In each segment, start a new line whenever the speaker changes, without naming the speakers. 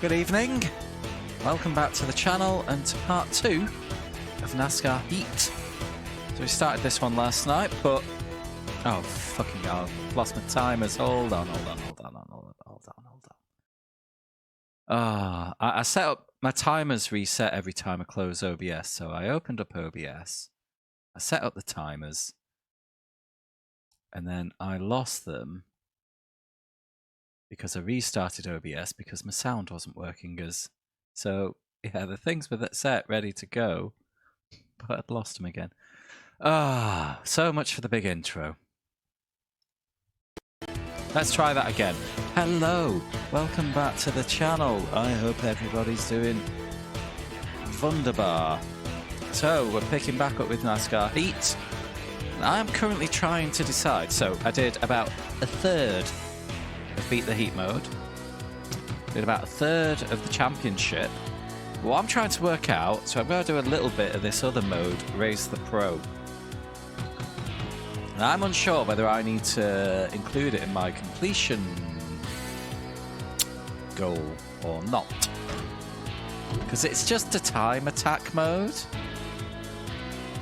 Good evening. Welcome back to the channel and to part 2 of NASCAR Heat. So we started this one last night, but oh fucking hell, I've lost my timers. Hold on. I set up my timers reset every time I close OBS, so I opened up OBS, I set up the timers, and then I lost them because I restarted OBS because my sound wasn't working as. So yeah, the things were set ready to go, but I'd lost them again. So much for the big intro. Let's try that again. Hello, welcome back to the channel. I hope everybody's doing wunderbar. So we're picking back up with NASCAR Heat. I'm currently trying to decide. So I did about a third of Beat the Heat mode. Did about a third of the championship. What I'm trying to work out, so I'm going to do a little bit of this other mode, Race the Pro. And I'm unsure whether I need to include it in my completion goal or not. Because it's just a time attack mode.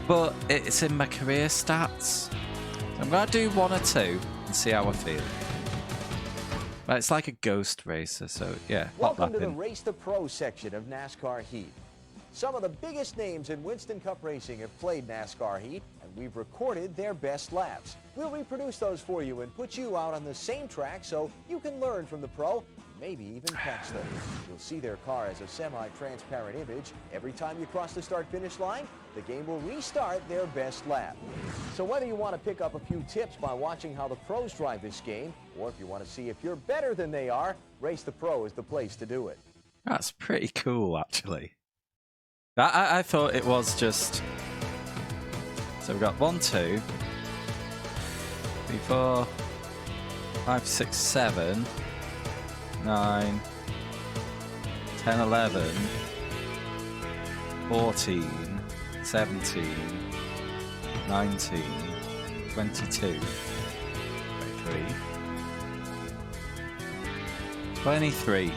But it's in my career stats. So I'm going to do 1 or 2 and see how I feel. But it's like a ghost racer, so yeah.
Welcome to the Race the Pro section of NASCAR Heat. Some of the biggest names in Winston Cup racing have played NASCAR Heat, and we've recorded their best laps. We'll reproduce those for you and put you out on the same track so you can learn from the pro, maybe even catch them. You'll see their car as a semi-transparent image. Every time you cross the start-finish line, the game will restart their best lap. So whether you want to pick up a few tips by watching how the pros drive this game, or if you want to see if you're better than they are, Race the Pro is the place to do it.
That's pretty cool, actually. I thought it was just... So we've got 1, 2, 3, 4, 5, 6, 7, 9, 10, 11, 14, 17, 19, 22, 23, 23.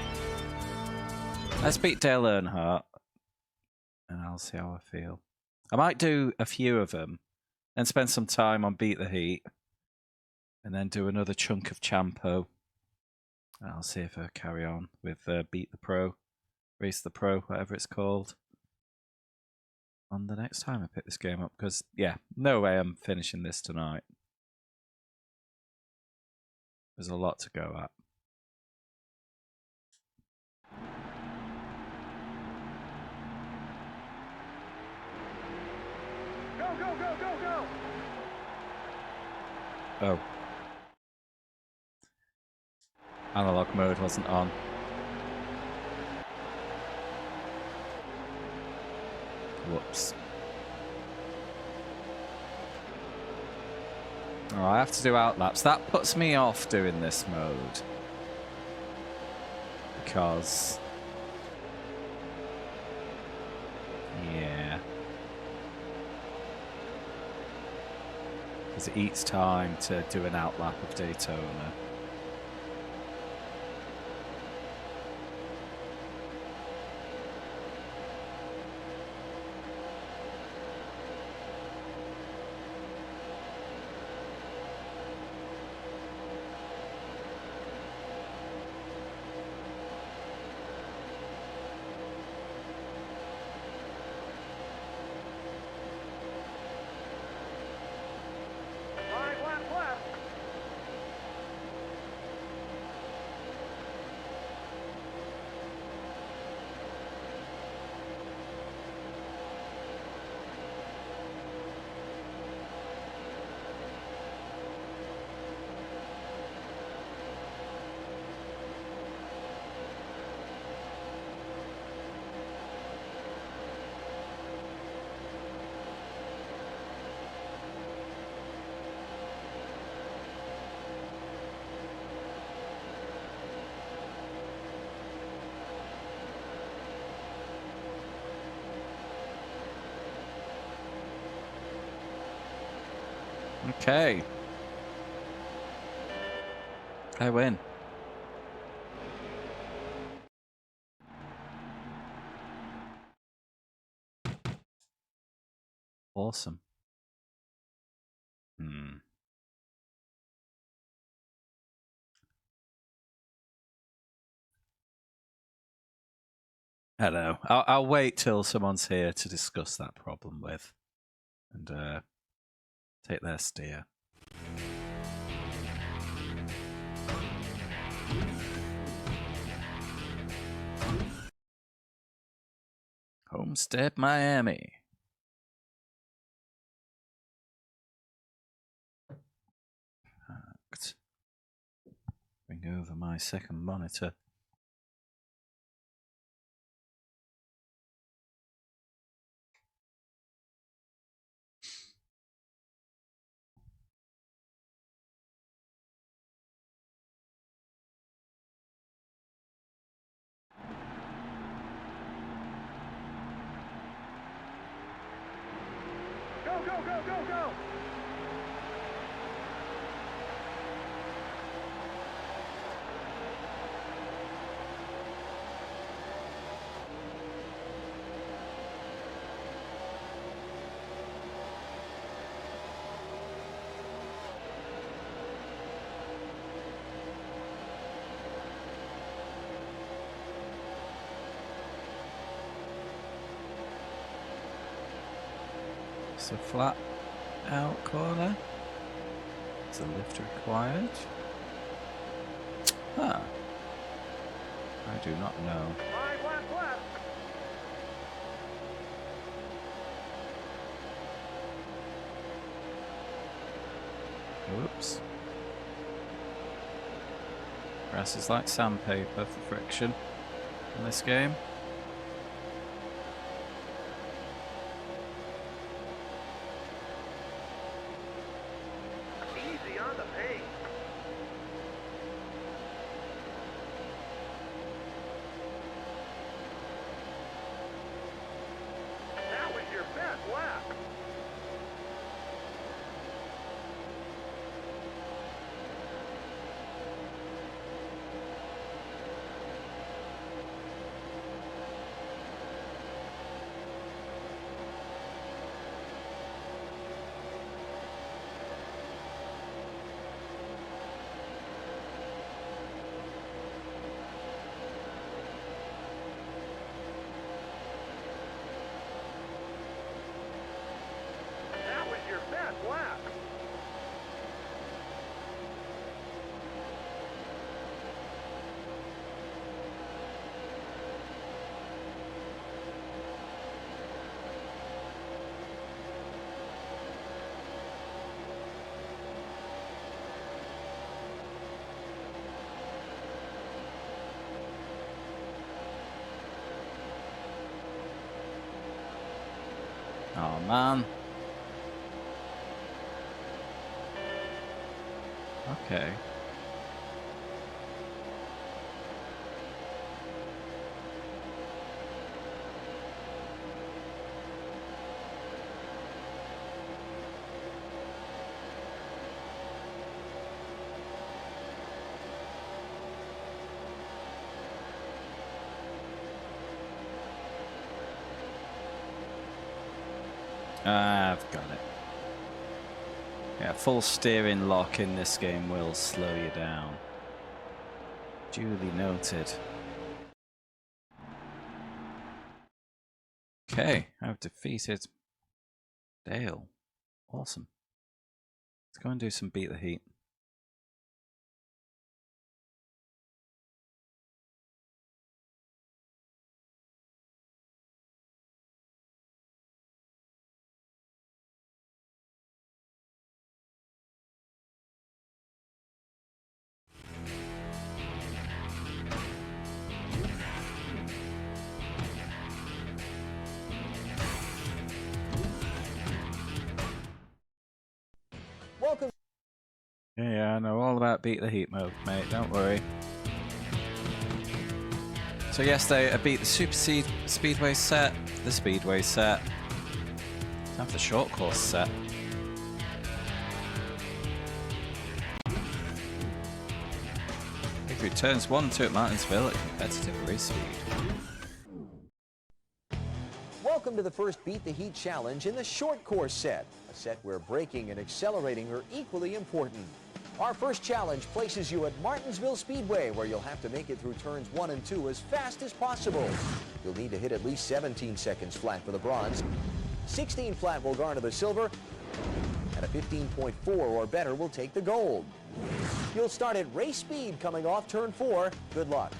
Let's beat Dale Earnhardt. And I'll see how I feel. I might do a few of them, then spend some time on Beat the Heat, and then do another chunk of Champo. And I'll see if I carry on with Beat the Pro, Race the Pro, whatever it's called, on the next time I pick this game up. Because, yeah, no way I'm finishing this tonight. There's a lot to go at.
Go!
Oh. Analog mode wasn't on. Whoops. Oh, I have to do outlaps. That puts me off doing this mode. Because... yeah. Because it eats time to do an outlap of Daytona. Okay. I win. awesome. I don't know. I'll wait till someone's here to discuss that problem with, and take their steer. Homestead, Miami. Bring over my second monitor.
Go, go, go, go, go!
It's a flat out corner. Is a lift required? Huh. I do not know.
5 laps left.
Oops. Grass is like sandpaper for friction in this game.
Easy on the pace. That was your best lap. That was your best lap.
Oh man. Okay. I've got it. Yeah, full steering lock in this game will slow you down. Duly noted. Okay, I've defeated Dale. Awesome. Let's go and do some beat the heat.
Welcome.
Yeah, I know all about beat the heat mode, mate. Don't worry. So yesterday I beat the Super Speedway set, the Speedway set, time for the short course set. Victory turns 1 and 2 at Martinsville at competitive race speed.
Welcome Welcome to the first Beat the Heat challenge in the short course set, a set where braking and accelerating are equally important. Our first challenge places you at Martinsville Speedway, where you'll have to make it through turns 1 and 2 as fast as possible. You'll need to hit at least 17 seconds flat for the bronze. 16 flat will garner the silver, and a 15.4 or better will take the gold. You'll start at race speed coming off turn 4. Good luck.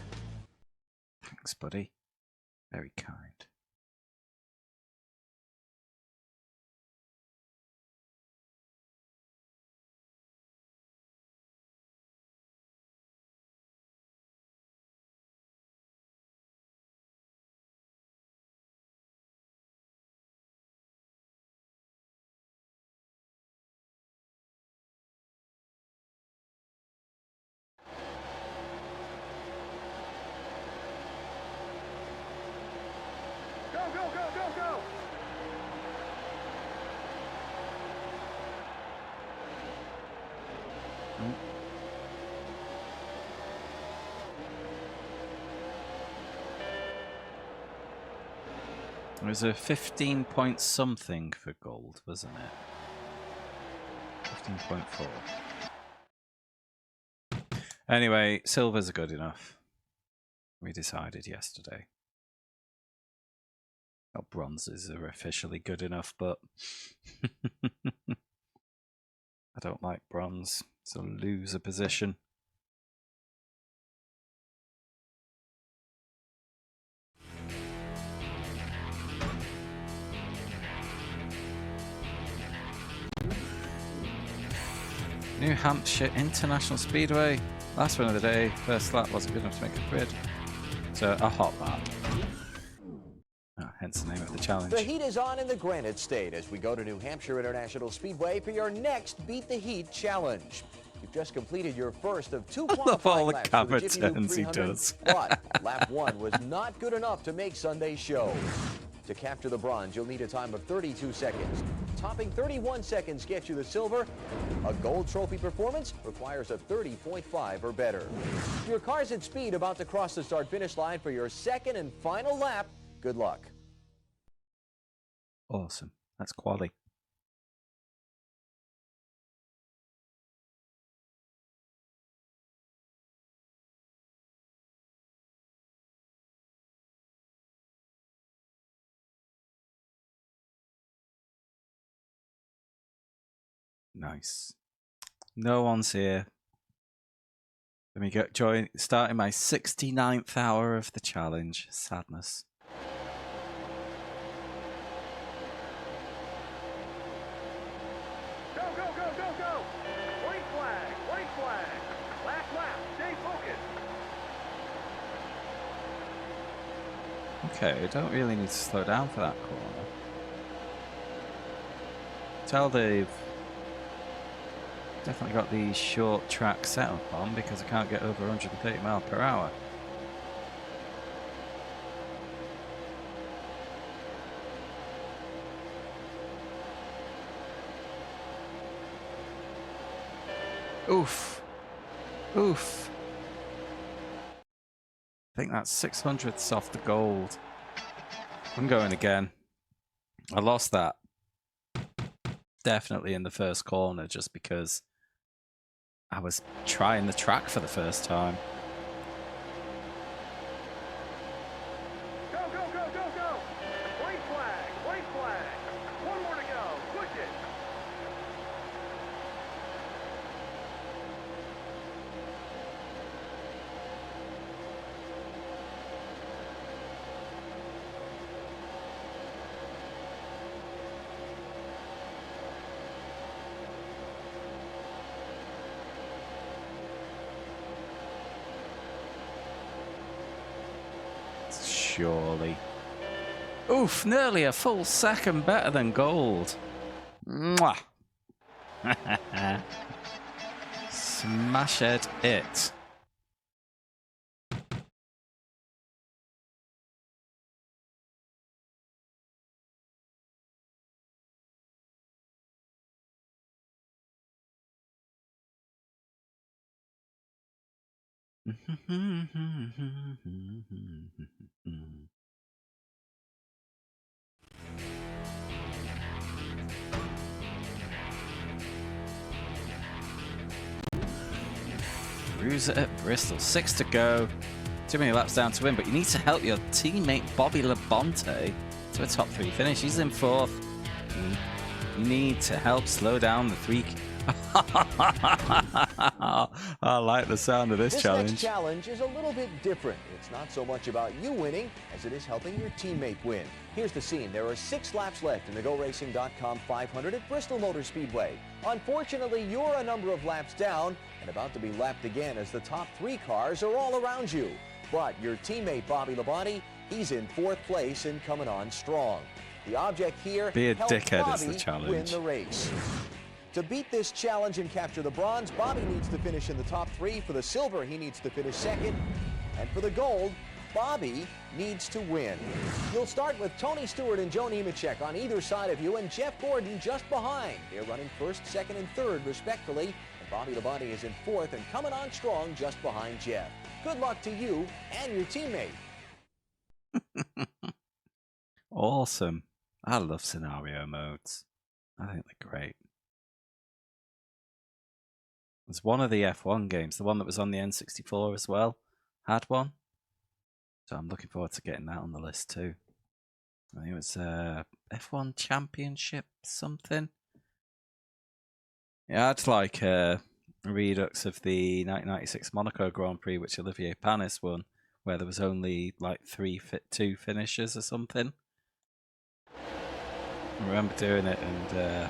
Thanks, buddy. Very kind.
Go, go, go, go!
It was a 15 point something for gold, wasn't it? 15.4. Anyway, silvers are good enough. We decided yesterday. Well, bronzes are officially good enough, but I don't like bronze. It's a loser position. New Hampshire International Speedway. Last one of the day. First lap wasn't good enough to make a grid. So a hot lap. Oh, hence the name of the challenge.
The heat is on in the Granite State as we go to New Hampshire International Speedway for your next Beat the Heat challenge. You've just completed your first of 2 qualifying laps for the Jiffy Lube 300, but lap 1 was not good enough to make Sunday's show. To capture the bronze, you'll need a time of 32 seconds. Topping 31 seconds gets you the silver. A gold trophy performance requires a 30.5 or better. Your car's at speed, about to cross the start-finish line for your second and final lap. Good luck.
Awesome. That's quality. Nice. No one's here. Let me go starting my 69th hour of the challenge. Sadness.
Go, go, go, go, go! White flag, white flag. Last lap, stay focused.
Okay, I don't really need to slow down for that corner. Tell they've definitely got the short track setup on because I can't get over 130 miles per hour. Oof. Oof. I think that's 600ths off the gold. I'm going again. I lost that. Definitely in the first corner just because I was trying the track for the first time.
Go, go, go, go, go! White flag, white flag. One more to go. Push it.
Surely. Oof, nearly a full second better than gold. Mwah. Smashed it. cruiser at Bristol. 6 to go. Too many laps down to win, but you need to help your teammate Bobby Labonte to a top 3 finish. He's in 4th. You need to help slow down the 3. I like the sound of this challenge.
This next challenge is a little bit different. It's not so much about you winning as it is helping your teammate win. Here's the scene. There are 6 laps left in the GoRacing.com 500 at Bristol Motor Speedway. Unfortunately, you're a number of laps down and about to be lapped again as the top 3 cars are all around you. But your teammate Bobby Labonte, he's in 4th place and coming on strong. The object here,
be a
help
dickhead
Bobby
is the challenge.
Win the race. To beat this challenge and capture the bronze, Bobby needs to finish in the top 3. For the silver, he needs to finish 2nd. And for the gold, Bobby needs to win. You'll start with Tony Stewart and Joe Nemechek on either side of you, and Jeff Gordon just behind. They're running 1st, 2nd, and 3rd, respectfully. And Bobby Labonte is in 4th and coming on strong just behind Jeff. Good luck to you and your teammate.
Awesome. I love scenario modes. I think they're great. There's one of the F1 games, the one that was on the N64 as well, had one. So I'm looking forward to getting that on the list too. I think it was F1 Championship something. Yeah, I'd like a redux of the 1996 Monaco Grand Prix, which Olivier Panis won, where there was only like 2 finishers or something. I remember doing it, and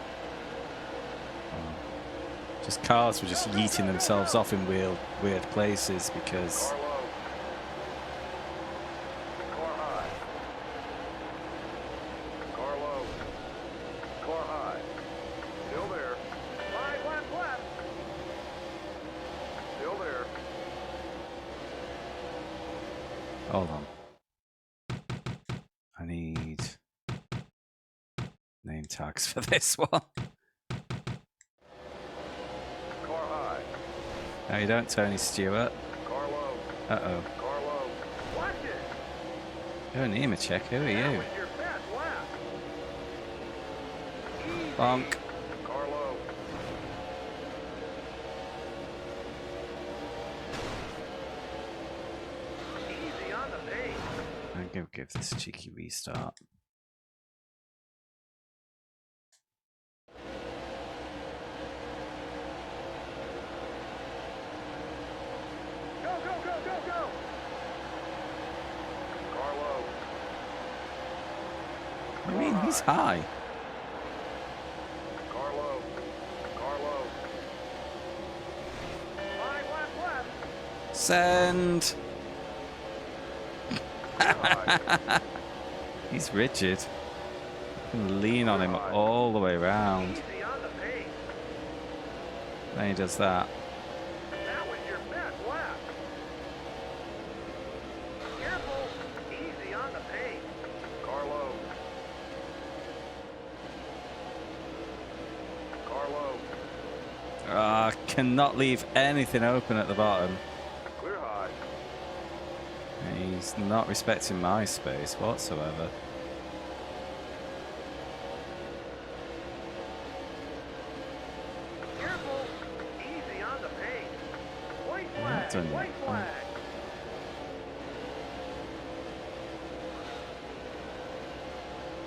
just cars were just yeeting themselves off in weird places because hold on. I need name tags for this one. No, you don't, Tony Stewart. Uh-oh. Oh, Nemechek, who are you? Bonk. I'm going to give this a cheeky restart. I mean, he's high. Send. He's rigid. You can lean on him all the way around. Then he does that. Cannot leave anything open at the bottom. He's not respecting my space whatsoever.
Easy on the paint. White
flag.
White flag.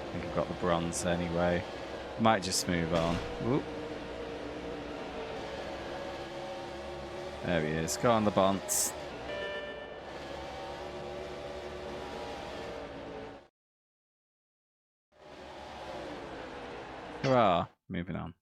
I think I've got the bronze anyway. Might just move on. Whoop. There he is. Go on the bonds. Hurrah. Moving on.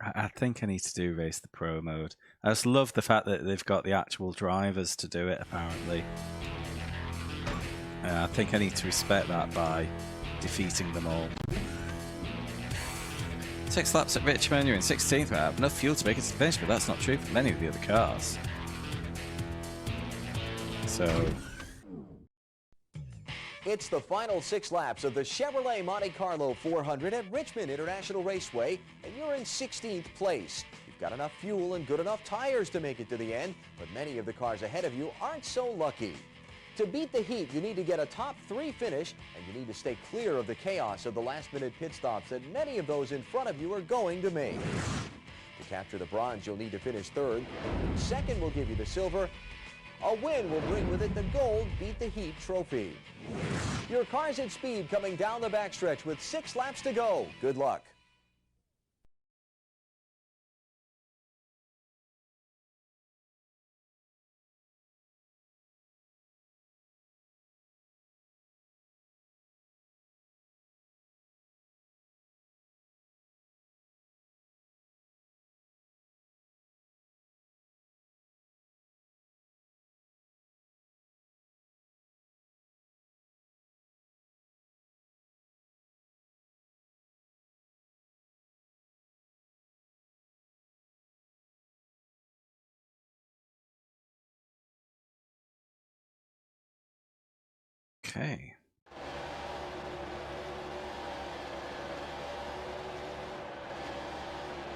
I think I need to do Race the Pro mode. I just love the fact that they've got the actual drivers to do it, apparently. I think I need to respect that by defeating them all. 6 laps at Richmond, you're in 16th. I have enough fuel to make it to the finish, but that's not true for many of the other cars. So...
It's the final 6 laps of the Chevrolet Monte Carlo 400 at Richmond International Raceway, and you're in 16th place. You've got enough fuel and good enough tires to make it to the end, but many of the cars ahead of you aren't so lucky. To beat the heat, you need to get a top 3 finish, and you need to stay clear of the chaos of the last-minute pit stops that many of those in front of you are going to make. To capture the bronze, you'll need to finish 3rd. 2nd will give you the silver. A win will bring with it the gold Beat the Heat trophy. Your car's at speed coming down the backstretch with 6 laps to go. Good luck.
Okay.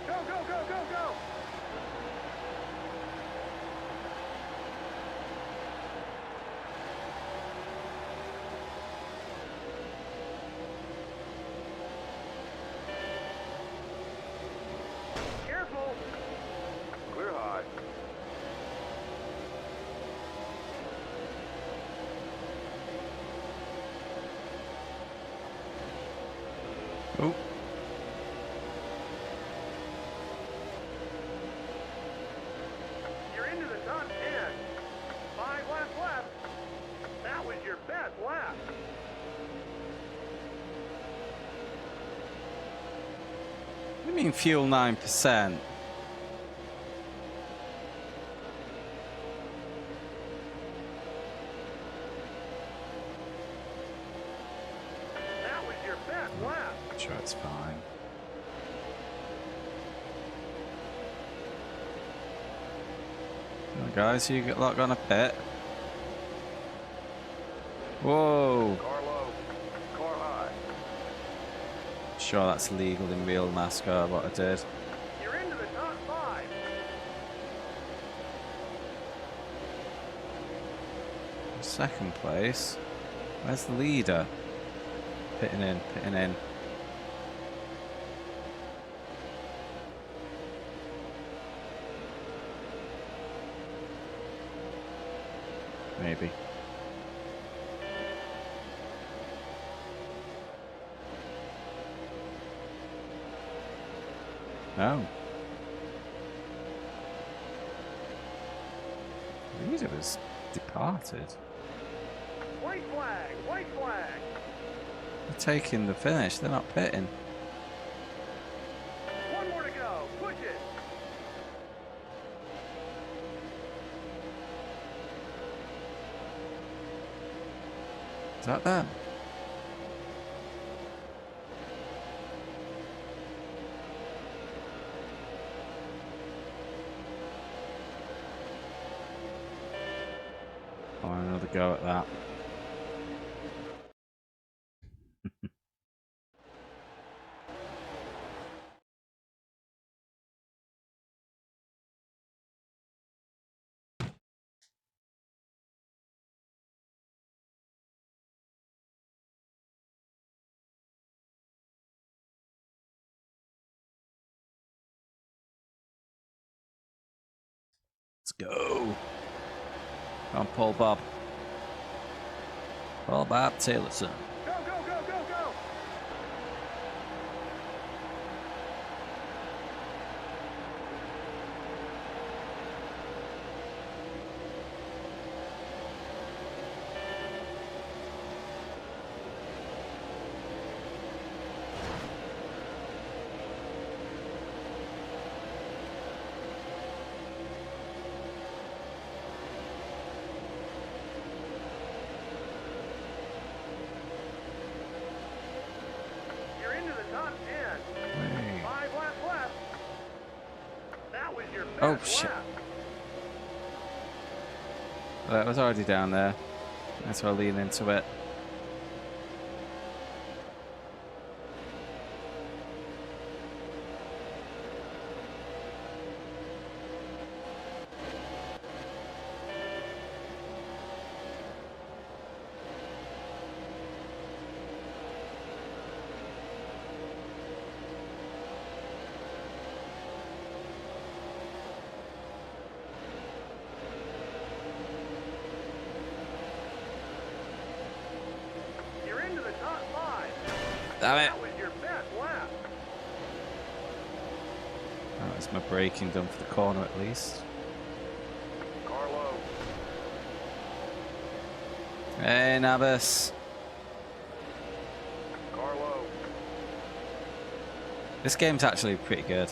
Go, go, go, go, go! Careful! Clear high.
Oh.
You're into the top 10. 5 laps left. That was your best lap.
What do you mean fuel 9%?
That was your best lap.
I'm sure it's fine. Come on, guys, you get lot on a pit. Whoa!
Car low. Car high.
Sure, that's legal in real NASCAR. What I did.
You're into the top 5.
Second place. Where's the leader? Pitting in, pitting in. Maybe. No. The leader was departed.
White flag, white flag.
They're taking the finish, they're not pitting.
One more to go. Push it.
Is that them? I want another go at that. Let's go. Come on, Paul Bob. Paul Bob Taylorson.
Go, go, go, go, go. You're into the top 10.
Hey.
5 laps left. That was your best
Oh, shit.
lap.
That was already down there. That's why I lean into it. Damn it.
That was your best lap.
That was my braking done for the corner at least.
Carlo.
Hey, Navas.
Carlo.
This game's actually pretty good.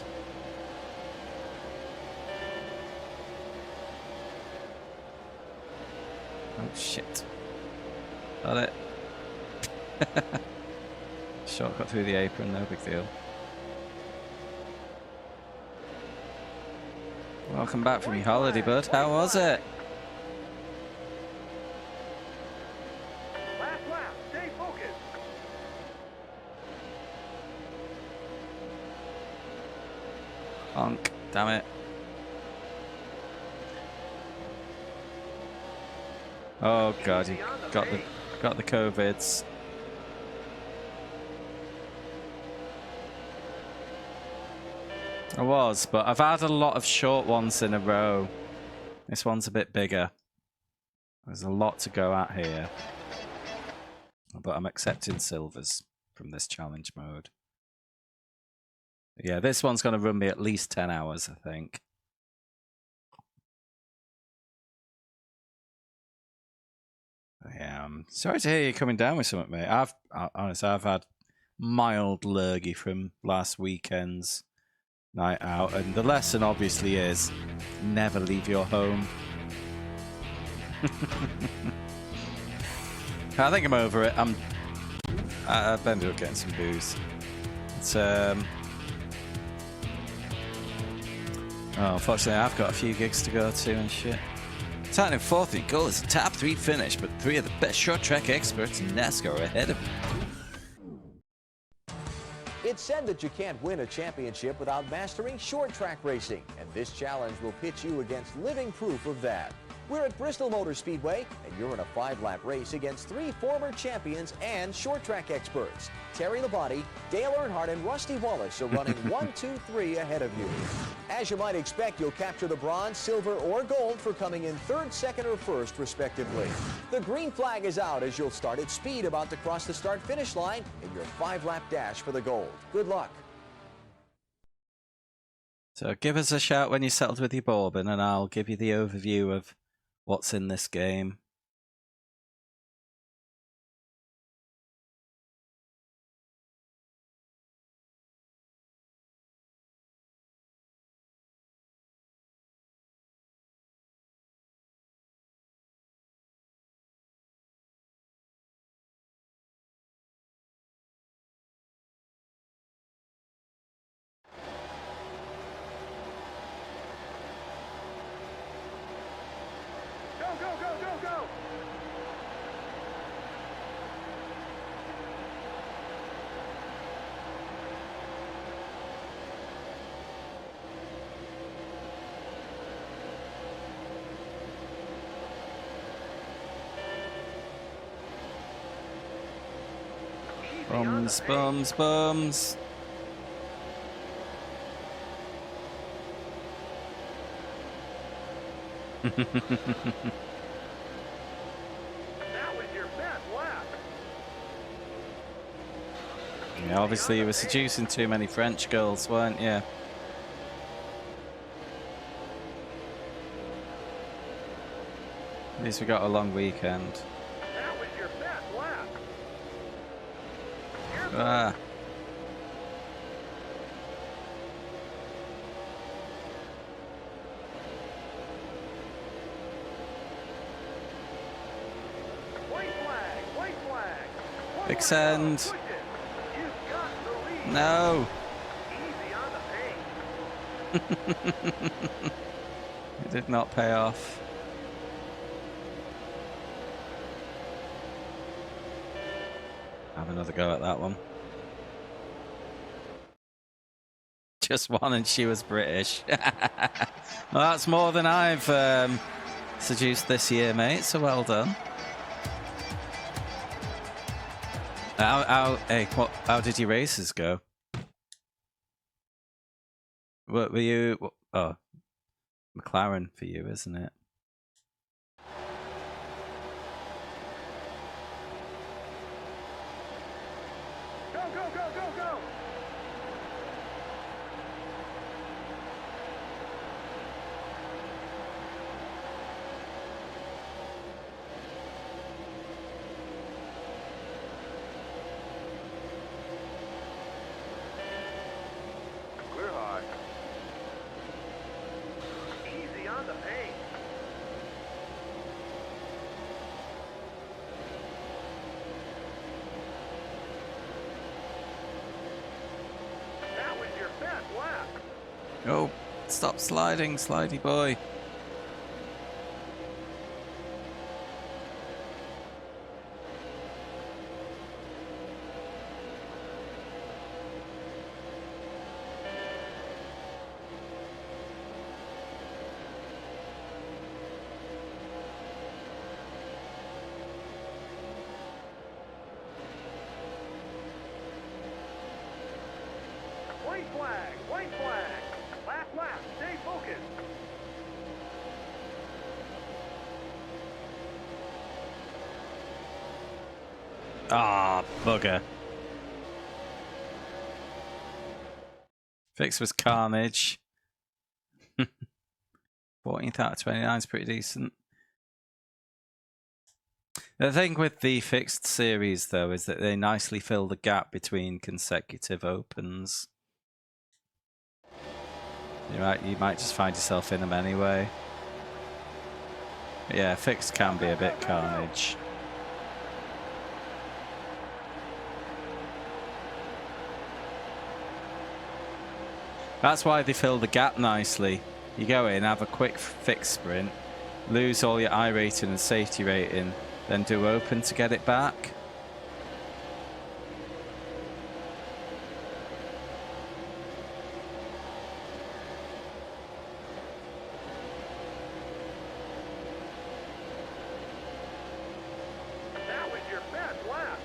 Oh shit. Got it. Shortcut through the apron, no big deal. Welcome back from your holiday, bud. How was it?
Last lap. Stay focused.
Honk. Damn it. Oh god, you got the COVIDs. I was, but I've had a lot of short ones in a row. This one's a bit bigger. There's a lot to go at here. But I'm accepting silvers from this challenge mode. Yeah, this one's going to run me at least 10 hours, I think. Yeah, I'm sorry to hear you coming down with something, mate. Honestly, I've had mild lurgy from last weekend's night out, and the lesson obviously is never leave your home. I think I'm over it. I've ended up getting some booze. It's oh, unfortunately, I've got a few gigs to go to and shit. Starting in fourth, the goal is a top 3 finish, but 3 of the best short track experts in NASCAR are ahead of me.
It's said that you can't win a championship without mastering short track racing, and this challenge will pit you against living proof of that. We're at Bristol Motor Speedway, and you're in a 5-lap race against 3 former champions and short track experts. Terry Labonte, Dale Earnhardt, and Rusty Wallace are running 1, 2, 3 ahead of you. As you might expect, you'll capture the bronze, silver, or gold for coming in 3rd, 2nd, or 1st, respectively. The green flag is out as you'll start at speed, about to cross the start-finish line in your 5-lap dash for the gold. Good luck.
So give us a shout when you're settled with your bourbon, and I'll give you the overview of what's in this game.
Go, go, go, go, go.
Bums, bums, bums.
That was your best lap.
Yeah, obviously you were seducing too many French girls, weren't you? At least we got a long weekend.
That was your best lap.
Ah.
White flag, white flag. One
Extend.
more to go. Push it. You've got the lead.
No.
Easy on the paint.
It did not pay off. Have another go at that one. Just one, and she was British. Well, that's more than I've seduced this year, mate. So well done. How did your races go? What were you? Oh, McLaren for you, isn't it?
Go, go,
Oh, stop sliding, slidey boy.
White flag, white flag. Last lap, stay focused.
Ah, bugger. Fix was carnage. 14th out of 29 is pretty decent. The thing with the fixed series, though, is that they nicely fill the gap between consecutive opens. You might just find yourself in them anyway. But yeah, fixed can be a bit carnage. That's why they fill the gap nicely. You go in, have a quick fixed sprint, lose all your I rating and safety rating, then do open to get it back.
That was your best lap.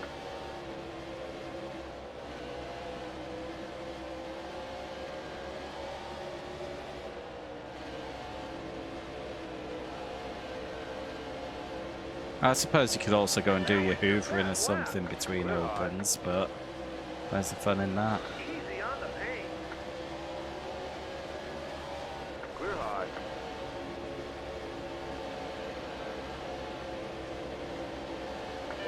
I suppose you could also go and do your hoovering or something between opens, but where's the fun in that?
Easy on the paint. Clear high.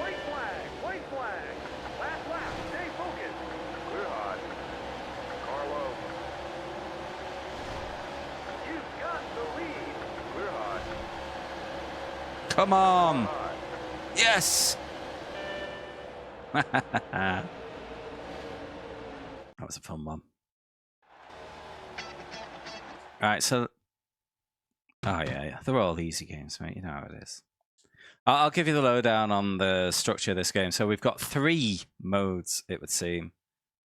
White flag, white flag. Last lap, stay focused. Clear high. Carlo. You've got the lead. Clear high.
Come on! Yes! That was a fun one. Alright, so... Oh yeah, they're all easy games, mate. You know how it is. I'll give you the lowdown on the structure of this game. So we've got 3 modes, it would seem.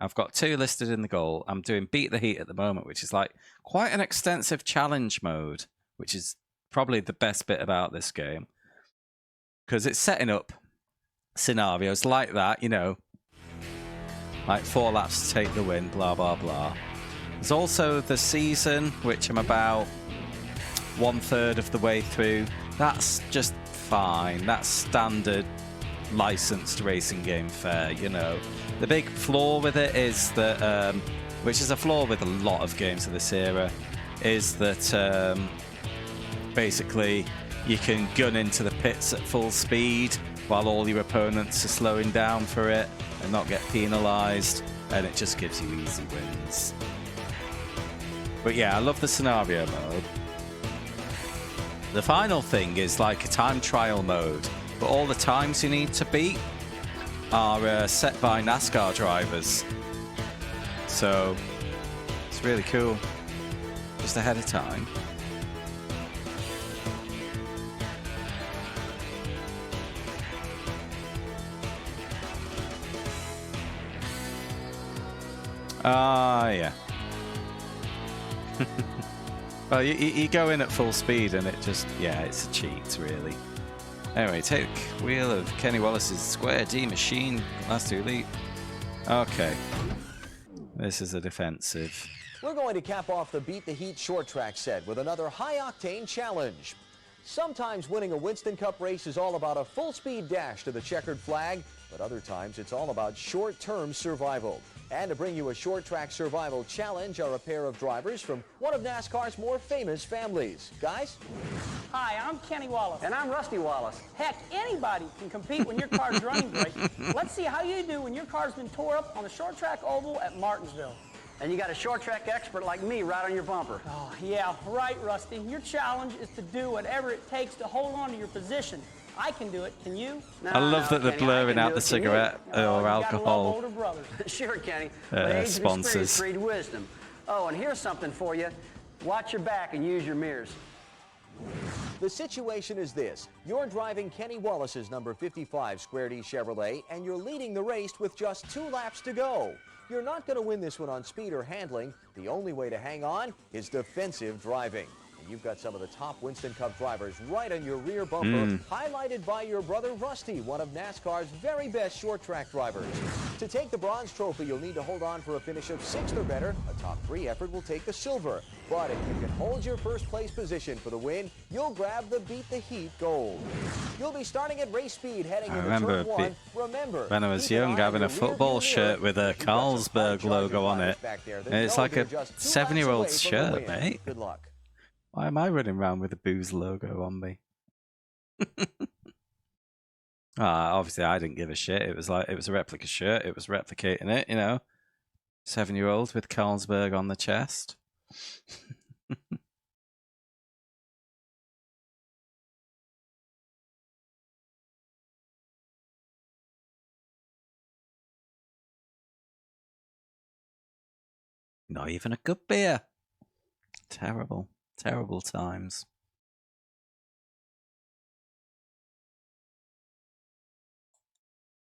I've got 2 listed in the goal. I'm doing Beat the Heat at the moment, which is like quite an extensive challenge mode, which is probably the best bit about this game. Because it's setting up scenarios like that, you know, like 4 laps to take the win, blah, blah, blah. There's also the season, which I'm about 1/3 of the way through. That's just fine. That's standard licensed racing game fare, you know. The big flaw with it is that, which is a flaw with a lot of games of this era, is that basically you can gun into the pits at full speed while all your opponents are slowing down for it and not get penalised, and it just gives you easy wins. But yeah, I love the scenario mode. The final thing is like a time trial mode, but all the times you need to beat are set by NASCAR drivers. So it's really cool. Just ahead of time. Ah, yeah. Well, you go in at full speed and it just, yeah, it's a cheat, really. Anyway, take wheel of Kenny Wallace's Square D machine, last 2 elite. Okay. This is a defensive.
We're going to cap off the Beat the Heat short track set with another high-octane challenge. Sometimes winning a Winston Cup race is all about a full-speed dash to the checkered flag, but other times it's all about short-term survival. And to bring you a short track survival challenge are a pair of drivers from one of NASCAR's more famous families. Guys?
Hi, I'm Kenny Wallace.
And I'm Rusty Wallace.
Heck, anybody can compete when your car's running great. Let's see how you do when your car's been tore up on the short track oval at Martinsville.
And you got a short track expert like me right on your bumper.
Oh, yeah, right, Rusty. Your challenge is to do whatever it takes to hold on to your position. I can do it. Can you?
No,
I love that they're
Kenny,
blurring out
do
the
it. Can you?
cigarette or
You gotta love
alcohol
older brothers.
Sure, Kenny. But age and
sponsors.
experience breed wisdom. Oh, and here's something for you. Watch your back and use your mirrors.
The situation is this. You're driving Kenny Wallace's number 55 Square D Chevrolet, and you're leading the race with just 2 laps to go. You're not going to win this one on speed or handling. The only way to hang on is defensive driving. And you've got some of the top Winston Cup drivers right on your rear bumper, highlighted by your brother Rusty, one of NASCAR's very best short track drivers. To take the bronze trophy, you'll need to hold on for a finish of 6th or better. A top 3 effort will take the silver. But if you can hold your first place position for the win, you'll grab the Beat the Heat gold. You'll be starting at race speed heading into turn 1. Remember,
when I was young, having a football shirt with a Carlsberg logo on it. And it's like a 7-year-old's shirt, mate.
Good luck.
Why am I running around with a booze logo on me? Obviously I didn't give a shit. It was a replica shirt. It was replicating it, you know. 7-year-old with Carlsberg on the chest. Not even a good beer. Terrible, terrible times.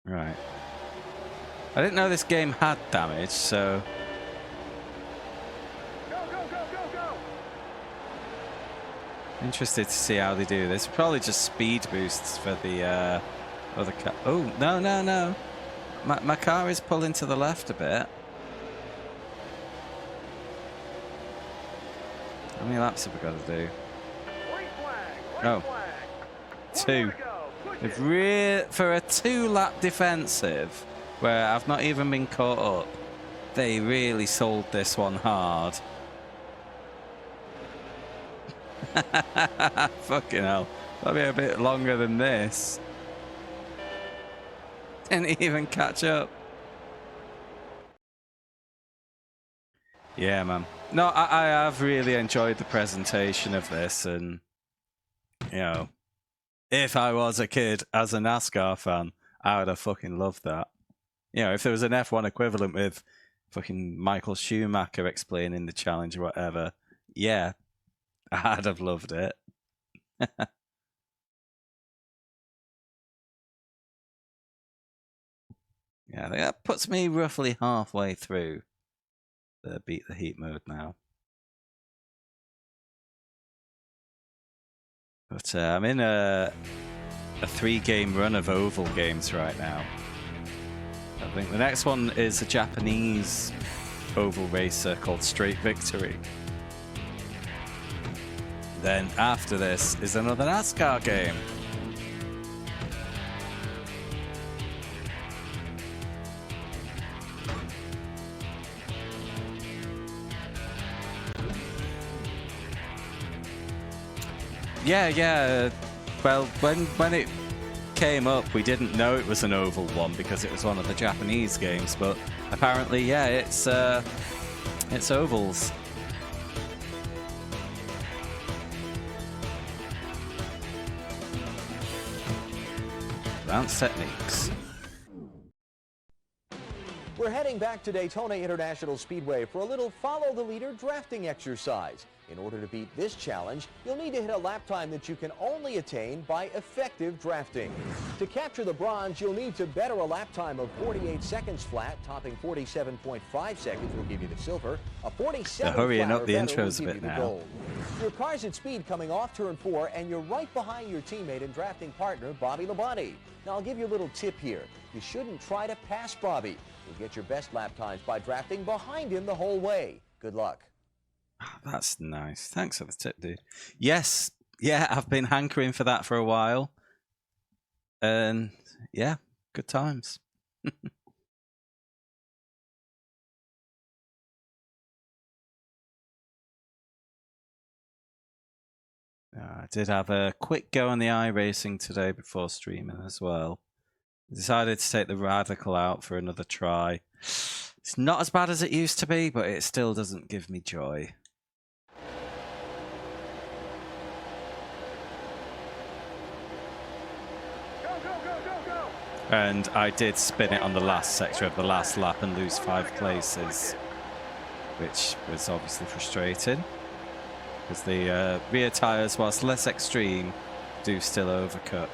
Right. I didn't know this game had damage, so...
Go, go, go, go, go!
Interested to see how they do this. Probably just speed boosts for the other car. Oh, no, no, no. My car is pulling to the left a bit. How many laps have we got to do?
White flag,
Oh.
white flag.
2.
One more to go. Push
If
it.
for a 2-lap defensive, where I've not even been caught up, they really sold this one hard. Fucking hell. That'll be a bit longer than this. Didn't even catch up. Yeah, man. No, I have really enjoyed the presentation of this, and, you know, if I was a kid as a NASCAR fan, I would have fucking loved that. You know, if there was an F1 equivalent with fucking Michael Schumacher explaining the challenge or whatever, yeah, I'd have loved it. Yeah, I think that puts me roughly halfway through the Beat the Heat mode now. But I'm in a 3-game run of oval games right now. I think the next one is a Japanese oval racer called Straight Victory. Then after this is another NASCAR game. Yeah. Well, when it came up, we didn't know it was an oval one because it was one of the Japanese games. But apparently, yeah, it's ovals. Advanced techniques.
We're heading back to Daytona International Speedway for a little follow the leader drafting exercise. In order to beat this challenge, you'll need to hit a lap time that you can only attain by effective drafting. To capture the bronze, you'll need to better a lap time of 48 seconds flat, topping 47.5 seconds will give you the silver. A 47
They're hurrying
flat
up
or
the
better will
intros a
give
bit
you the
now.
gold. Your car's at speed coming off turn 4, and you're right behind your teammate and drafting partner, Bobby Labonte. Now, I'll give you a little tip here. You shouldn't try to pass Bobby. You'll get your best lap times by drafting behind him the whole way. Good luck.
Oh, that's nice. Thanks for the tip, dude. Yes, yeah, I've been hankering for that for a while. And yeah, good times. I did have a quick go on the iRacing today before streaming as well. Decided to take the Radical out for another try. It's not as bad as it used to be, but it still doesn't give me joy.
Go, go, go, go, go!
And I did spin it on the last sector of the last lap and lose 5 places. which was obviously frustrating because the rear tyres, whilst less extreme, do still overcook.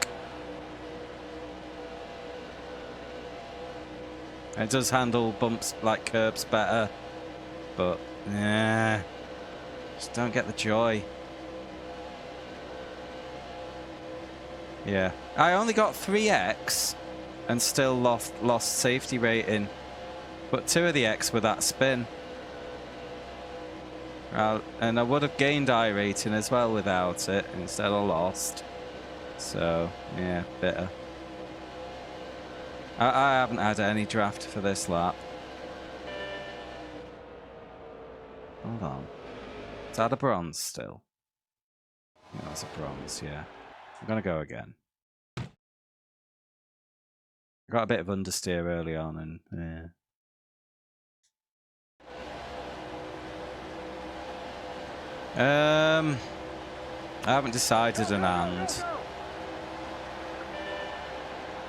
It does handle bumps like curbs better, but yeah, just don't get the joy. Yeah, I only got 3x and still lost safety rating, but 2 of the X were that spin. And I would have gained I rating as well without it, instead I lost. So yeah, bitter. I haven't had any draft for this lap. Hold on. Is that a bronze still? Yeah, that's a bronze, yeah. I'm gonna go again. I got a bit of understeer early on and yeah. I haven't decided an and.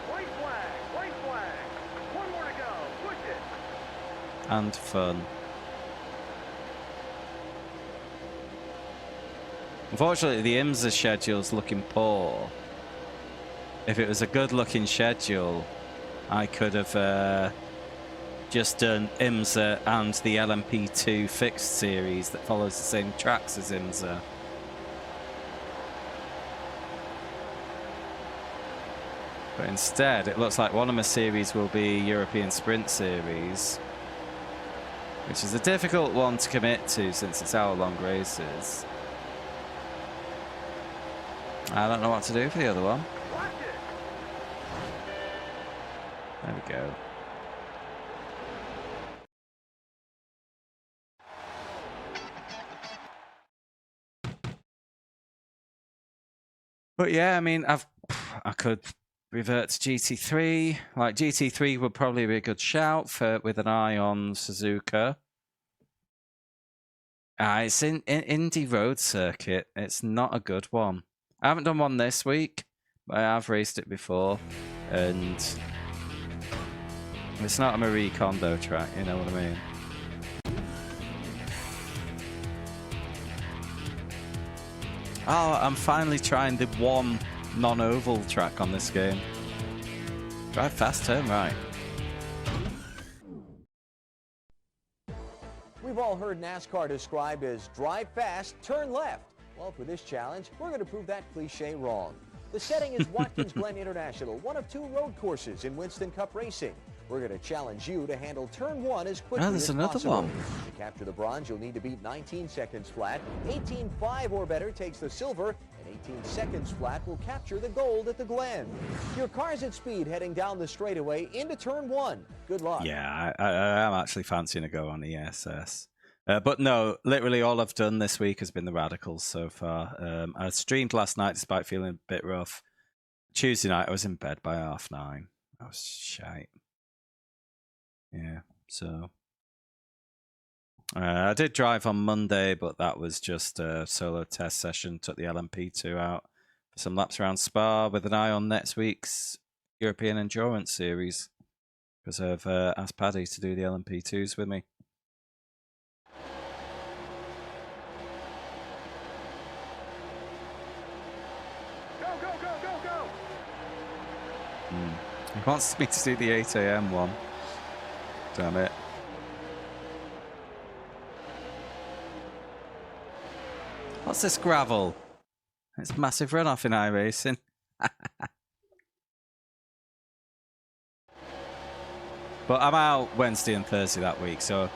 White flag, white flag. One more to go. Push it.
And fun. Unfortunately, the IMSA schedule's looking poor. If it was a good-looking schedule, I could have just done IMSA and the LMP2 fixed series that follows the same tracks as IMSA. But instead, it looks like one of my series will be European Sprint Series, which is a difficult one to commit to since it's hour-long races. I don't know what to do for the other one.
Watch it.
There we go. But yeah, I mean, I could revert to GT3. Like GT3 would probably be a good shout for with an eye on Suzuka. It's in Indy Road Circuit. It's not a good one. I haven't done one this week, but I have raced it before, and it's not a Marie Kondo track. You know what I mean? Oh, I'm finally trying the one non-oval track on this game. Drive fast, turn right.
We've all heard NASCAR described as drive fast, turn left. Well, for this challenge, we're going to prove that cliche wrong. The setting is Watkins Glen International, one of 2 road courses in Winston Cup racing. We're going to challenge you to handle turn 1 as quickly
there's
as
another
possible.
one.
To capture the bronze, you'll need to beat 19 seconds flat. 18.5 or better takes the silver, and 18 seconds flat will capture the gold at the Glen. Your car's at speed heading down the straightaway into turn 1. Good luck.
Yeah, I am actually fancying a go on ESS. But no, literally all I've done this week has been the radicals so far. I streamed last night despite feeling a bit rough. Tuesday night I was in bed by 9:30. I was shite. Yeah, so I did drive on Monday, but that was just a solo test session. Took the LMP2 out for some laps around Spa with an eye on next week's European Endurance Series, because I've asked Paddy to do the LMP2s with me.
Go, go, go, go, go.
He wants me to do the 8 AM one. Damn it. What's this gravel? It's massive runoff in iRacing. But I'm out Wednesday and Thursday that week, so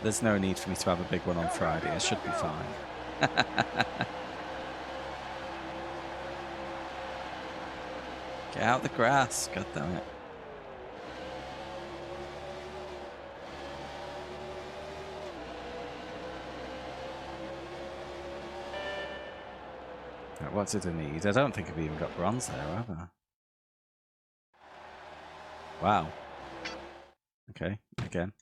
there's no need for me to have a big one on Friday. I should be fine. Get out the grass, god damn it. Right, what did I need? I don't think I've even got bronze there, have I? Wow. Okay, again.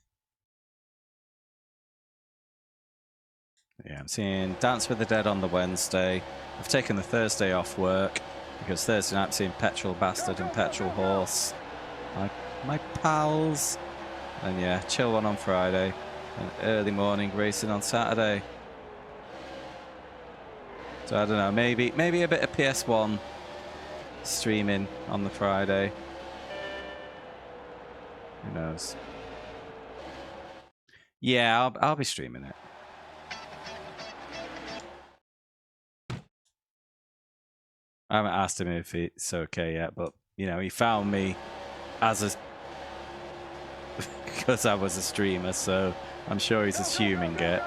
Yeah, I'm seeing Dance with the Dead on the Wednesday. I've taken the Thursday off work because Thursday night I'm seeing Petrol Bastard and Petrol Horse. My pals. And yeah, chill one on Friday. and early morning racing on Saturday. So I don't know, maybe a bit of PS1 streaming on the Friday. Who knows? Yeah, I'll be streaming it. I haven't asked him if it's okay yet, but you know, he found me as a because I was a streamer, so I'm sure he's assuming it.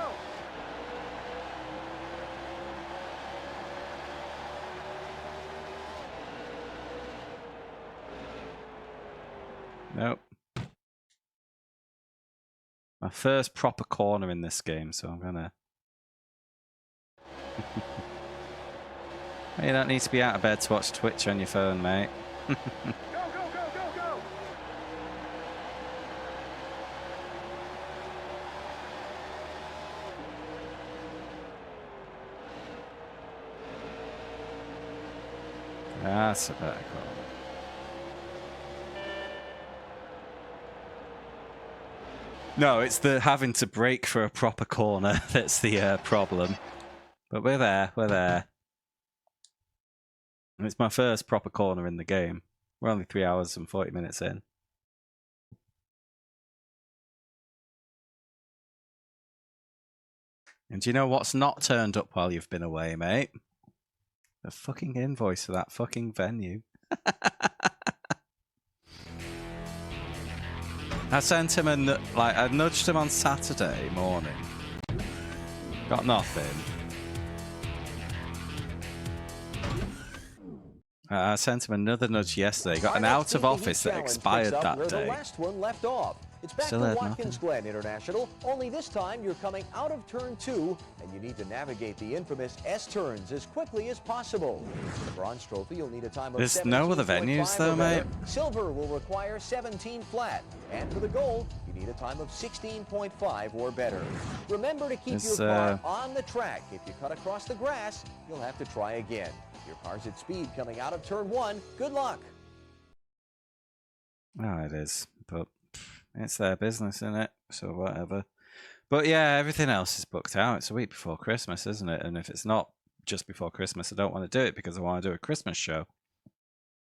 Nope. My first proper corner in this game, so I'm gonna... You don't need to be out of bed to watch Twitch on your phone, mate.
Go, go, go, go, go!
That's a better call. No, it's the having to brake for a proper corner that's the problem. But we're there, we're there. And it's my first proper corner in the game. We're only 3 hours and 40 minutes in. And do you know what's not turned up while you've been away, mate? The fucking invoice for that fucking venue. I sent him I nudged him on Saturday morning. Got nothing. I sent him another nudge yesterday. Got an out of office that expired that day.
The last one left off. It's back
Still
to
had
Watkins Glen International, only this time you're coming out of turn 2, and you need to navigate the infamous S-turns as quickly as possible. For the bronze trophy, you'll need a time of
There's no other
17.5
venues though,
or better.
mate.
Silver will require 17 flat, and for the gold, you need a time of 16.5 or better. Remember to keep your car on the track. If you cut across the grass, you'll have to try again. Your car's at speed coming out of turn 1. Good luck.
Oh, it is, but it's their business, isn't it? So whatever. But yeah, everything else is booked out. It's a week before Christmas, isn't it? And if it's not just before Christmas, I don't want to do it because I want to do a Christmas show.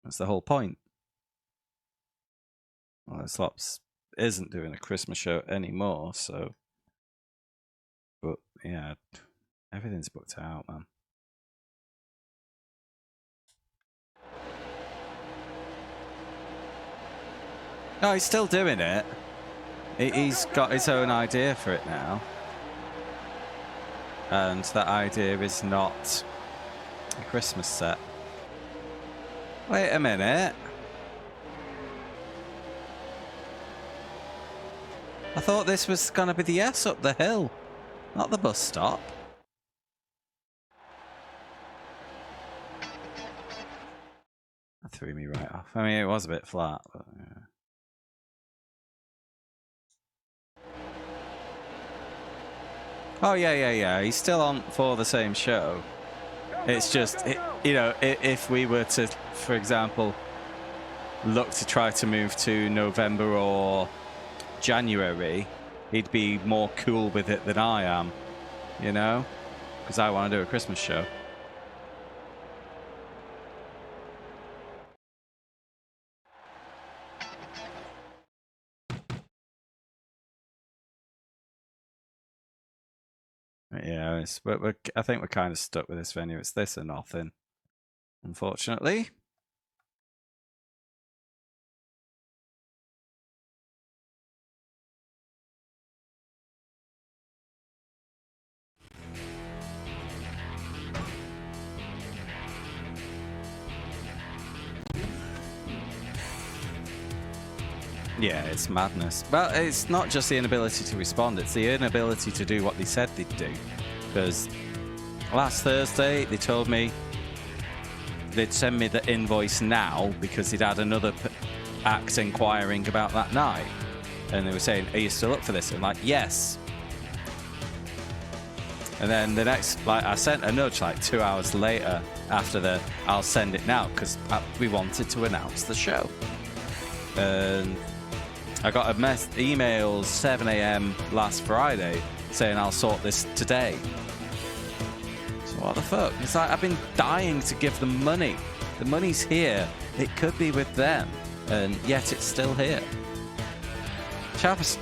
That's the whole point. Well, Slops isn't doing a Christmas show anymore, so... But yeah, everything's booked out, man. No, he's still doing it. He's got his own idea for it now. And that idea is not a Christmas set. Wait a minute. I thought this was going to be the S up the hill, not the bus stop. That threw me right off. I mean, it was a bit flat, but yeah. Oh, yeah. He's still on for the same show. It's just, you know, if we were to, for example, look to try to move to November or January, he'd be more cool with it than I am, you know? Because I want to do a Christmas show. Yeah, I think we're kind of stuck with this venue. It's this or nothing, unfortunately. Yeah, it's madness. But it's not just the inability to respond, it's the inability to do what they said they'd do. Because last Thursday, they told me they'd send me the invoice now because they'd had another act inquiring about that night. And they were saying, are you still up for this? I'm like, yes. And then the next, I sent a nudge 2 hours later after the I'll send it now because we wanted to announce the show. And I got a email 7 a.m. last Friday saying I'll sort this today. So what the fuck? It's like I've been dying to give them money. The money's here. It could be with them, and yet it's still here. Chappers.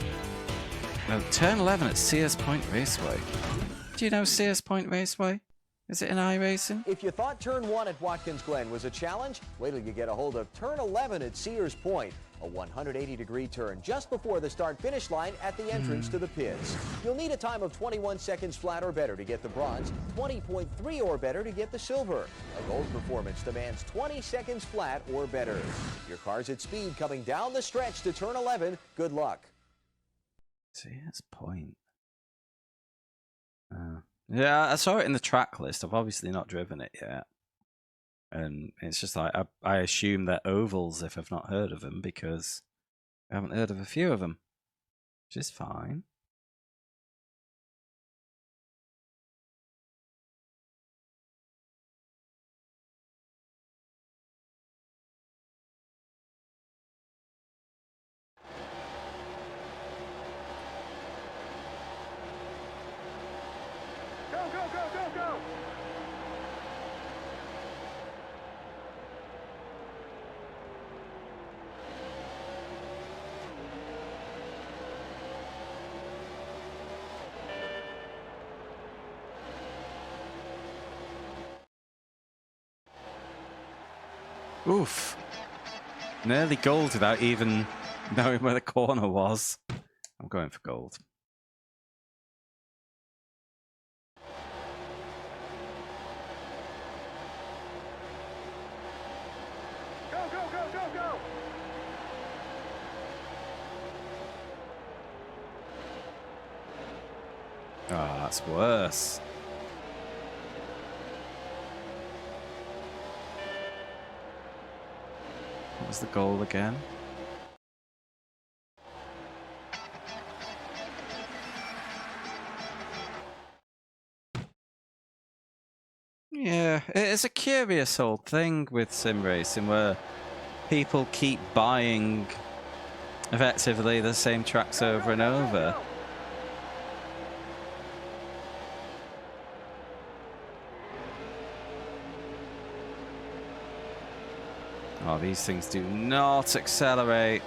No, turn 11 at Sears Point Raceway. Do you know Sears Point Raceway? Is it an iRacing?
If you thought turn 1 at Watkins Glen was a challenge, wait till you get a hold of turn 11 at Sears Point, a 180-degree turn just before the start-finish line at the entrance to the pits. You'll need a time of 21 seconds flat or better to get the bronze, 20.3 or better to get the silver. A gold performance demands 20 seconds flat or better. If your car's at speed coming down the stretch to turn 11, good luck.
Sears Point. Yeah, I saw it in the track list. I've obviously not driven it yet. And it's just like, I assume they're ovals if I've not heard of them, because I haven't heard of a few of them, which is fine.
Go, go, go, go, go!
Oof. Nearly gold without even knowing where the corner was. I'm going for gold.
Go, go, go, go, go!
Oh, that's worse. What was the goal again? Yeah, it's a curious old thing with sim racing where people keep buying effectively the same tracks over and over. Oh, these things do not accelerate.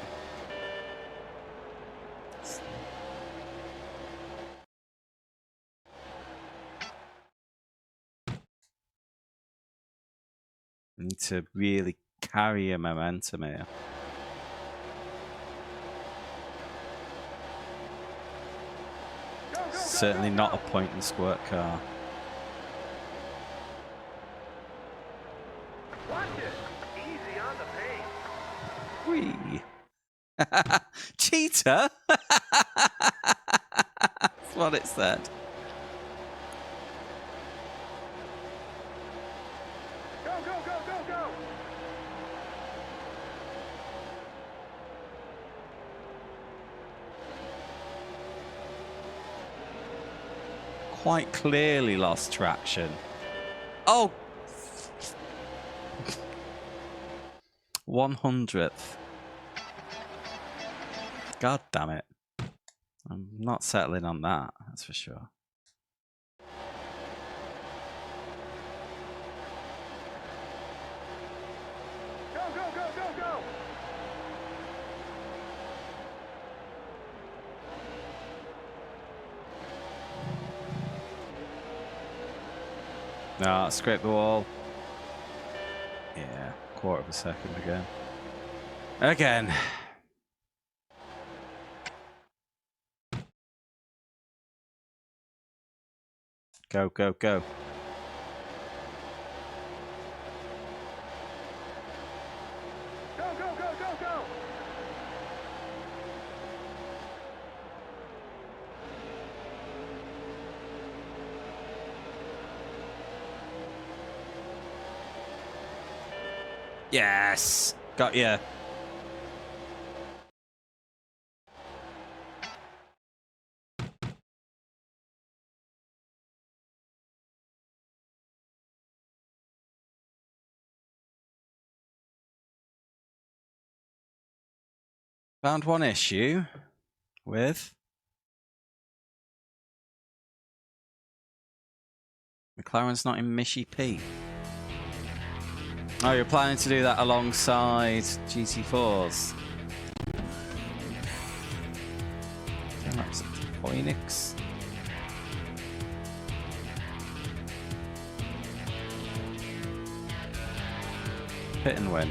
Need to really carry your momentum here. Certainly not a point and squirt car.
Watch it! Easy on the paint.
Whee! Cheater? That's what it said.
Go, go, go, go, go!
Quite clearly lost traction. Oh! 100th. God damn it. I'm not settling on that, that's for sure.
Go, go, go, go, go!
No, scrape the wall. Yeah, quarter of a second again. Again. Go, go, go.
Go, go, go, go, go!
Yes! Got ya. Found one issue with McLaren's not in Mishy P. Oh, you're planning to do that alongside GT4s. I think that's Phoenix. Hit and win.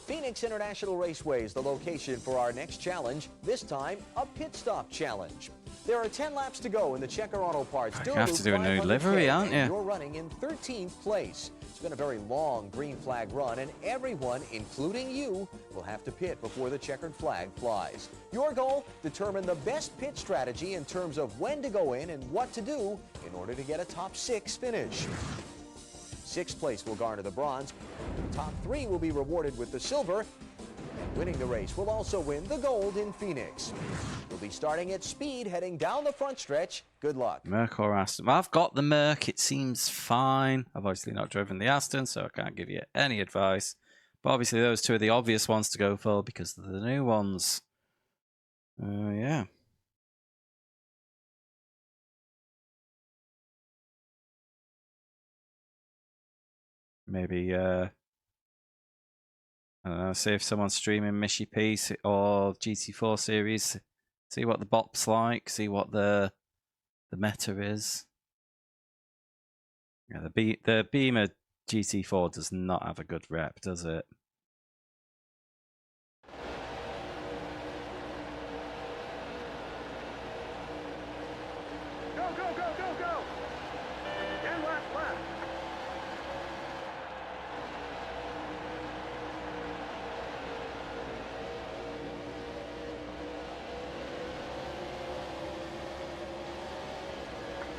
Phoenix International Raceway is the location for our next challenge, this time a pit stop challenge. There are 10 laps to go in the Checker Auto Parts.
You have to do a new livery, aren't you?
You're running in 13th place. It's been a very long green flag run, and everyone, including you, will have to pit before the checkered flag flies. Your goal, determine the best pit strategy in terms of when to go in and what to do in order to get a top 6 finish. 6th place will garner the bronze. Top 3 will be rewarded with the silver. And winning the race will also win the gold in Phoenix. We'll be starting at speed, heading down the front stretch. Good luck.
Merc or Aston? Well, I've got the Merc. It seems fine. I've obviously not driven the Aston, so I can't give you any advice. But obviously those two are the obvious ones to go for because they're the new ones. Yeah. Maybe, I don't know, see if someone's streaming Mishy P or GT4 series. See what the bop's like, see what the meta is. Yeah, the Beamer GT4 does not have a good rep, does it?
Go, go, go, go, go! 10 laps left.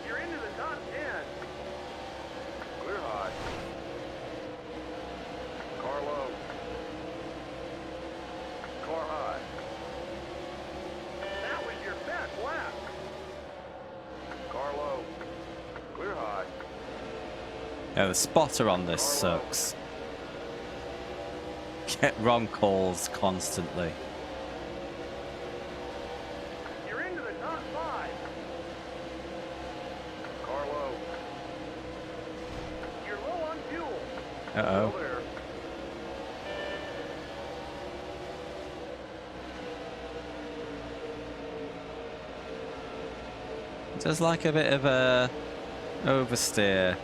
You're into the top 10. Clear high. Car low. Car high. That was your best lap. Car low. Clear high.
Yeah, the spotter on this sucks. Get wrong calls constantly.
You're into the top 5. Car low. You're low on fuel.
Uh-oh.
Still there.
It does like a bit of a oversteer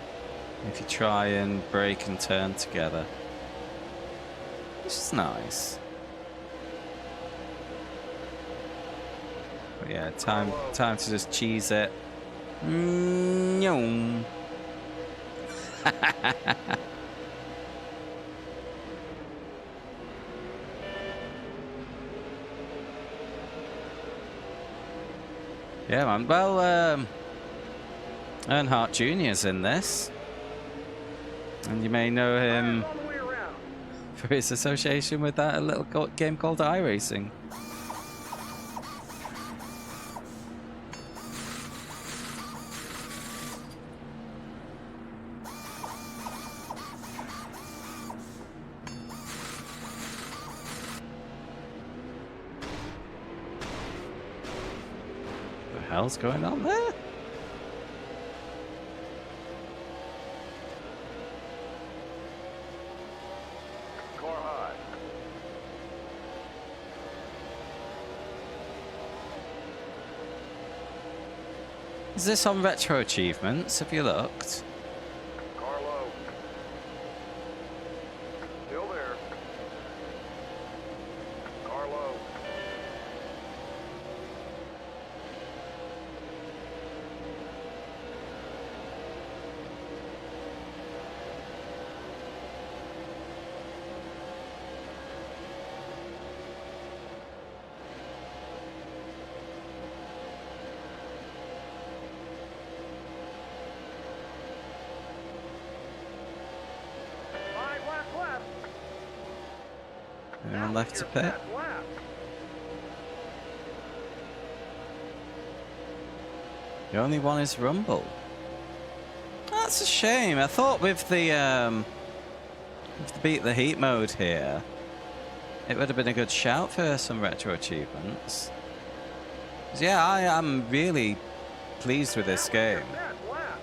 if you try and brake and turn together. Which is nice. But yeah, time to just cheese it. Nyom. Yeah, man. Well, Earnhardt Jr.'s in this. And you may know him
All the way around.
for his association with that little game called iRacing. What the hell's going on there?
Car high.
Is this on Retro Achievements? Have you looked?
Car low. Still there. Car low.
Anyone left to pit? The only one is Rumble. That's a shame. I thought with the beat the heat mode here, it would have been a good shout for some retro achievements. 'Cause yeah, I am really pleased with this game.
Best lap.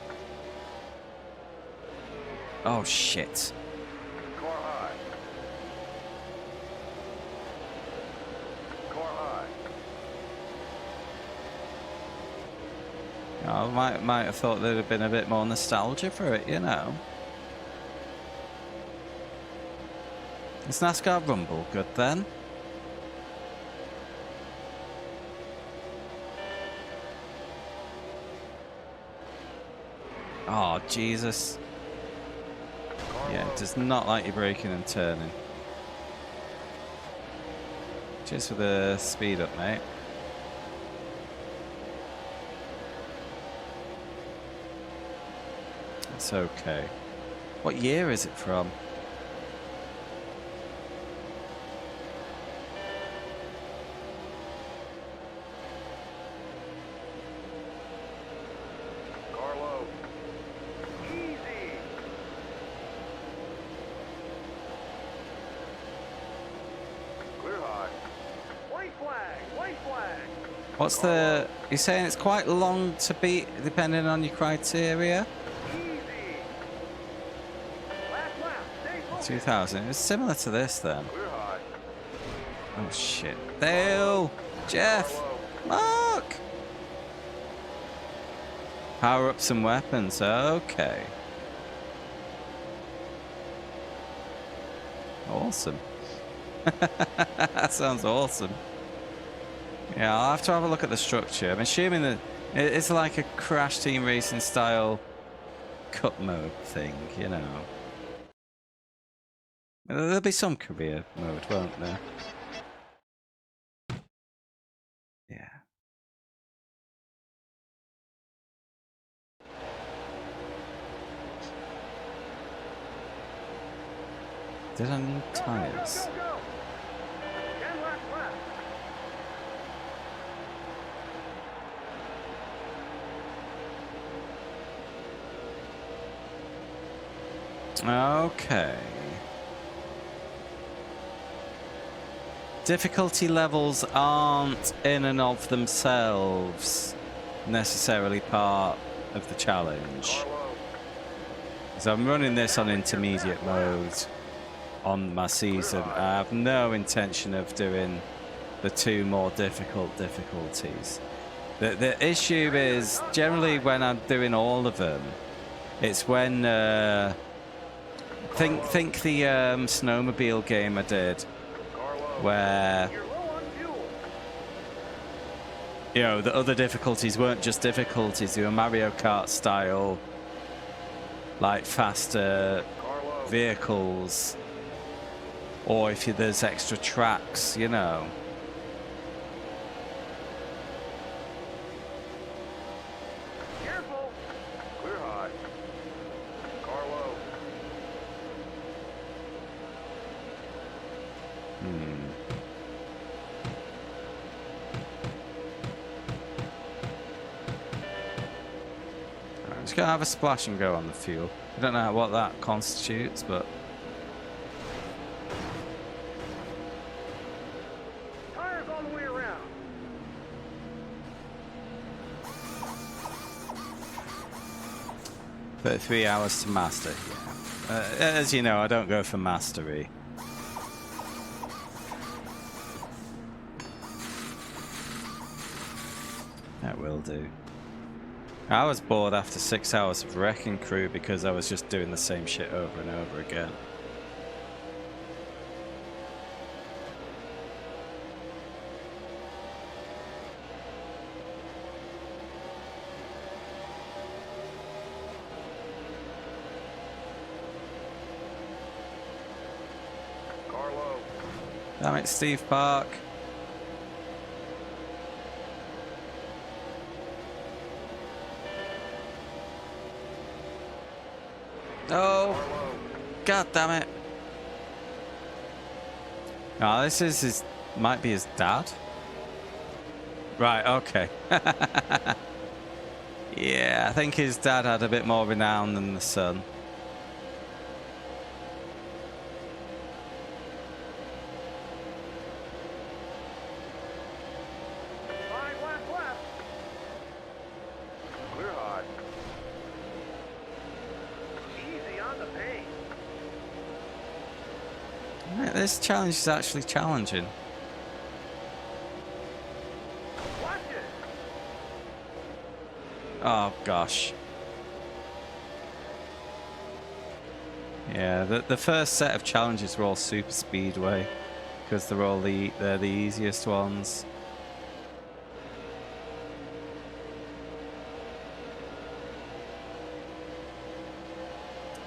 Oh shit.
Car high. Car high.
I might have thought there'd have been a bit more nostalgia for it, you know. Is NASCAR Rumble good then? Oh, Jesus. Yeah, it does not like you braking and turning. Cheers for the speed up, mate. It's okay. What year is it from?
Carlo. Easy. Clear high. White flag. White flag.
What's the... You're saying it's quite long to beat depending on your criteria?
Easy. Last lap. Stay focused.
2000. It's similar to this then.
Clear high.
Oh shit. Dale! Jeff!
Carlo.
Mark! Power up some weapons. Okay. Awesome. That sounds awesome. Yeah, I'll have to have a look at the structure. I'm assuming that it's like a Crash Team Racing style cup mode thing, you know. There'll be some career mode, won't there? Yeah. Did I need tires?
Go, go, go. 10 laps left.
Okay. Difficulty levels aren't in and of themselves necessarily part of the challenge.
Carlo.
So I'm running this on intermediate mode on my season. I have no intention of doing the two more difficult difficulties. The issue is generally when I'm doing all of them, it's when think the snowmobile game I did,
Carlo.
where
You're low on fuel.
you know the other difficulties weren't just difficulties; they were Mario Kart style, like faster
Carlo.
vehicles, or if there's extra tracks, you know.
Careful. Clear high. Carlo.
I'm just gonna have a splash and go on the fuel. I don't know what that constitutes, but
Tires on the way around.
33 hours to master. Yeah. As you know, I don't go for mastery. That will do. I was bored after 6 hours of Wrecking Crew because I was just doing the same shit over and over again.
Carlo.
Damn it, Steve Park. Oh,
Carlo.
god damn it. Oh, this is his, might be his dad. Right, okay. Yeah, I think his dad had a bit more renown than the son. Right, this challenge is actually challenging.
Watch it.
Oh gosh. Yeah, the first set of challenges were all super speedway because they're the easiest ones.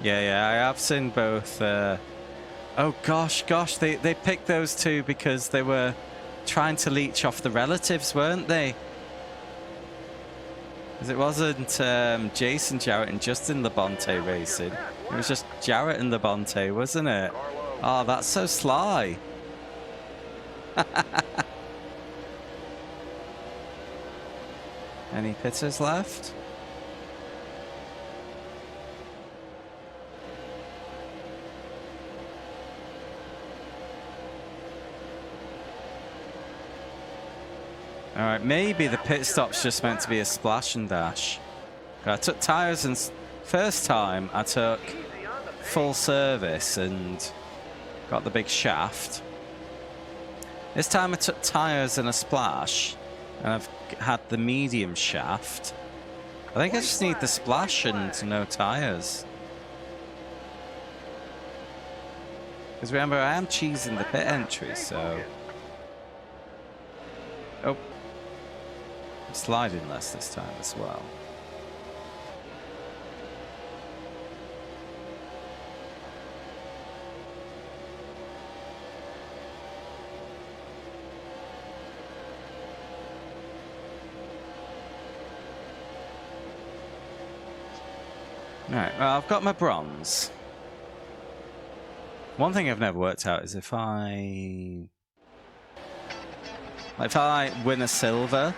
Yeah, I have seen both. Oh gosh, they picked those two because they were trying to leech off the relatives, weren't they? Because it wasn't Jason Jarrett and Justin Labonte racing. It was just Jarrett and Labonte, wasn't it? Oh, that's so sly. Any pitters left? Alright, maybe the pit stop's just meant to be a splash and dash. I took tyres and first time I took full service and got the big shaft. This time I took tyres and a splash and I've had the medium shaft. I think I just need the splash and no tyres. Because remember, I am cheesing the pit entry, so... Oh. I'm sliding less this time as well. Alright, well, I've got my bronze. One thing I've never worked out is if I win a silver,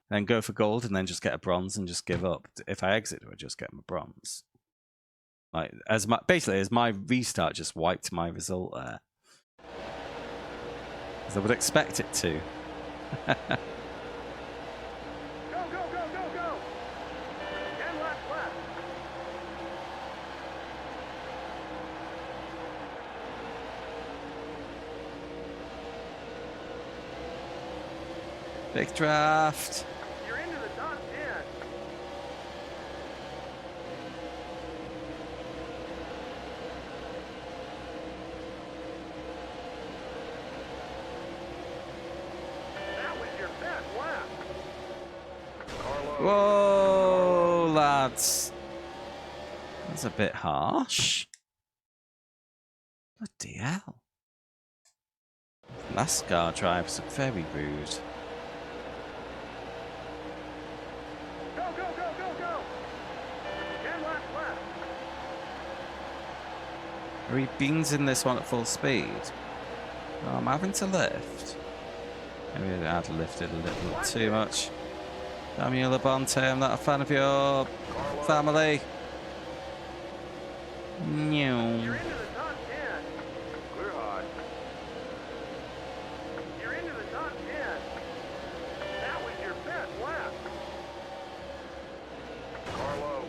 then go for gold, and then just get a bronze and just give up. If I exit, do I just get my bronze? Like, basically, as my restart just wiped my result there. As I would expect it to.
Go, go, go, go, go. 10 laps left.
Big draft.
You're into the top 10. That was your best lap.
Whoa, lads. That's a bit harsh. Bloody hell. NASCAR drivers are very rude.
Go, go, go, go, go. 10 laps left.
Are we beansing this one at full speed? Oh, I'm having to lift. Maybe I had to lift it a little too much. Damn you, Labonte, I'm not a fan of your family. No.
You're into the top 10. Clear high. You're into the top 10. That was your best lap. Carlo.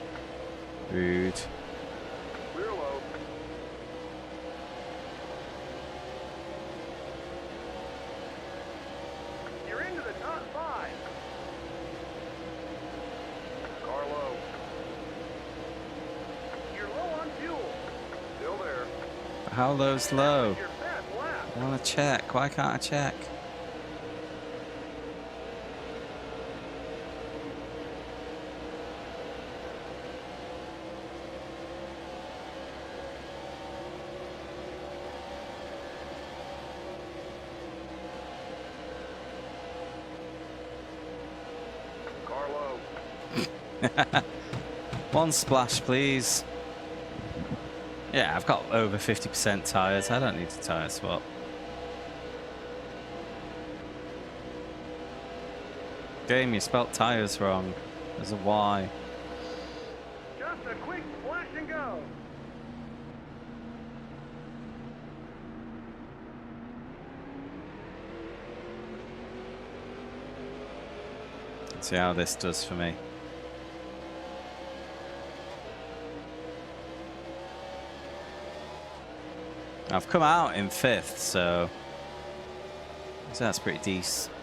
Rude.
Clear low. You're into the top 5. Carlo. You're low on fuel. Still there.
How low's low?
Your best lap.
I want to check. Why can't I check?
Carlo.
One splash, please. Yeah, I've got over 50% tyres. I don't need a tyre swap. Game, you spelt tyres wrong. There's a Y.
Just a quick splash and go.
Let's see how this does for me. I've come out in 5th, so that's pretty decent.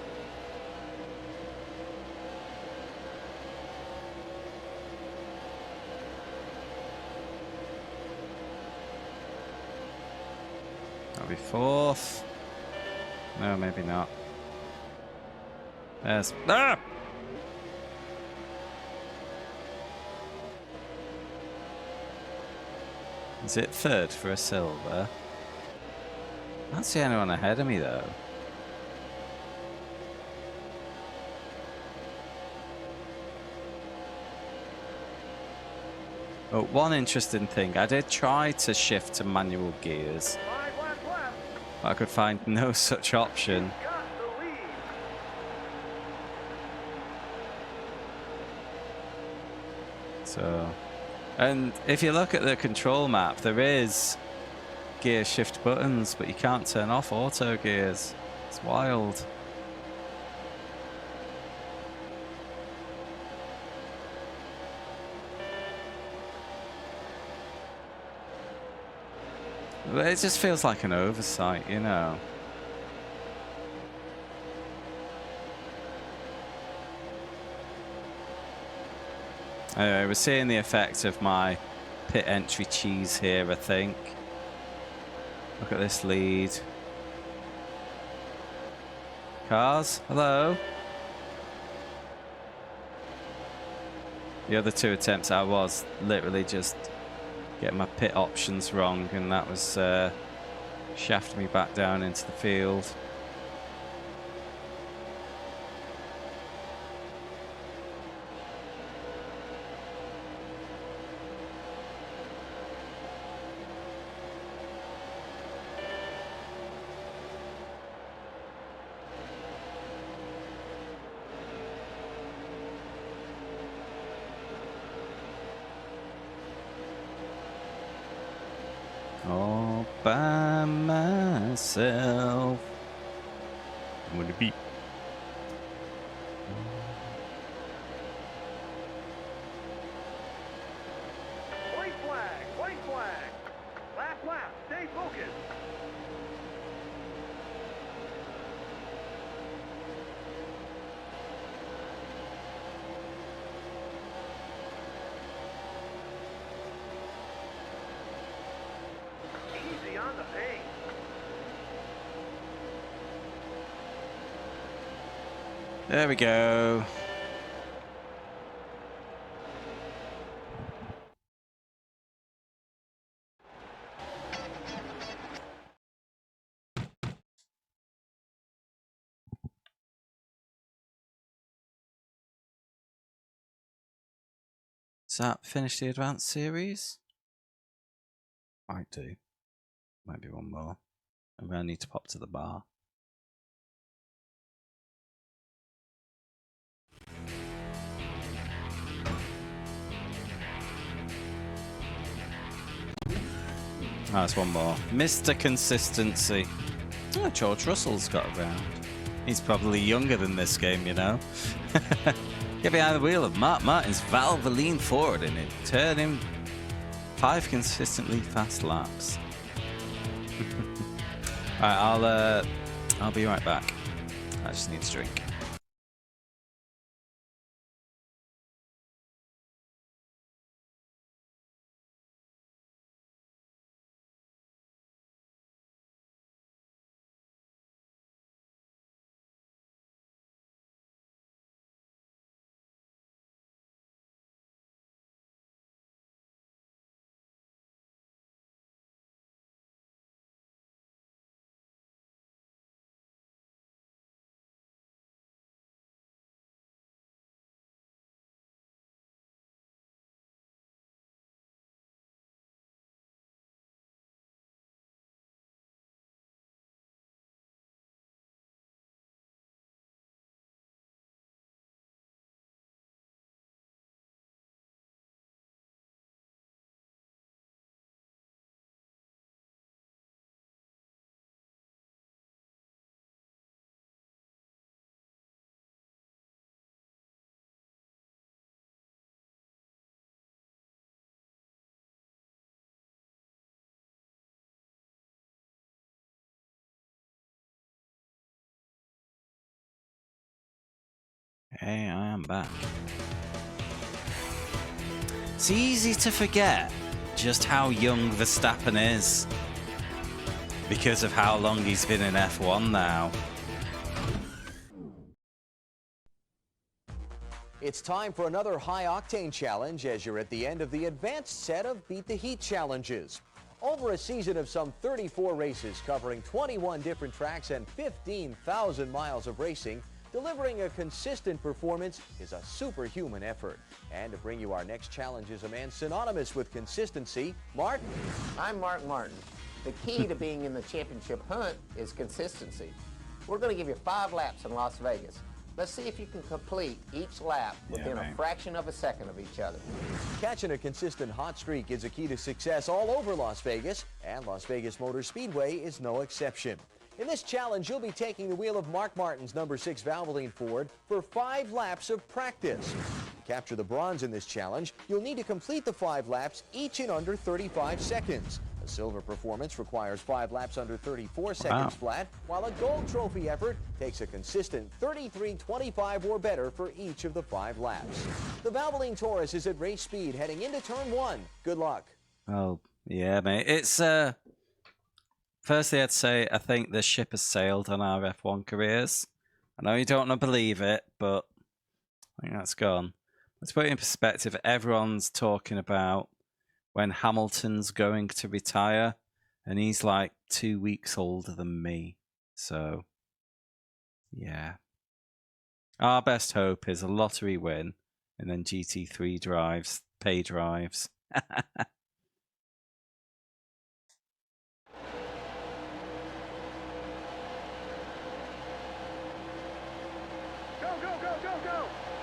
That'll be 4th. No, maybe not. There's... Ah! Is it 3rd for a silver? I don't see anyone ahead of me, though. Oh, one interesting thing. I did try to shift to manual gears,
5 laps left.
but I could find no such option.
Got the lead.
So, and if you look at the control map, there is gear shift buttons, but you can't turn off auto gears. It's wild. It just feels like an oversight, you know. Anyway, we're seeing the effect of my pit entry cheese here, I think. Look at this lead. Cars, hello. The other 2 attempts, I was literally just getting my pit options wrong, and that was shafting me back down into the field. All by myself. I'm gonna beat.
White flag, white flag. Lap, stay focused. Easy on the paint.
There we go. Does that finish the advanced series? Might do. Might be one more. And I need to pop to the bar. Oh, that's one more. Mr. Consistency. Oh, George Russell's got around. He's probably younger than this game, you know. Get behind the wheel of Mark Martin's Valvoline Ford and it turn him 5 consistently fast laps. Alright, I'll be right back. I just need a drink. Hey, I am back. It's easy to forget just how young Verstappen is because of how long he's been in F1 now.
It's time for another high-octane challenge as you're at the end of the advanced set of Beat the Heat challenges. Over a season of some 34 races covering 21 different tracks and 15,000 miles of racing, delivering a consistent performance is a superhuman effort. And to bring you our next challenge is a man synonymous with consistency, Mark.
I'm Mark Martin. The key to being in the championship hunt is consistency. We're going to give you 5 laps in Las Vegas. Let's see if you can complete each lap within a fraction of a second of each other.
Catching a consistent hot streak is a key to success all over Las Vegas, and Las Vegas Motor Speedway is no exception. In this challenge, you'll be taking the wheel of Mark Martin's number 6 Valvoline Ford for 5 laps of practice. To capture the bronze in this challenge, you'll need to complete the 5 laps each in under 35 seconds. A silver performance requires 5 laps under 34 seconds flat, while a gold trophy effort takes a consistent 33:25 or better for each of the 5 laps. The Valvoline Taurus is at race speed heading into turn 1. Good luck.
Oh, yeah, mate. It's, firstly, I'd say I think the ship has sailed on our F1 careers. I know you don't want to believe it, but I think that's gone. Let's put it in perspective. Everyone's talking about when Hamilton's going to retire, and he's like 2 weeks older than me. So, yeah. Our best hope is a lottery win, and then GT3 drives, pay drives.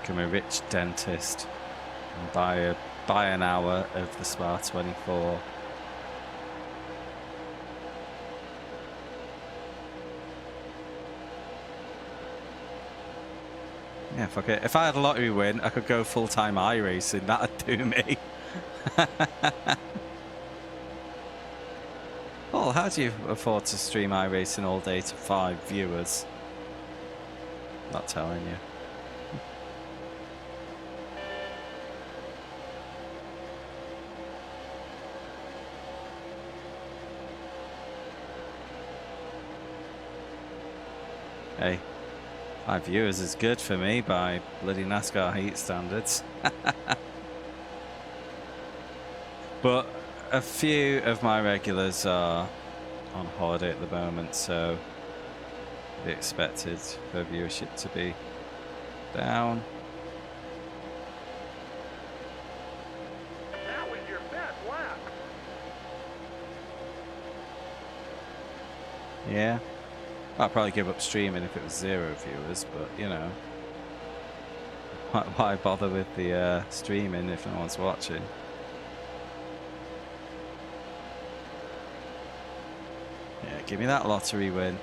Become a rich dentist and buy an hour of the Spa 24. Yeah, fuck it. If I had a lottery win, I could go full-time iRacing. That'd do me. Paul, how do you afford to stream iRacing all day to 5 viewers? Not telling you. Hey, 5 viewers is good for me by bloody NASCAR heat standards. But a few of my regulars are on holiday at the moment, so be expected for viewership to be down.
That was your best lap.
Yeah. I'd probably give up streaming if it was 0 viewers, but you know, why bother with the streaming if no one's watching? Yeah, give me that lottery win.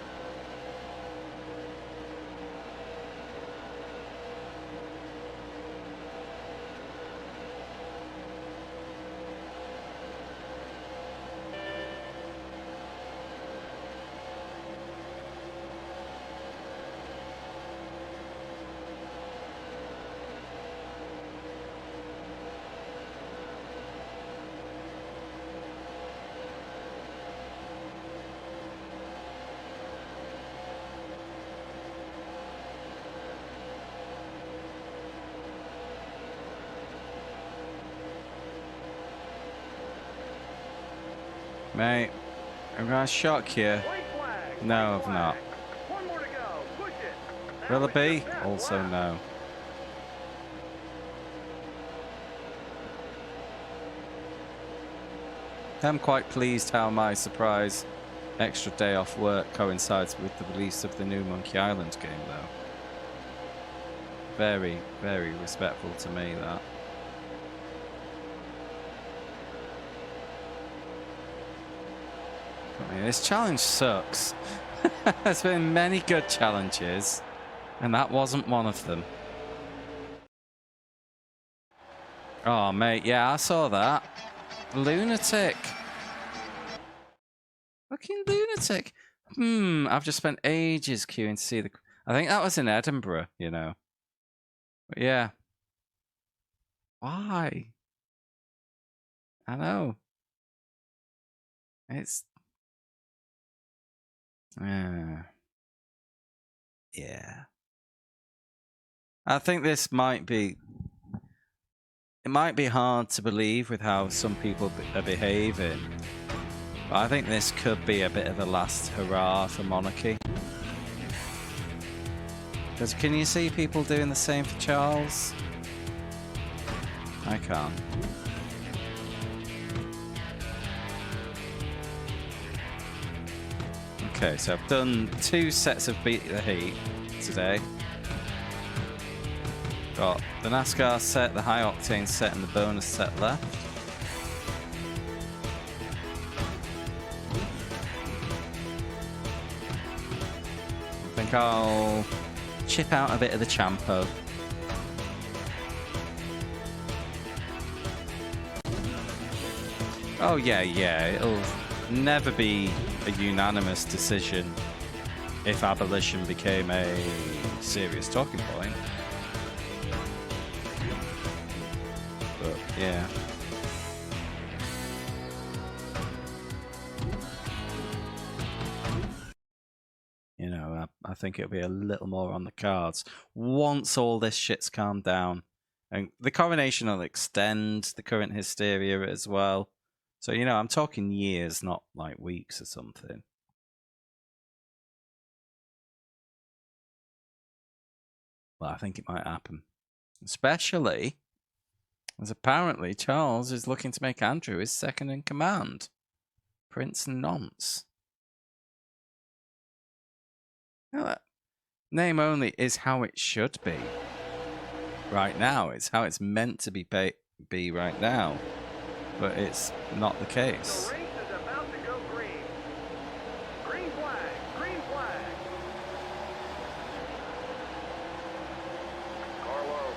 Mate, I'm gonna shock you. No, I've not.
One more to go. Push it.
Will it be? Also no. I'm quite pleased how my surprise extra day off work coincides with the release of the new Monkey Island game, though. Very, very respectful to me, that. I mean, this challenge sucks. There's been many good challenges, and that wasn't one of them. Oh, mate, yeah, I saw that. Lunatic. Fucking lunatic. I've just spent ages queuing to see the... I think that was in Edinburgh, you know. But yeah. Why? I know. It's... yeah. I think this might be... it might be hard to believe with how some people are behaving. But I think this could be a bit of a last hurrah for monarchy. Because can you see people doing the same for Charles? I can't. Okay, so I've done 2 sets of Beat the Heat today. Got the NASCAR set, the high octane set, and the bonus set left. I think I'll chip out a bit of the Champo. Oh yeah, it'll never be a unanimous decision if abolition became a serious talking point. But yeah. You know, I think it'll be a little more on the cards once all this shit's calmed down. And the coronation will extend the current hysteria as well. So, you know, I'm talking years, not like weeks or something. Well, I think it might happen. Especially as apparently Charles is looking to make Andrew his second in command. Prince Nonce. Now, that name only is how it should be right now. It's how it's meant to be right now. But it's not the case.
The race is about to go green. Green flag, green flag. Carlo.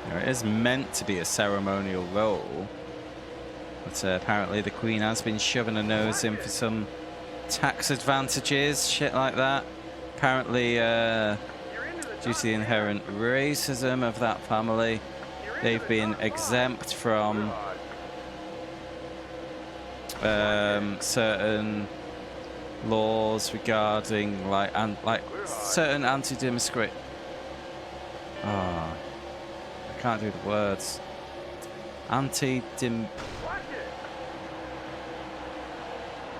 You know, it is meant to be a ceremonial role, but apparently the Queen has been shoving her nose in for some tax advantages, shit like that. Apparently, due to the inherent racism of that family, they've been exempt from certain laws regarding like certain anti-discrimination. Oh, I can't do the words.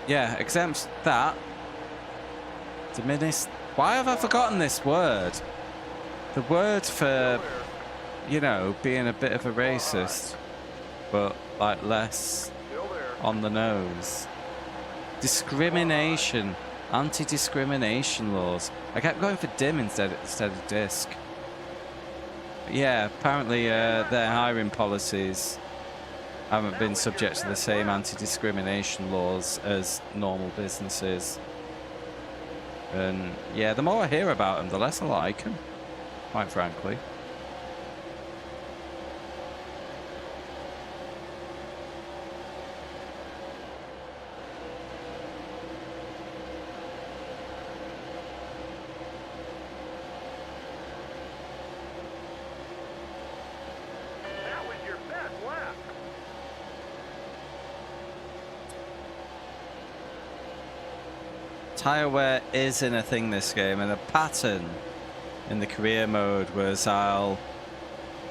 Yeah, exempts that. Diminished. Why have I forgotten this word? The word for, you know, being a bit of a racist, but like less on the nose. Discrimination. Anti-discrimination laws. I kept going for dim instead of disc. But yeah, apparently their hiring policies haven't been subject to the same anti-discrimination laws as normal businesses. And yeah, the more I hear about them, the less I like them, quite frankly.
That was your best lap.
Tire wear isn't a thing this game, and the pattern in the career mode was I'll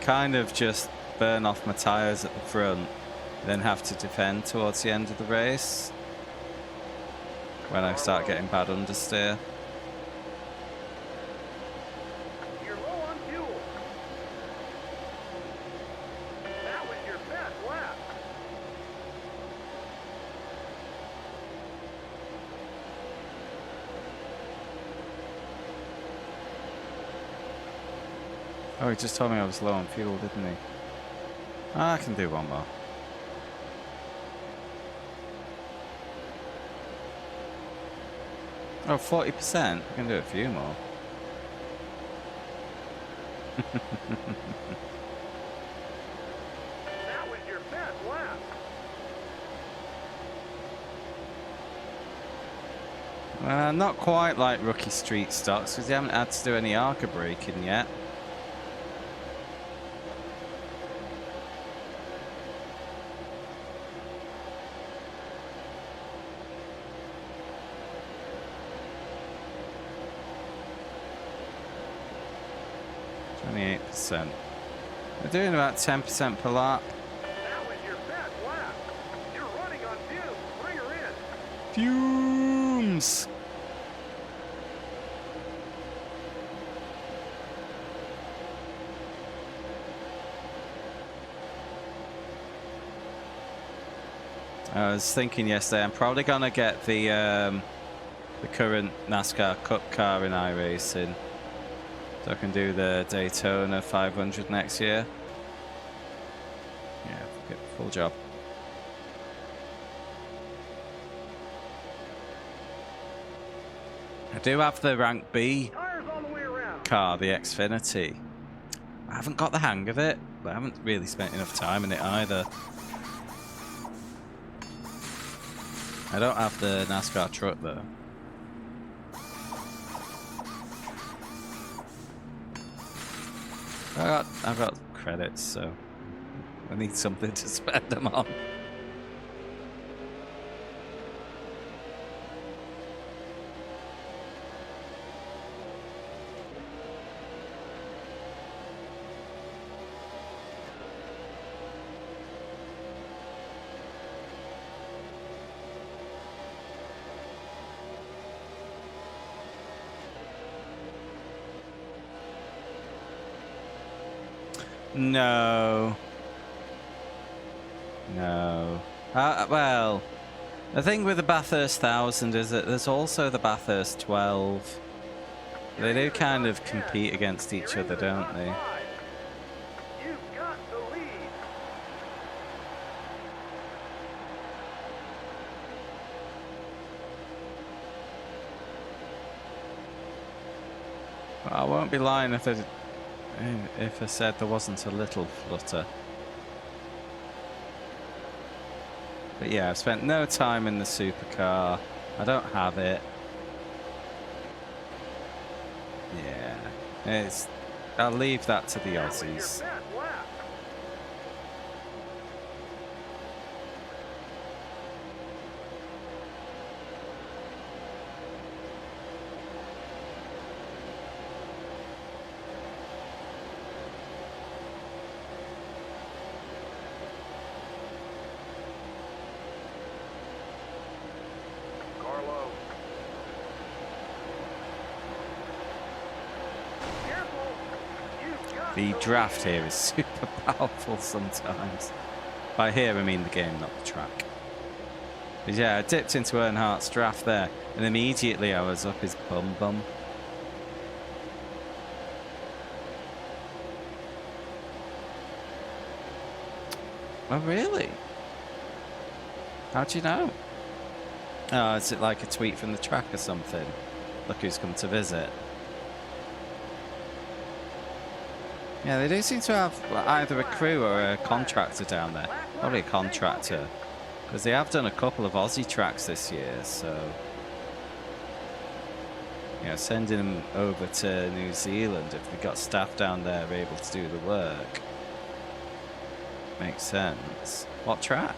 kind of just burn off my tires at the front, then have to defend towards the end of the race when I start getting bad understeer.
You're low on fuel. That was your best lap.
Oh, he just told me I was low on fuel, didn't he? I can do one more. Oh, 40%? I can do a few more.
That was your best lap.
Not quite like rookie street stocks, because they haven't had to do any ARCA braking yet. 28%. We're doing about 10% per lap.
That was your best lap. You're running on fumes. Bring her in.
Fumes! I was thinking yesterday, I'm probably gonna get the current NASCAR Cup car in iRacing, so I can do the Daytona 500 next year. Yeah, full job. I do have the rank B
Tires all the way around.
car, the Xfinity. I haven't got the hang of it, but I haven't really spent enough time in it either. I don't have the NASCAR truck though. I've got credits, so I need something to spend them on. No. No. Well, the thing with the Bathurst 1000 is that there's also the Bathurst 12. They do kind of compete against each other, don't they?
You've got the lead.
I won't be lying if I said there wasn't a little flutter. But yeah, I've spent no time in the supercar. I don't have it. Yeah, I'll leave that to the
That was your
Aussies.
best lap. Carlo. Careful. You've got
The
the
draft here is super powerful sometimes. By here, I mean the game, not the track. But yeah, I dipped into Earnhardt's draft there, and immediately I was up his bum. Oh, really? How'd you know? Oh, is it like a tweet from the track or something? Look who's come to visit. Yeah, they do seem to have either a crew or a contractor down there. Probably a contractor. Because they have done a couple of Aussie tracks this year, so... Yeah, sending them over to New Zealand if they've got staff down there able to do the work. Makes sense. What track?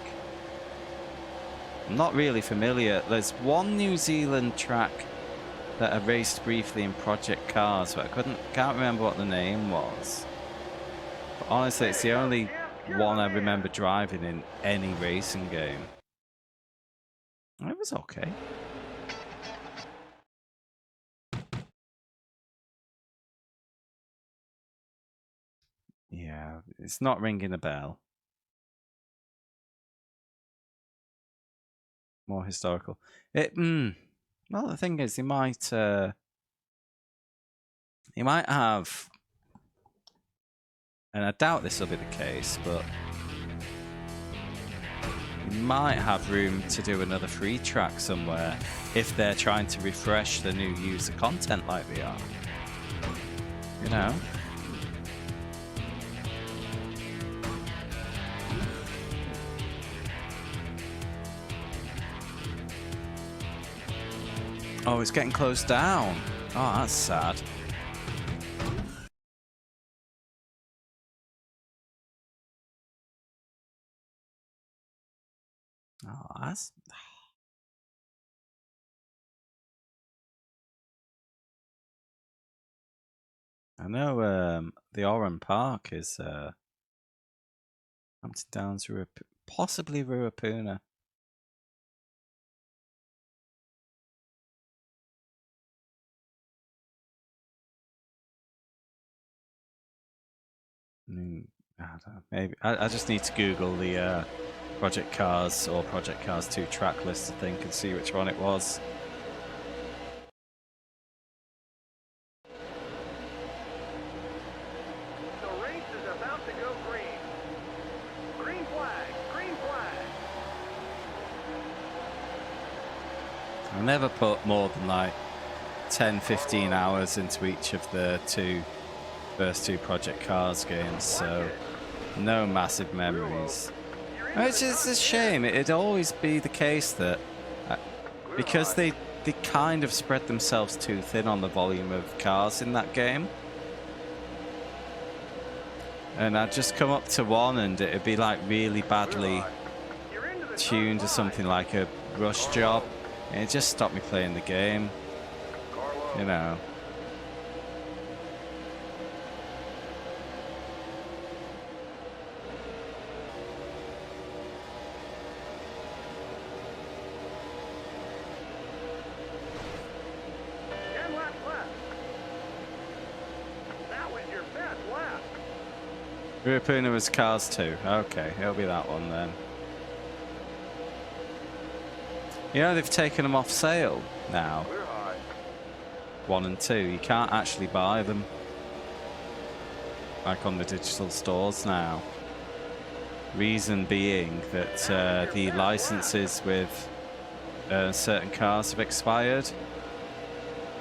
I'm not really familiar. There's one New Zealand track that I raced briefly in Project Cars, but I can't remember what the name was. But honestly, it's the only one I remember driving in any racing game. It was okay. Yeah, it's not ringing a bell. More historical. Well, the thing is, he might have, and I doubt this will be the case, but he might have room to do another free track somewhere if they're trying to refresh the new user content like they are. You know? Oh, it's getting closed down. Oh, that's sad. Oh, that's... I know the Oran Park is Hampton Downs, possibly Ruapuna. I don't know, maybe I just need to Google the Project Cars or Project Cars 2 track list, I think, and see which one it was.
The race is about to go green. Green flag, green flag.
I'll never put more than like 10-15 hours into each of the first two Project Cars games, so no massive memories. Which is a shame. It'd always be the case that because they kind of spread themselves too thin on the volume of cars in that game, and I'd just come up to one and it'd be like really badly tuned to something like a rush job, and it just stopped me playing the game, you know. Ruapuna was Cars 2. Okay, it'll be that one then. You know, they've taken them off sale now. 1 and 2. You can't actually buy them like on the digital stores now. Reason being that the licenses with certain cars have expired.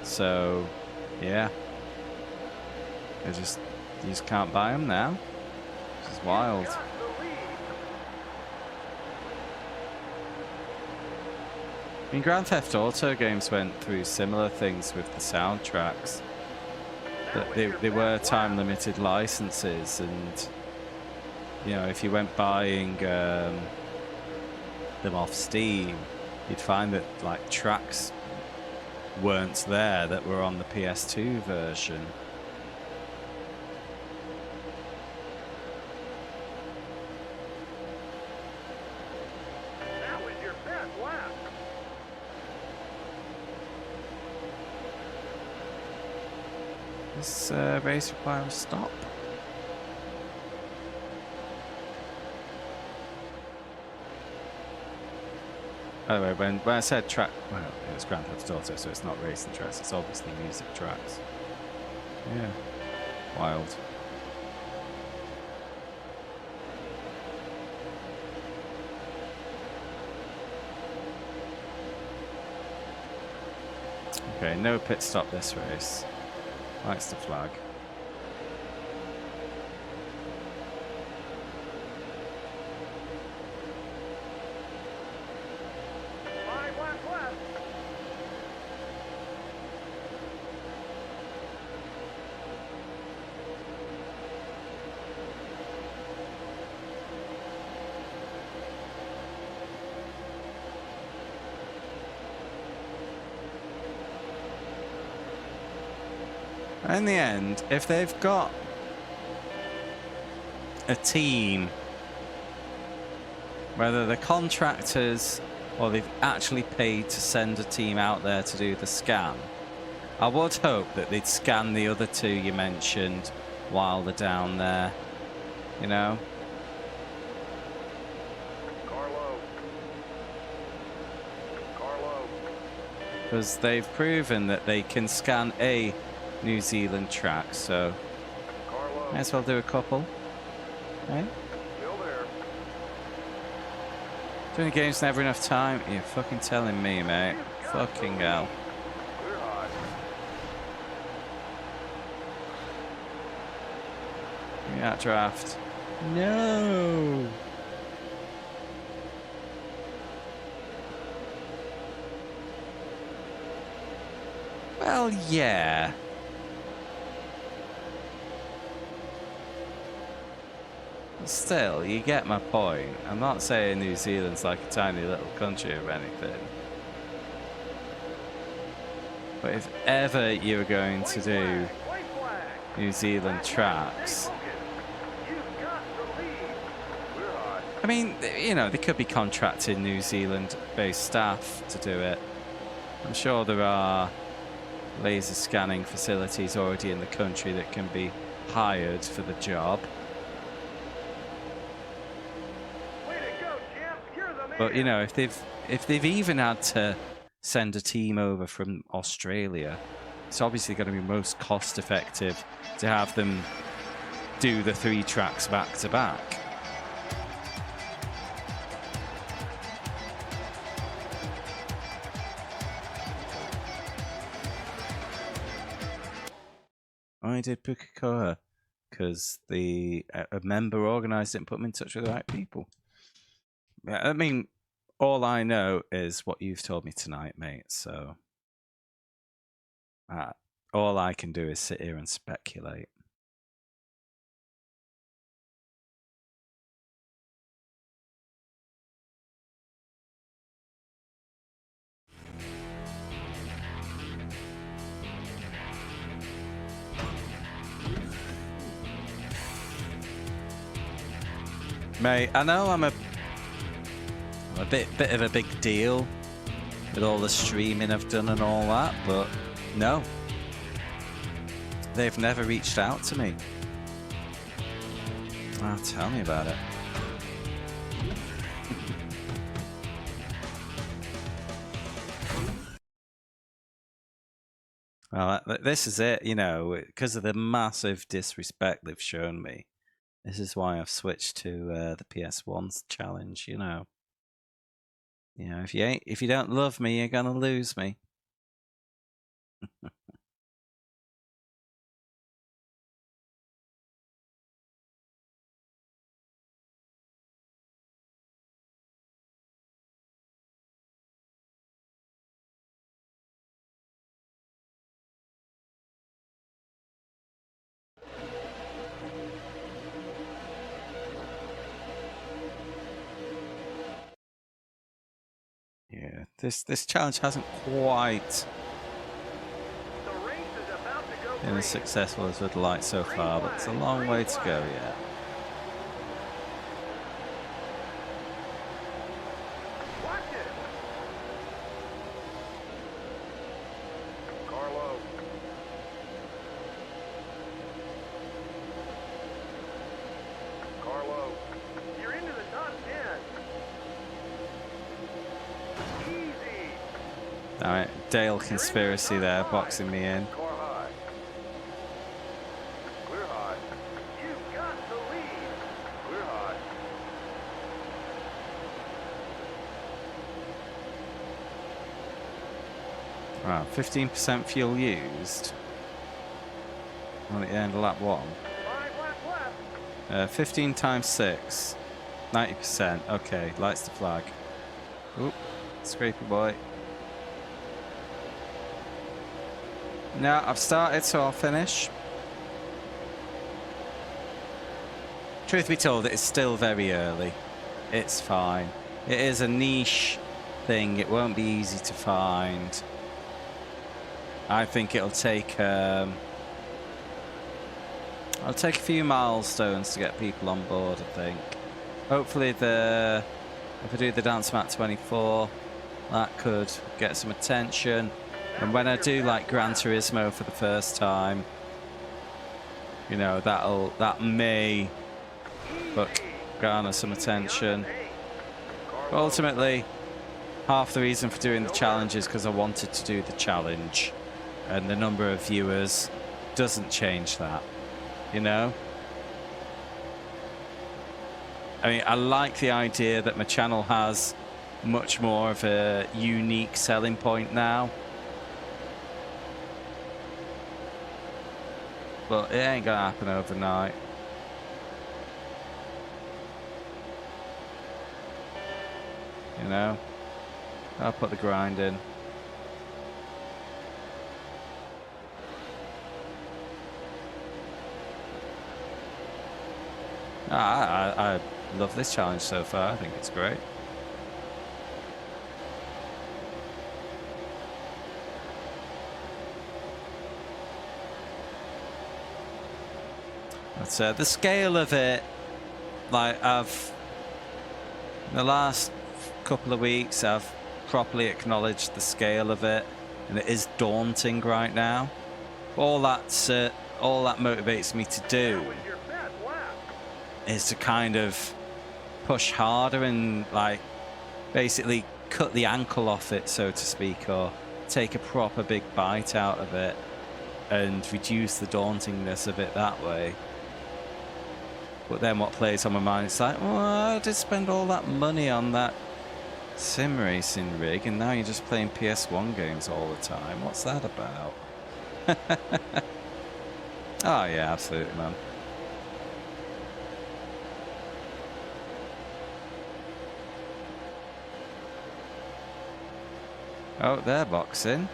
So, yeah. You just can't buy them now. This is wild. I mean, Grand Theft Auto games went through similar things with the soundtracks. That they were time-limited licenses, and you know, if you went buying them off Steam, you'd find that like tracks weren't there that were on the PS2 version. This race requires a stop. By the way, when I said track, well, it was Grand Theft Auto, so it's not racing tracks, it's obviously music tracks. Yeah, wild. Okay, no pit stop this race. Likes the flag. In the end, if they've got a team, whether they're contractors or they've actually paid to send a team out there to do the scan, I would hope that they'd scan the other two you mentioned while they're down there, you know? Because they've proven that they can scan a New Zealand track, so may as well do a couple. Okay? Doing the game's never enough time. You're fucking telling me, mate. Fucking hell. Give me that draft. No. Well, yeah. Still, you get my point. I'm not saying New Zealand's like a tiny little country or anything. But if ever you were going to do New Zealand tracks.
You've got the lead. We're hot.
I mean, you know, they could be contracting New Zealand-based staff to do it. I'm sure there are laser scanning facilities already in the country that can be hired for the job.
Way to go, champ. You're the man.
But you know, if they've even had to send a team over from Australia, it's obviously going to be most cost effective to have them do the 3 tracks back to back. I did Pukekohe because a member organised it and put them in touch with the right people. Yeah, I mean, all I know is what you've told me tonight, mate. So all I can do is sit here and speculate. Mate, I know I'm a bit of a big deal with all the streaming I've done and all that, but no. They've never reached out to me. Oh, tell me about it. Well, this is it, you know, because of the massive disrespect they've shown me. This is why I've switched to the PS1's challenge, you know. You know, if you don't love me, you're gonna lose me. Yeah, this challenge hasn't quite
The race is about to go
been as
green.
successful as we'd like so far, but it's a long way to go yet.
Watch it. Carlo. Carlo. You're into the top 10. Easy.
All right, Dale conspiracy there, boxing me in.
Car high. We're hot. You've got the lead. We're hot.
Wow, 15% fuel used. On the end of lap 1.
5 laps left.
15 times 6. 90%. Okay, lights the flag. Oop, scrapey boy. No, I've started, so I'll finish. Truth be told, it's still very early. It's fine. It is a niche thing. It won't be easy to find. I think it'll take a few milestones to get people on board, I think. Hopefully if I do the Dance Mat 24, that could get some attention. And when I do like Gran Turismo for the first time, you know, that may garner some attention. But ultimately, half the reason for doing the challenge is because I wanted to do the challenge. And the number of viewers doesn't change that, you know? I mean, I like the idea that my channel has much more of a unique selling point now. But it ain't gonna happen overnight. You know? I'll put the grind in. I love this challenge so far. I think it's great. But the scale of it, like in the last couple of weeks, I've properly acknowledged the scale of it, and it is daunting right now. All that motivates me to do is to kind of push harder and like basically cut the ankle off it, so to speak, or take a proper big bite out of it and reduce the dauntingness of it that way. But then what plays on my mind is like, well, I did spend all that money on that sim racing rig, and now you're just playing PS1 games all the time. What's that about? Oh yeah, absolutely, man. Oh, they're boxing.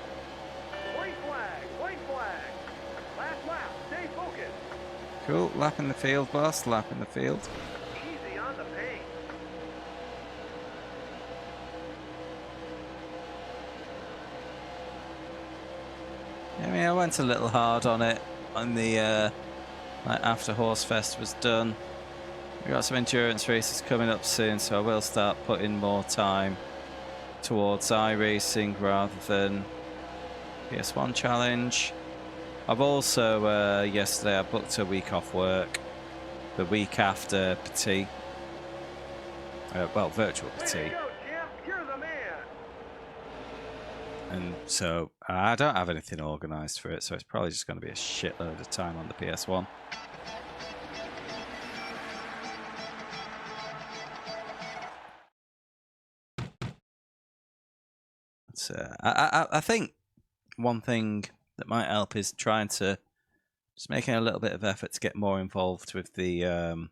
White flag, white flag. Last lap, stay focused.
Cool, lap in the field, boss, lap in the field.
Easy on the paint.
I mean, I went a little hard on it on the like after Horsefest was done. We got some endurance races coming up soon, so I will start putting more time towards iRacing rather than PS1 challenge. I've also yesterday I booked a week off work, the week after Petit, well, virtual
Way to
Petit.
go, champ. You're the man.
And so I don't have anything organised for it, so it's probably just going to be a shitload of time on the PS1. So I think one thing that might help is trying to just making a little bit of effort to get more involved with the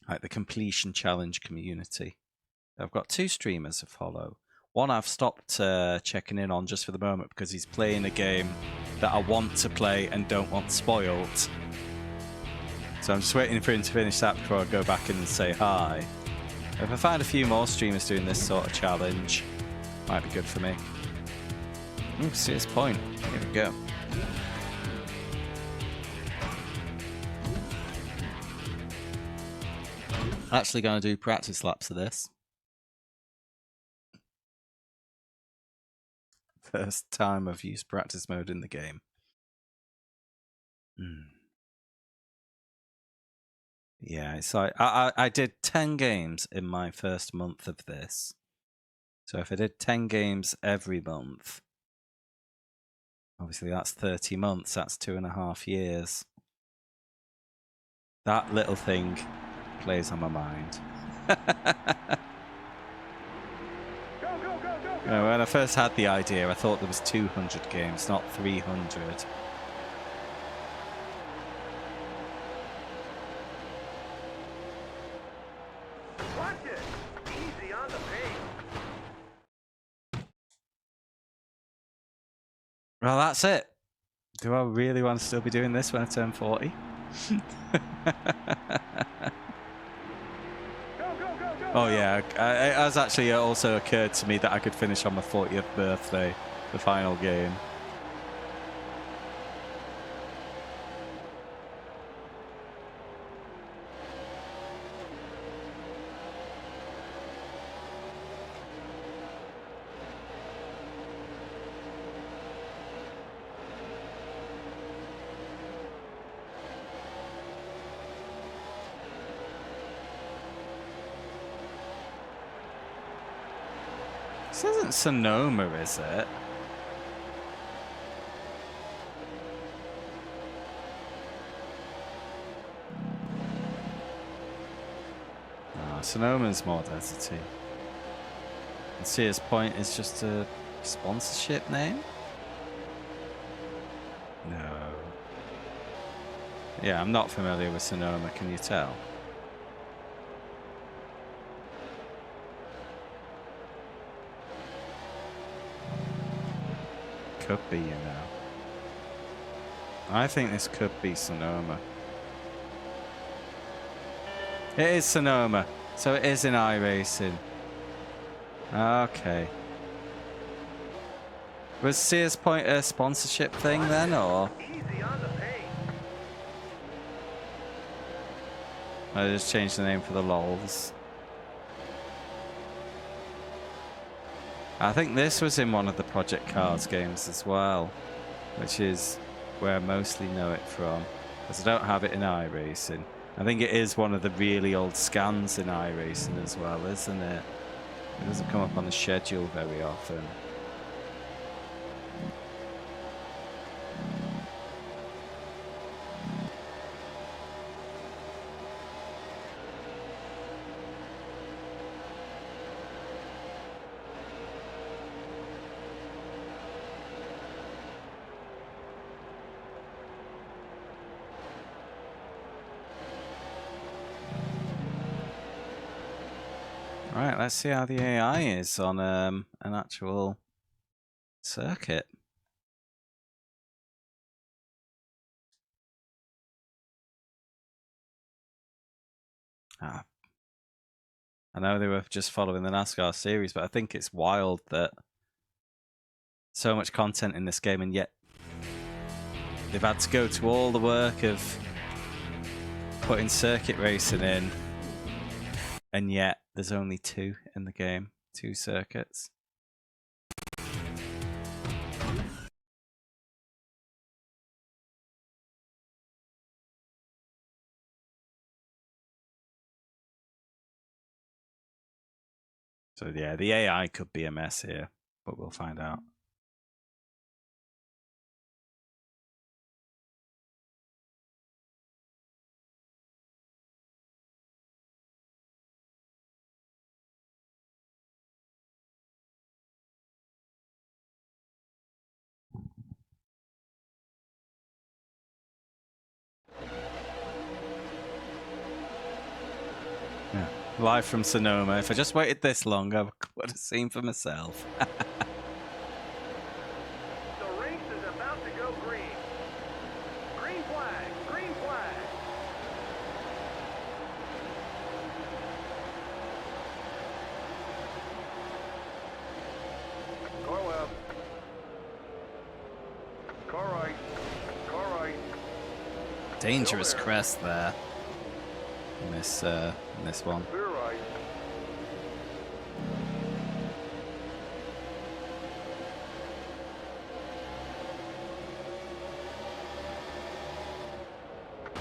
like the completion challenge community. I've got 2 streamers to follow. One I've stopped checking in on just for the moment because he's playing a game that I want to play and don't want spoiled. So I'm just waiting for him to finish that before I go back in and say hi. If I find a few more streamers doing this sort of challenge, might be good for me. Ooh, see his point. Here we go. Actually going to do practice laps of this. First time I've used practice mode in the game. Yeah, it's like I did 10 games in my first month of this. So if I did 10 games every month, obviously that's 30 months, that's 2.5 years. That little thing plays on my mind. You know, when I first had the idea, I thought there was 200 games, not 300.
Watch it. Easy on the paint.
Well, that's it. Do I really want to still be doing this when I turn 40? Oh yeah, it has actually also occurred to me that I could finish on my 40th birthday, the final game. This isn't Sonoma, is it? No, Sonoma's more deserty. And Sears Point is just a sponsorship name? No. Yeah, I'm not familiar with Sonoma, can you tell? Could be, you know. I think this could be Sonoma. It is Sonoma, so it is in iRacing. Okay. Was Sears Point a sponsorship thing then, or?
Easy on the paint.
I just changed the name for the lols. I think this was in one of the Project Cars games as well, which is where I mostly know it from, because I don't have it in iRacing. I think it is one of the really old scans in iRacing as well, isn't it? It doesn't come up on the schedule very often. Right, let's see how the AI is on an actual circuit. I know they were just following the NASCAR series, but I think it's wild that so much content in this game, and yet they've had to go to all the work of putting circuit racing in, and yet there's only 2 in the game, 2 circuits. So yeah, the AI could be a mess here, but we'll find out. Yeah. Live from Sonoma. If I just waited this long, I would have seen for myself.
The race is about to go green. Green flag, green flag. Car left. Car right. Car right.
Dangerous crest there in this one.
Clear right.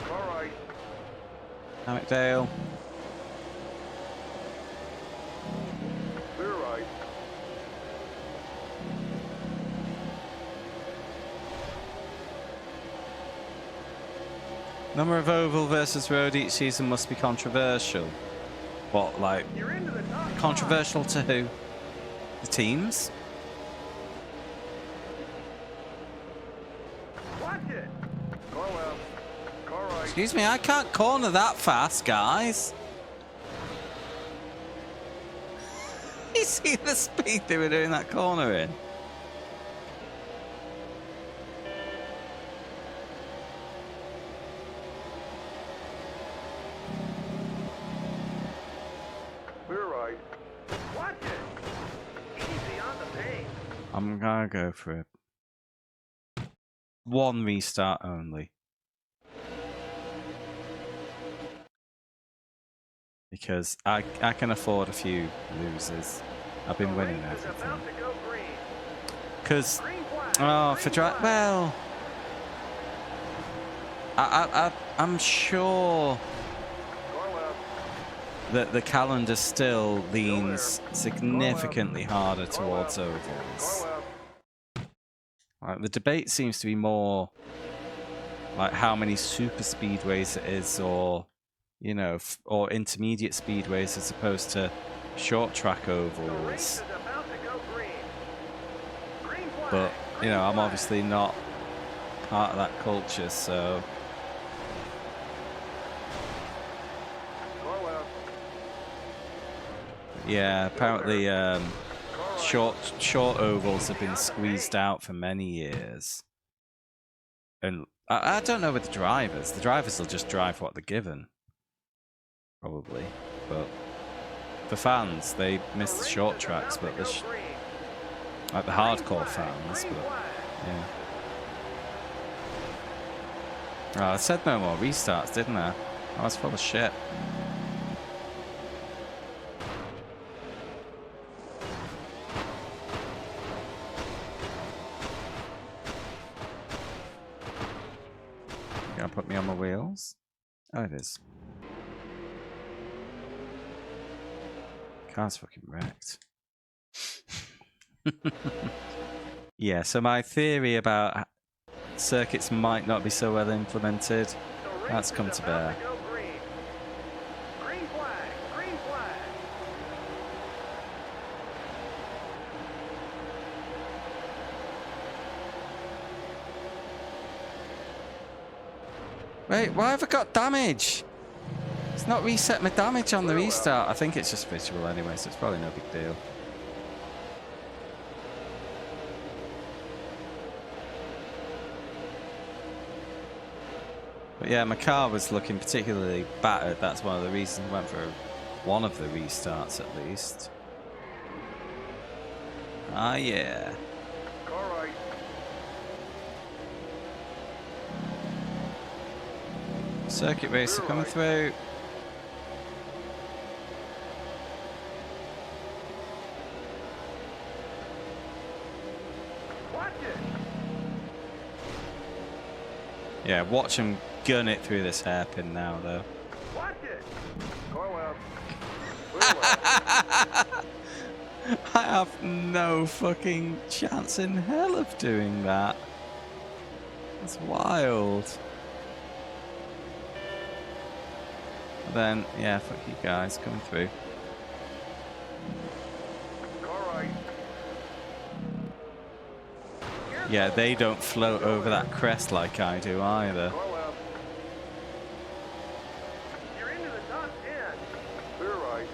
Car right.
Hammockdale.
Clear right.
Number of oval versus road each season must be controversial. What, like,
You're into the top
controversial to who? The teams?
Watch it. Car left. Car right.
Excuse me, I can't corner that fast, guys. You see the speed they were doing that corner in?
Clear right. Watch it. Easy on the paint.
I'm gonna go for it. 1 restart only. Because I can afford a few losers. I've been winning
The race is
everything.
about to go green.
Because,
Green flag.
oh, for
green
drive,
flag.
well, I'm sure
Car left.
that the calendar still leans significantly harder towards ovals.
Car left.
Like, the debate seems to be more like how many super speedways it is, or you know, or intermediate speedways as opposed to short track
The race
ovals.
is about to go green. Green flag.
But you know, I'm
flag.
obviously not part of that culture, so
Car left.
yeah. Apparently, short ovals have been squeezed out for many years, and I don't know with the drivers. The drivers will just drive what they're given, probably. But for fans, they miss the short tracks, but the like the hardcore fans. But yeah. Oh, I said no more restarts, didn't I? I was full of shit. You gonna put me on my wheels? Oh, it is. Car's fucking wrecked. Yeah, so my theory about circuits might not be so well implemented, that's come to bear.
Green flag, green flag.
Wait, why have I got damage? It's not reset my damage on the restart. I think it's just visual anyway, so it's probably no big deal. But yeah, my car was looking particularly battered. That's one of the reasons I went for one of the restarts at least. Ah, yeah.
Car right.
Circuit racer coming through.
Watch it.
Yeah, watch him gun it through this hairpin now, though.
Watch it. Car left. Clear left.
I have no fucking chance in hell of doing that. It's wild. But then, yeah, fuck you guys, coming through.
Car right.
Yeah, they don't float over that crest like I do either.
Car left. You're into the top 10. Clear right.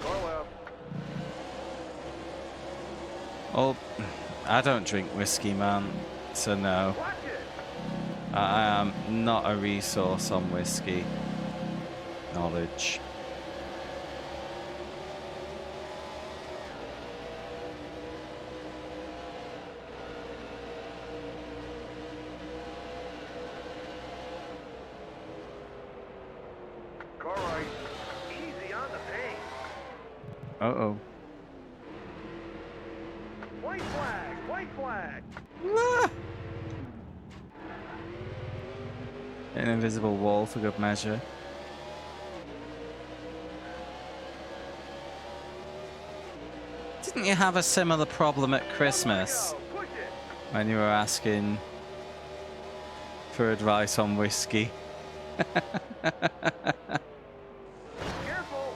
Car left.
Oh, I don't drink whiskey, man, so no.
Watch it.
I am not a resource on whiskey knowledge.
Car right. Easy on the paint.
Uh-oh.
White flag. White flag.
Ah! An invisible wall for good measure. Didn't you have a similar problem at Christmas
Go. Push it.
when you were asking for advice on whiskey?
Careful.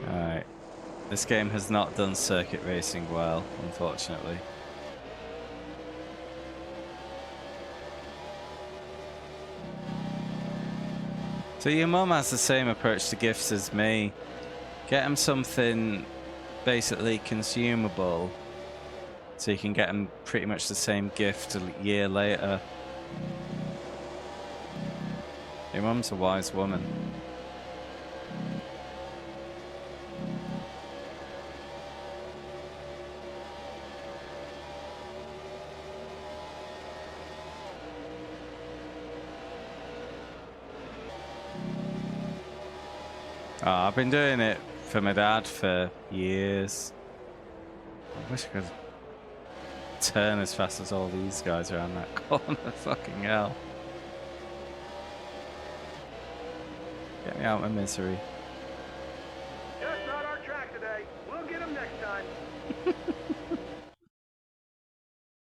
Alright. This game has not done circuit racing well, unfortunately. So your mum has the same approach to gifts as me. Get them something basically consumable so you can get them pretty much the same gift a year later. Your mum's a wise woman. Oh, I've been doing it for my dad for years. I wish I could turn as fast as all these guys around that corner. Fucking hell. Get me out of my misery.
Just not our track today. We'll get them next time.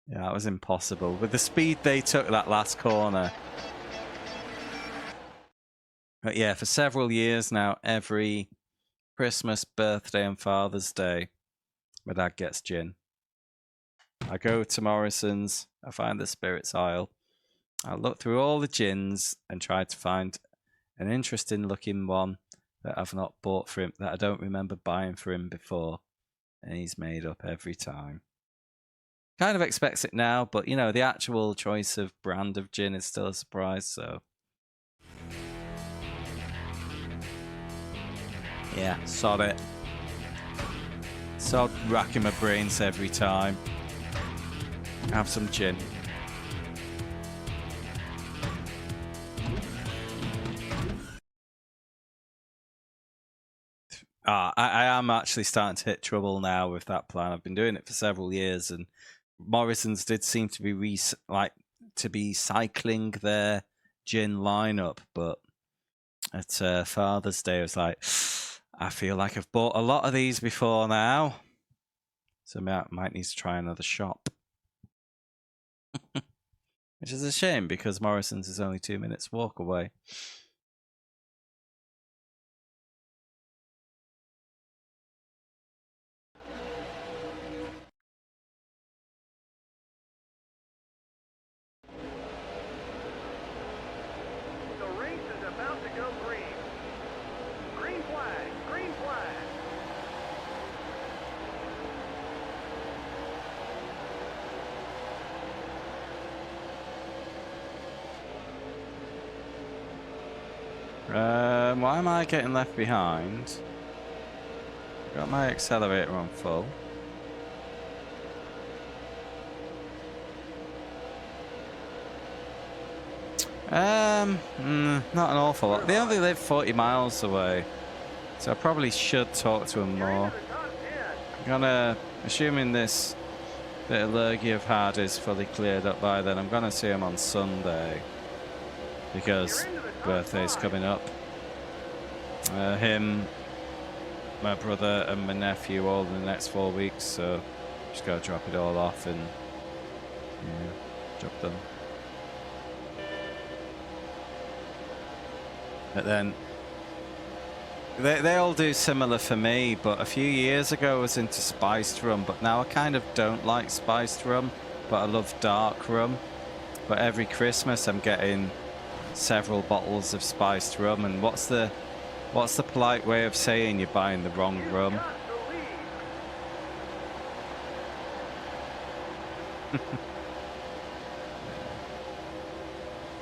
Yeah, that was impossible. With the speed they took that last corner. But yeah, for several years now, every Christmas, birthday, and Father's Day, my dad gets gin. I go to Morrison's, I find the spirits aisle, I look through all the gins and try to find an interesting looking one that I've not bought for him, that I don't remember buying for him before, and he's made up every time. Kind of expects it now, but you know, the actual choice of brand of gin is still a surprise, so... Yeah, sod it. Sod racking my brains every time. Have some gin. I am actually starting to hit trouble now with that plan. I've been doing it for several years, and Morrison's did seem to be cycling their gin lineup, but at Father's Day, I was like, I feel like I've bought a lot of these before now, so I might need to try another shop. Which is a shame because Morrison's is only 2 minutes walk away.
The race is about to go green. Green flag, green flag.
Why am I getting left behind? Got my accelerator on full. Not an awful lot. They only live 40 miles away, so I probably should talk to them more. I'm gonna, assuming this bit of lurgy I've had is fully cleared up by then, I'm gonna see him on Sunday because birthday's coming up. Him, my brother, and my nephew all in the next 4 weeks, so just gotta drop it all off and drop them. But then they all do similar for me, but a few years ago I was into spiced rum, but now I kind of don't like spiced rum, but I love dark rum. But every Christmas I'm getting several bottles of spiced rum, and what's the polite way of saying you're buying the wrong rum?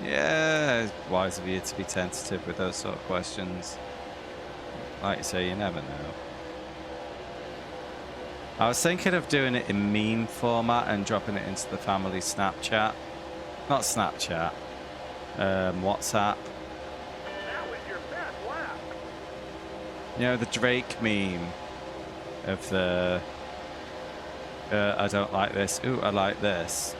Yeah, it's wise of you to be tentative with those sort of questions. Like you say, you never know. I was thinking of doing it in meme format and dropping it into the family Snapchat. Not Snapchat, WhatsApp.
That was your best lap.
You know, the Drake meme of the I don't like this, ooh, I like this.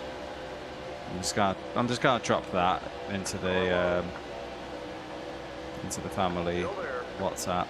I'm just gonna drop that into the family WhatsApp.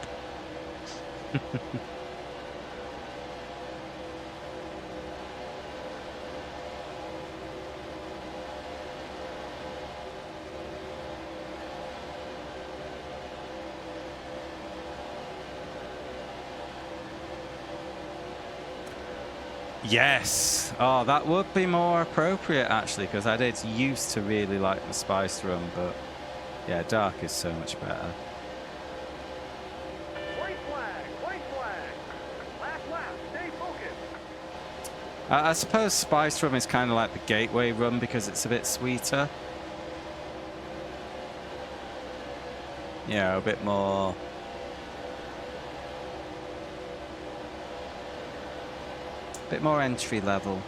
Yes. Oh, that would be more appropriate actually, because I did used to really like the spiced rum, but yeah, dark is so much better.
White flag, white flag. Last lap, stay focused.
I suppose spiced rum is kind of like the gateway rum because it's a bit sweeter. Yeah, a bit more. Bit more entry level.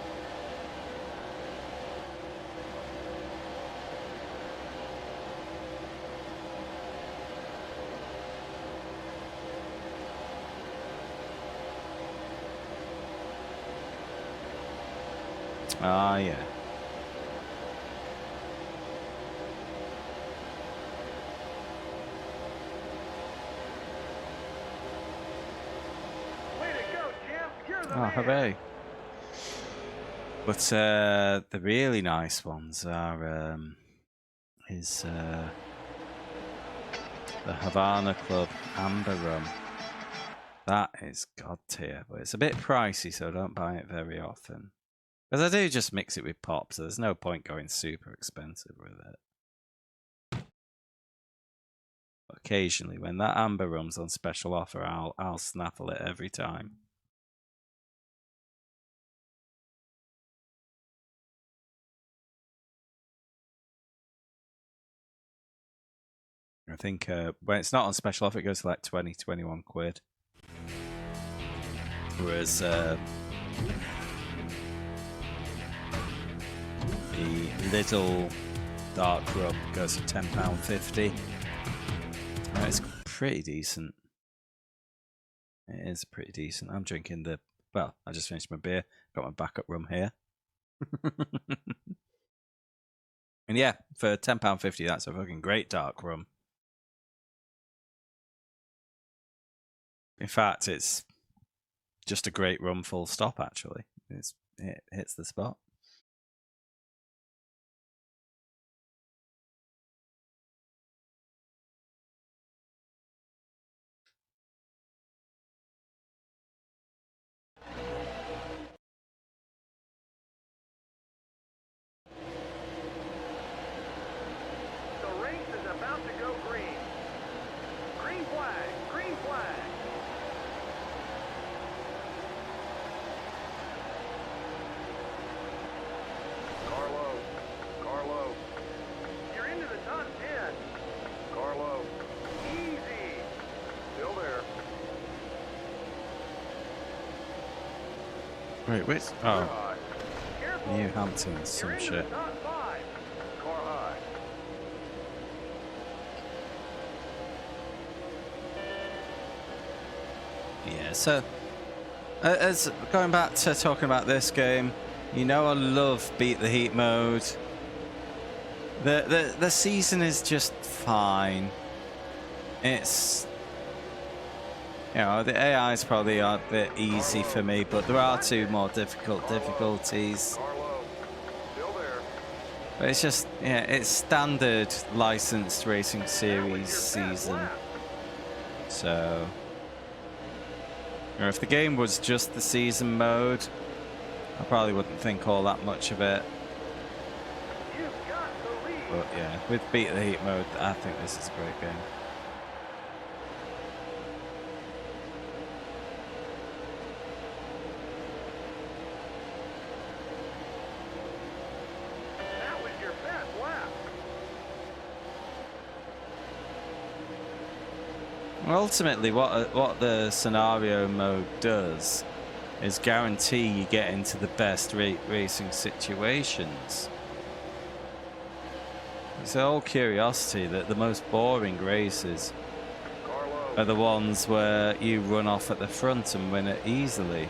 Ah, yeah.
Way to go, champ. You're the
Oh,
man.
hooray. But the really nice ones are the Havana Club Amber Rum. That is god tier, but it's a bit pricey, so don't buy it very often. Because I do just mix it with pop, so there's no point going super expensive with it. Occasionally, when that Amber Rum's on special offer, I'll snaffle it every time. I think when it's not on special offer, it goes for like 20, 21 quid. Whereas the little dark rum goes for £10.50. It's pretty decent. It is pretty decent. I'm drinking the... Well, I just finished my beer. Got my backup rum here. And yeah, for £10.50, that's a fucking great dark rum. In fact, it's just a great rum full stop, actually. It hits the spot.
The race is about to go green. Green flag, green flag. Carlo. You're into the top 10. Carlo. Easy. Still there.
Wait, which? Oh,
High. Careful.
New Hampton,
You're
some
into
shit.
the top 5. Car high.
Yeah, so as going back to talking about this game, you know I love beat the heat mode. The season is just fine. It's, you know, the AI is probably a bit easy for me, but there are two more difficult difficulties.
Carlo. Still there.
But it's just, yeah, it's standard licensed racing series season. So, you know, if the game was just the season mode, I probably wouldn't think all that much of it.
You've got the lead.
But yeah, with beat the heat mode, I think this is a great game.
That was your best lap.
Ultimately, what the scenario mode does is guarantee you get into the best racing situations. It's all curiosity that the most boring races
Carlo.
are the ones where you run off at the front and win it easily.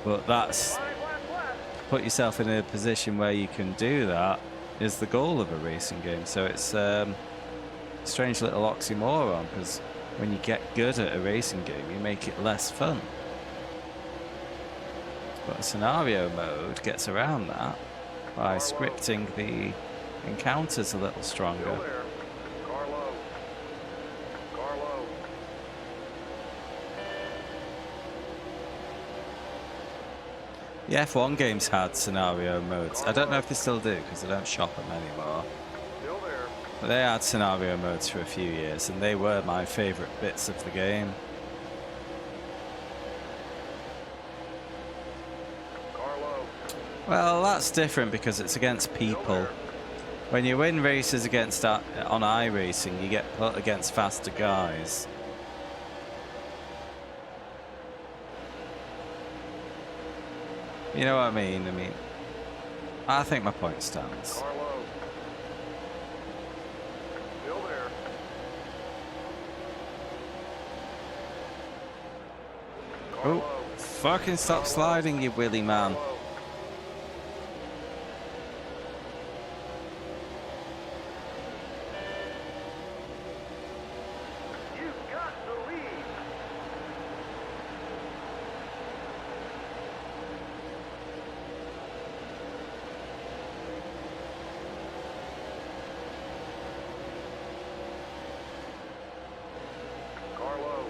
But that's
5 laps left.
put yourself in a position where you can do that is the goal of a racing game. So it's a strange little oxymoron, because when you get good at a racing game, you make it less fun. But a scenario mode gets around that by scripting the encounters a little
Still
stronger.
there. Carlo.
The F1 games had scenario modes. I don't know if they still do, because I don't shop them anymore.
Still there.
But they had scenario modes for a few years, and they were my favourite bits of the game.
Carlo.
Well, that's different because it's against people. When you win races against on iRacing, you get put against faster guys. You know what I mean? I think my point stands.
Carlo. Still there.
Oh,
Carlo.
fucking stop sliding, you willy man.
Carlo. You've got the lead. Carlo.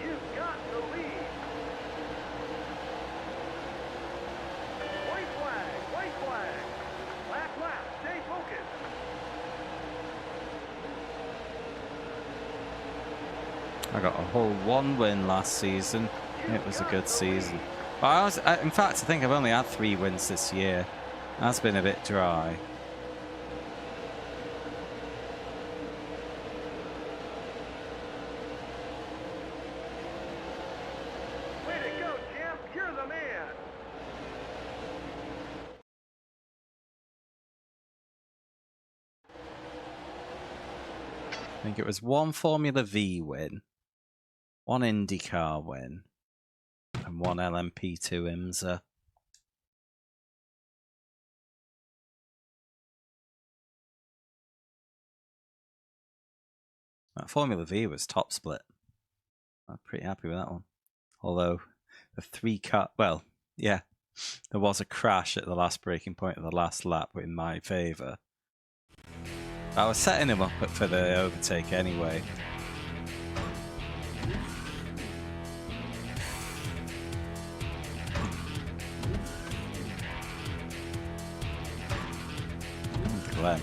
You've got the lead. White flag, white flag. Lap, stay focused.
I got a whole 1 win last season. It was a good season. But in fact, I think I've only had 3 wins this year. That's been a bit dry. I think it was one Formula V win, one IndyCar win, and one LMP2 IMSA. That Formula V was top split. I'm pretty happy with that one. Although the 3-car, well, yeah, there was a crash at the last braking point of the last lap in my favour. I was setting him up for the overtake anyway. Glenn.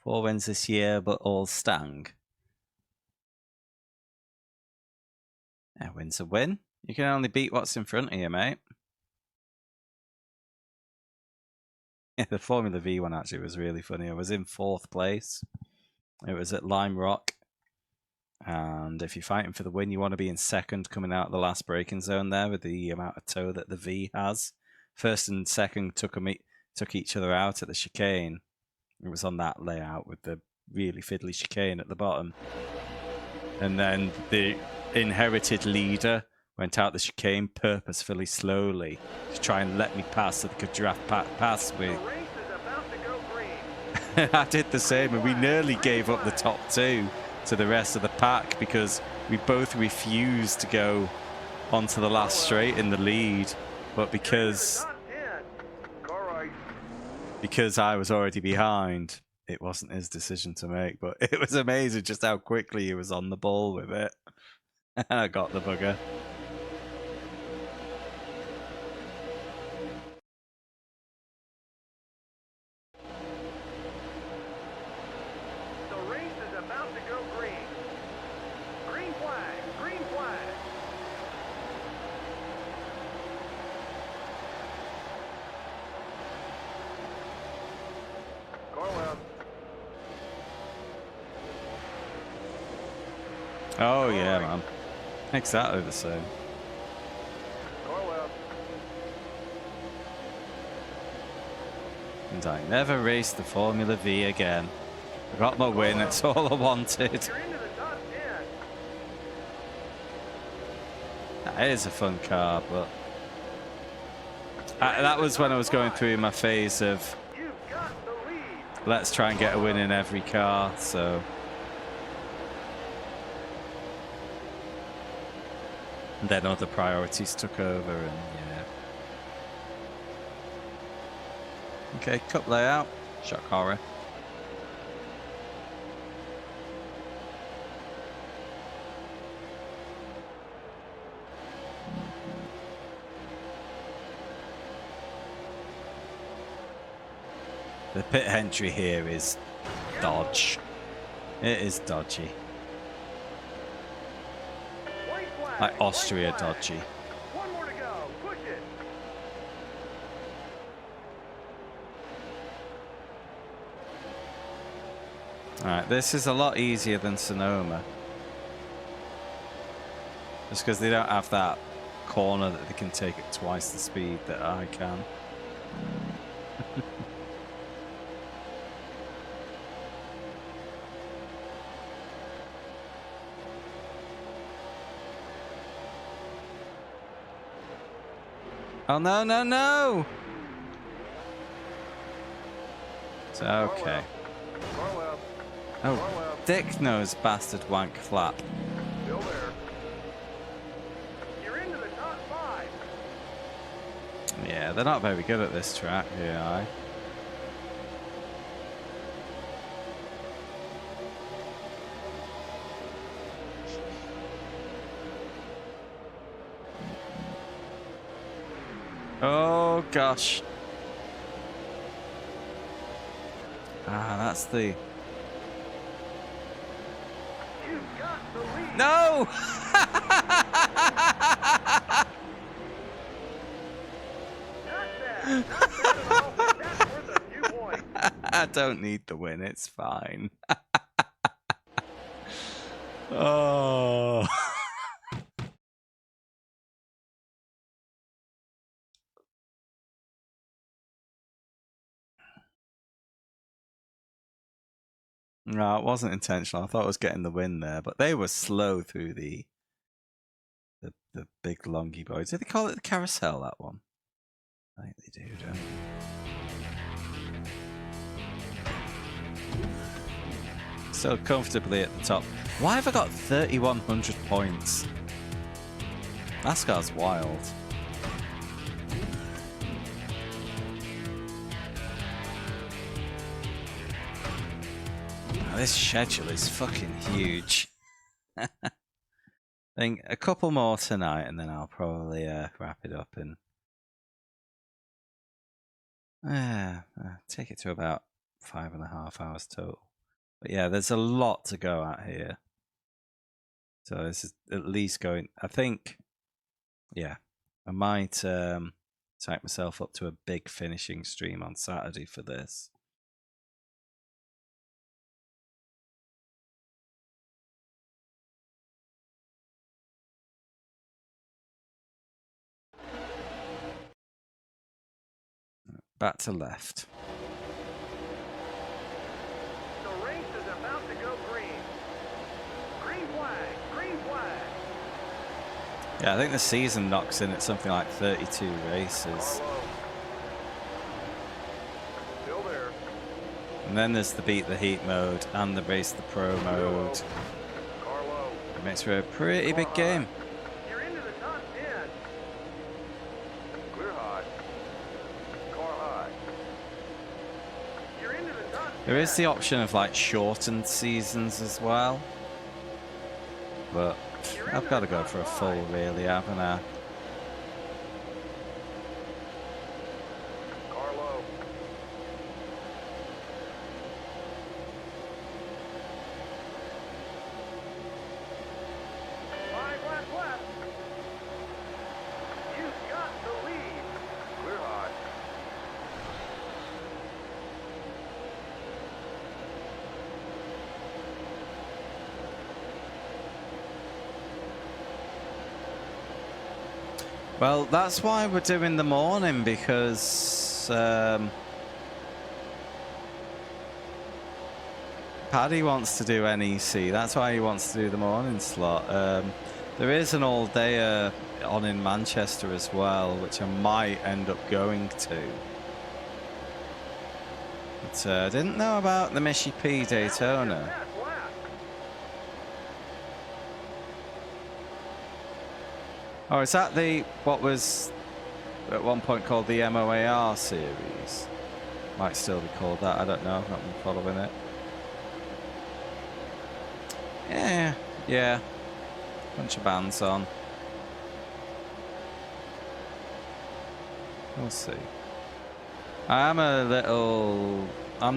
4 wins this year, but all Stang. A win's a win. You can only beat what's in front of you, mate. Yeah, the Formula V one actually was really funny. I was in 4th place. It was at Lime Rock. And if you're fighting for the win, you want to be in 2nd coming out of the last braking zone there with the amount of toe that the V has. 1st and 2nd took each other out at the chicane. It was on that layout with the really fiddly chicane at the bottom. And then the inherited leader went out the chicane purposefully slowly to try and let me pass so they could draft past me.
The race is about to go green.
I did the same, and we nearly gave up the top 2 to the rest of the pack because we both refused to go onto the last straight in the lead. But because I was already behind, it wasn't his decision to make. But it was amazing just how quickly he was on the ball with it. And I got the bugger.
The race is about to go green. Green flag, green flag. Carwell.
Oh yeah, man. Exactly the same.
Carwell.
And I never raced the Formula V again. I got my win, that's all I wanted.
You're into the top 10.
That is a fun car, but that was when I was going through my phase of
You've got the lead.
let's try and get a win in every car, so. And then other priorities took over, and yeah. Okay, cup layout, shock horror. The pit entry here is dodge. It is dodgy.
White flag,
Like Austria
white flag.
dodgy.
One more to go. Push it.
Alright, this is a lot easier than Sonoma. Just because they don't have that corner that they can take at twice the speed that I can. Oh no, no, no! It's okay.
Carwell.
Oh, dick nose bastard wank flap.
Still there. You're into the top 5.
Yeah, they're not very good at this track, yeah. Oh gosh. Ah, that's the.
You've got the lead.
No!
Not bad. Not bad at all. That's worth a few points.
I don't need the win, it's fine. Oh. No, it wasn't intentional. I thought I was getting the win there, but they were slow through the big longy boys. Did they call it the carousel, that one? I think they do, don't they? So comfortably at the top. Why have I got 3,100 points? NASCAR's wild. Oh, this schedule is fucking huge. I think a couple more tonight, and then I'll probably wrap it up and take it to about 5.5 hours total. But yeah, there's a lot to go at here. So this is at least going. I think, yeah, I might type myself up to a big finishing stream on Saturday for this. Back to left.
The race is about to go green. Green flag, green flag.
Yeah, I think the season knocks in at something like 32 races.
Carlo. Still there.
And then there's the beat the heat mode and the race the pro mode.
Carlo.
It makes for a pretty big game.
You're into the top 10. Clear high. Car high. You're into the top 10.
There is the option of like shortened seasons as well. But I've got to go for a full, really, haven't I?
Carlo. Five laps left. You've got the lead. Clear high.
Well, that's why we're doing the morning, because Paddy wants to do NEC. That's why he wants to do the morning slot. There is an all-dayer on in Manchester as well, which I might end up going to. But I didn't know about the Michi P Daytona.
Fast lap.
Oh, is that the what was at one point called the MOAR series? Might still be called that. I don't know. Not been following it. Yeah. Bunch of bands on. We'll see. I'm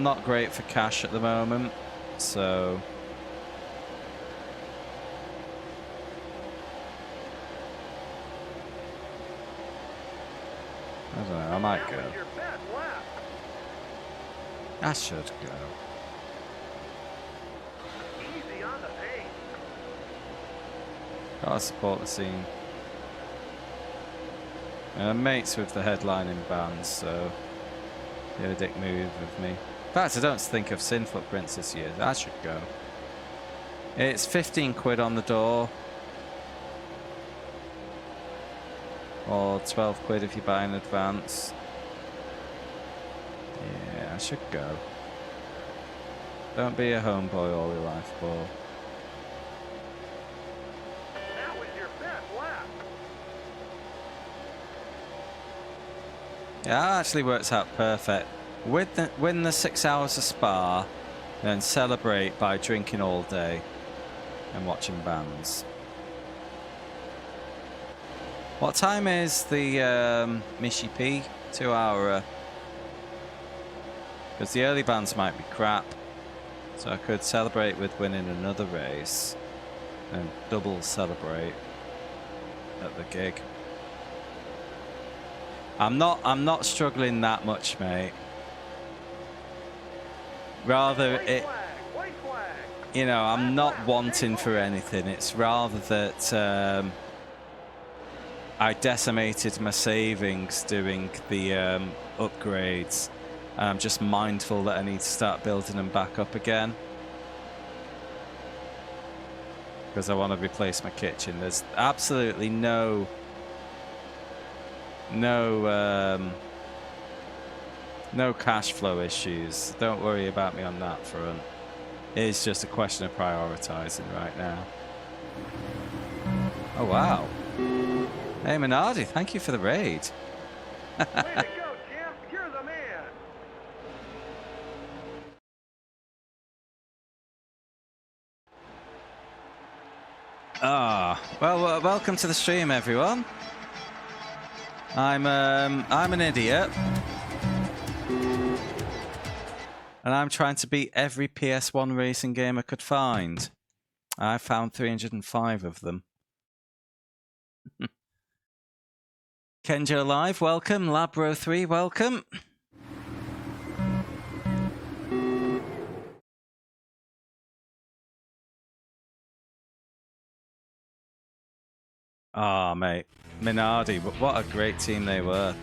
not great for cash at the moment, so. I don't know, I might
That
go.
was your best lap.
I should go.
Easy on the pace.
Gotta support the scene. I'm mates with the headlining bands, so they're a dick move of me. In fact, I don't think I've seen Footprints this year. I should go. It's 15 quid on the door. Or 12 quid if you buy in advance. Yeah, I should go. Don't be a homeboy all your life, boy.
That was your best lap.
Yeah, that actually works out perfect. Win the 6 hours of Spa, then celebrate by drinking all day and watching bands. What time is the Michi P 2-hour? Because the early bands might be crap, so I could celebrate with winning another race and double celebrate at the gig. I'm not struggling that much, mate. Rather
White flag.
you know, I'm not wanting for anything. It's rather that I decimated my savings doing the upgrades. And I'm just mindful that I need to start building them back up again. because I want to replace my kitchen. There's absolutely no cash flow issues. Don't worry about me on that front. It's just a question of prioritizing right now. Oh wow. Hey Minardi, thank you for the raid.
Way to go, champ. You're the man.
Well, welcome to the stream, everyone. I'm an idiot, and I'm trying to beat every PS1 racing game I could find. I found 305 of them. Kenjo Live, welcome. Labro3, welcome. Ah, mate. Minardi, what a great team they were.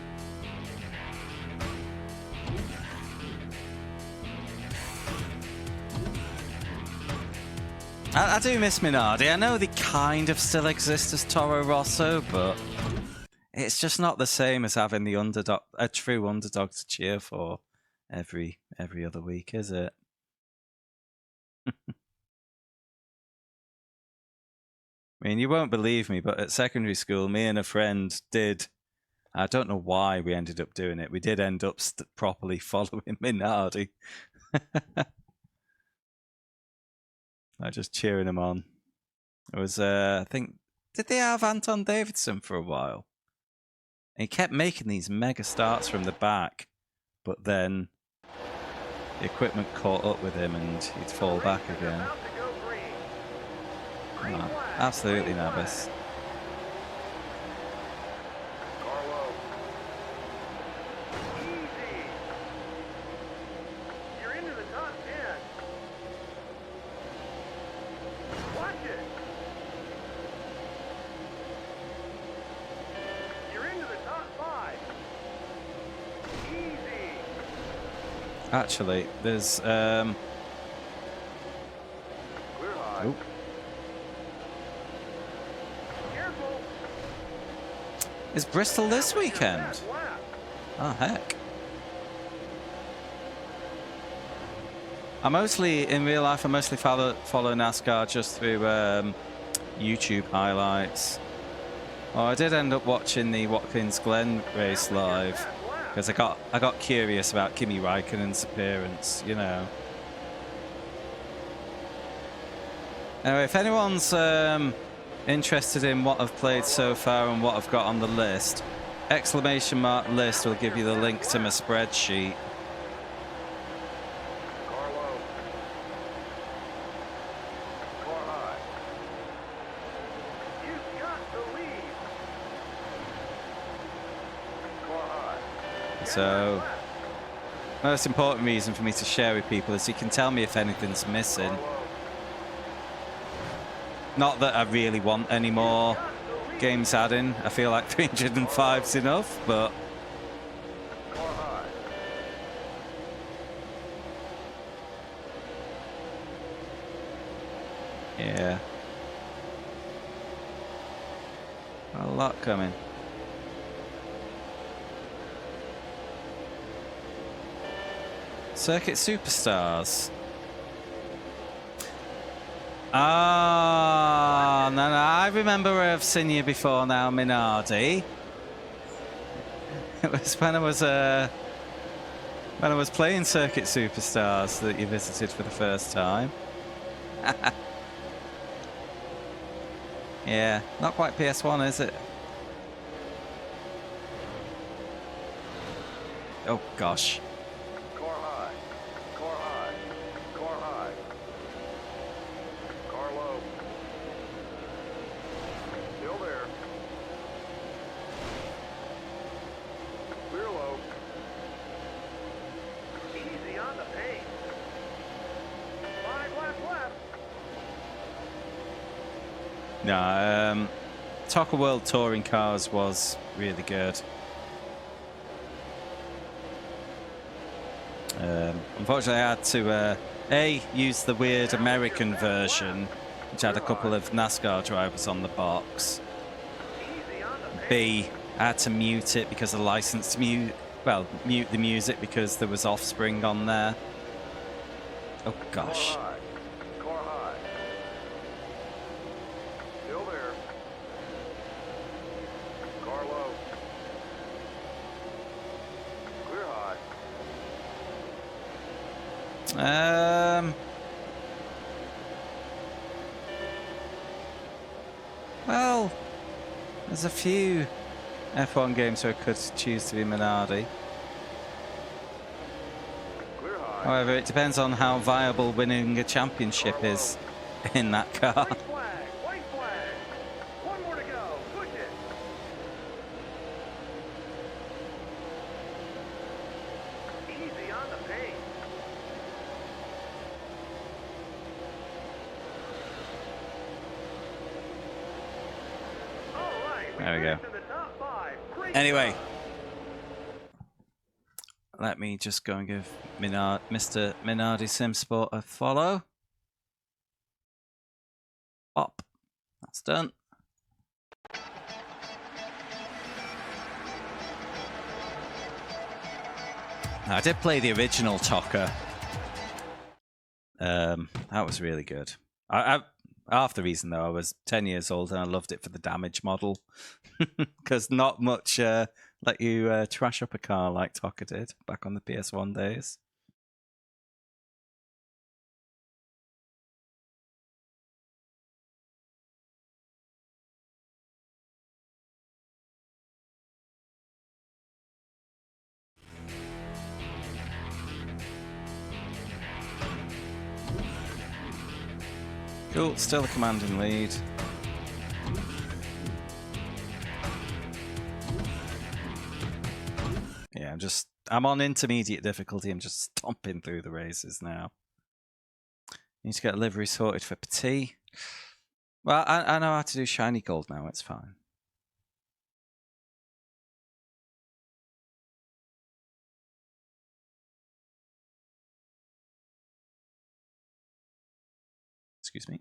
I do miss Minardi. I know they kind of still exist as Toro Rosso, but it's just not the same as having the underdog, a true underdog to cheer for every other week, is it? I mean, you won't believe me, but at secondary school, me and a friend did. I don't know why we ended up doing it. We did end up properly following Minardi. Like just cheering him on. It was, I think, did they have Anton Davidson for a while? And he kept making these mega starts from the back, but then the equipment caught up with him and he'd fall back again. Oh, absolutely nervous.
Carlo. Easy. You're into the top 10. Watch it. You're into the top 5. Easy.
Actually, there's
Clear high.
oh,
Careful.
is Bristol this weekend?
Last lap.
Oh heck. I mostly, in real life, I mostly follow NASCAR just through YouTube highlights. Oh, I did end up watching the Watkins Glen race live because I got curious about Kimi Raikkonen's appearance, you know. Anyway, if anyone's interested in what I've played so far and what I've got on the list, !list will give you the link to my spreadsheet.
Carlo. Car high. You've got the lead. Car high.
So, most important reason for me to share with people is you can tell me if anything's missing.
Carlo.
Not that I really want any more games adding. I feel like 305's enough, but
Car high.
yeah. A lot coming. Circuit Superstars. Ah, no, I remember where I've seen you before now, Minardi. It was when I was playing Circuit Superstars that you visited for the first time. Yeah, not quite PS1, is it? Oh gosh.
Car high. Car high. Car high. Car low. Still there. Clear low. Easy on the paint. 5 laps left.
No, Talk of World Touring Cars was really good. Unfortunately, I had to use the weird American version which had a couple of NASCAR drivers on the box.
Easy on the pace.
B, I had to mute it because of licensed mute the music because there was Offspring on there. Oh gosh.
Car high. Car high. Still there. Car low. Clear high.
Well, there's a few F1 games where I could choose to be Minardi.
Clear high.
However, it depends on how viable winning a championship is in that car.
White flag. White flag. One more to go. Push it. Easy on the pace. All right.
There we go.
finished in the top 5. Great
Anyway,
job.
let me just go and give Mr. Minardi Simsport a follow. Up. That's done. I did play the original Tocker. That was really good. Half the reason though, I was 10 years old and I loved it for the damage model, because not much let you trash up a car like Tocker did back on the PS1 days. Cool, still a commanding lead. Yeah, I'm on intermediate difficulty. I'm just stomping through the races now. Need to get a livery sorted for Petit. Well, I know how to do shiny gold now. It's fine. Excuse me.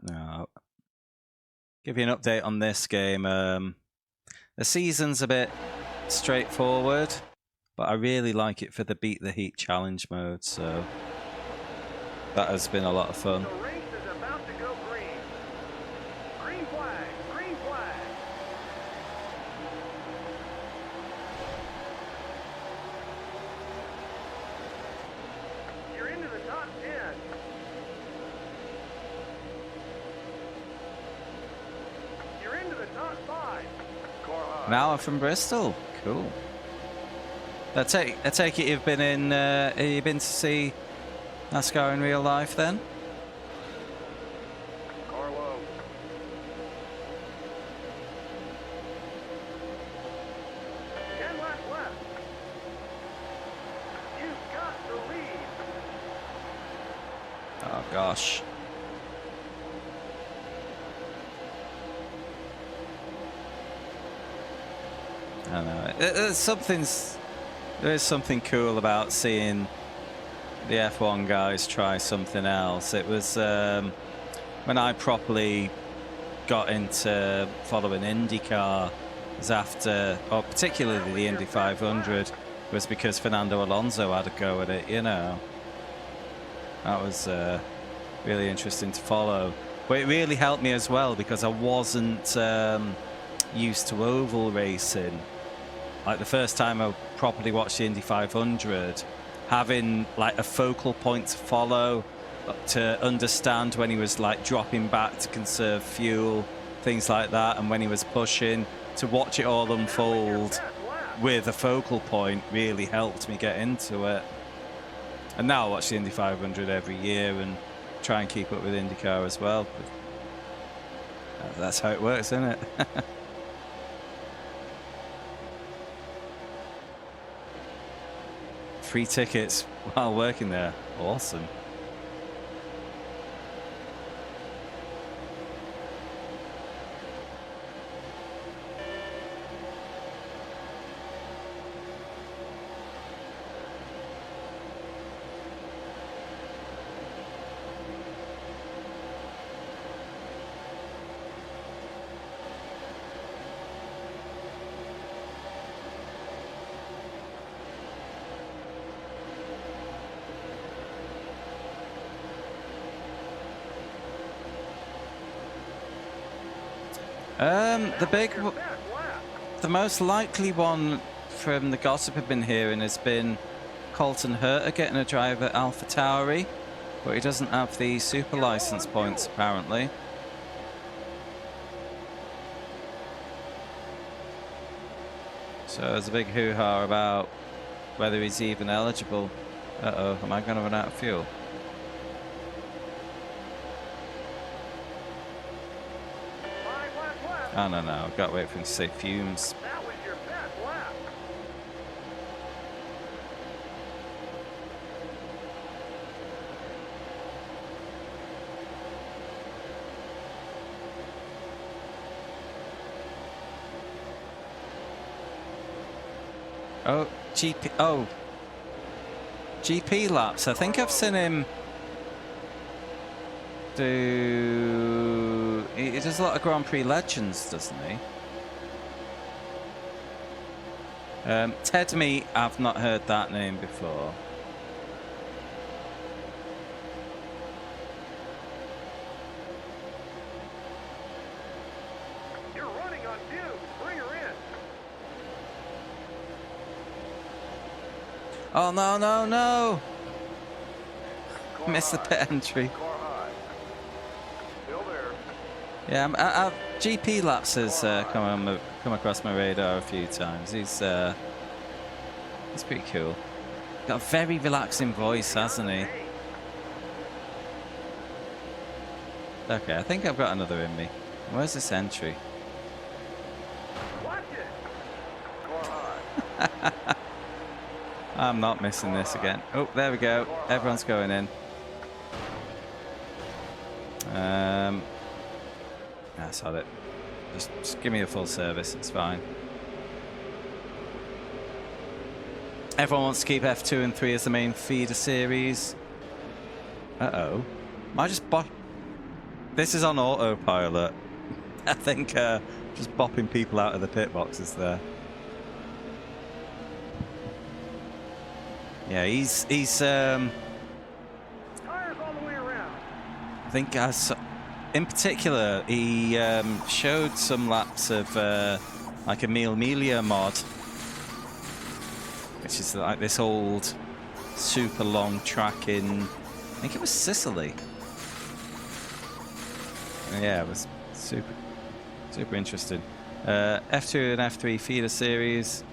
Now, give you an update on this game. The season's a bit straightforward, but I really like it for the Beat the Heat challenge mode, so that has been a lot of fun.
The race is about to go green. Green flag. Green flag. You're into the top 10. You're into the top 5. Car high.
Now I'm from Bristol. Cool. I take it you've been in. Have you been to see NASCAR in real life then?
Car low. 10 laps left. You've got the lead.
Oh gosh. I don't know. There is something cool about seeing the F1 guys try something else. It was when I properly got into following IndyCar, was after, or particularly the Indy 500, was because Fernando Alonso had a go at it, you know. That was really interesting to follow. But it really helped me as well because I wasn't used to oval racing. Like the first time I properly watched the Indy 500, having like a focal point to follow, to understand when he was like dropping back to conserve fuel, things like that, and when he was pushing, to watch it all unfold with a focal point really helped me get into it. And now I watch the Indy 500 every year and try and keep up with IndyCar as well. But that's how it works, isn't it? Free tickets while working there. Awesome. The most likely one from the gossip I've been hearing has been Colton Herter getting a drive at AlphaTauri, but he doesn't have the super license points apparently. So there's a big hoo-ha about whether he's even eligible. Uh-oh, am I going to run out of fuel? Oh, no, I've got to wait for him to say fumes.
That was your best lap.
Oh, GP laps. I think I've seen him do... He does a lot of Grand Prix Legends, doesn't he? Ted Meat, I've not heard that name before.
You're running on fumes. Bring her in.
Oh, no. Missed the pit entry.
Car high. Still there.
Yeah, GP Laps has come across my radar a few times. He's pretty cool. Got a very relaxing voice, hasn't he? Okay, I think I've got another in me. Where's this entry?
Watch it. Car high.
I'm not missing this again. Oh, there we go. Everyone's going in. That's had it. Just give me a full service. It's fine. Everyone wants to keep F2 and 3 as the main feeder series. Uh-oh. Am I just This is on autopilot. I think just bopping people out of the pit boxes there. Yeah, he's
Tires all the way around.
I think in particular he showed some laps of like a Mille Miglia mod, which is like this old super long track in, I think it was Sicily. Yeah, it was super interesting. F2 and F3 feeder series.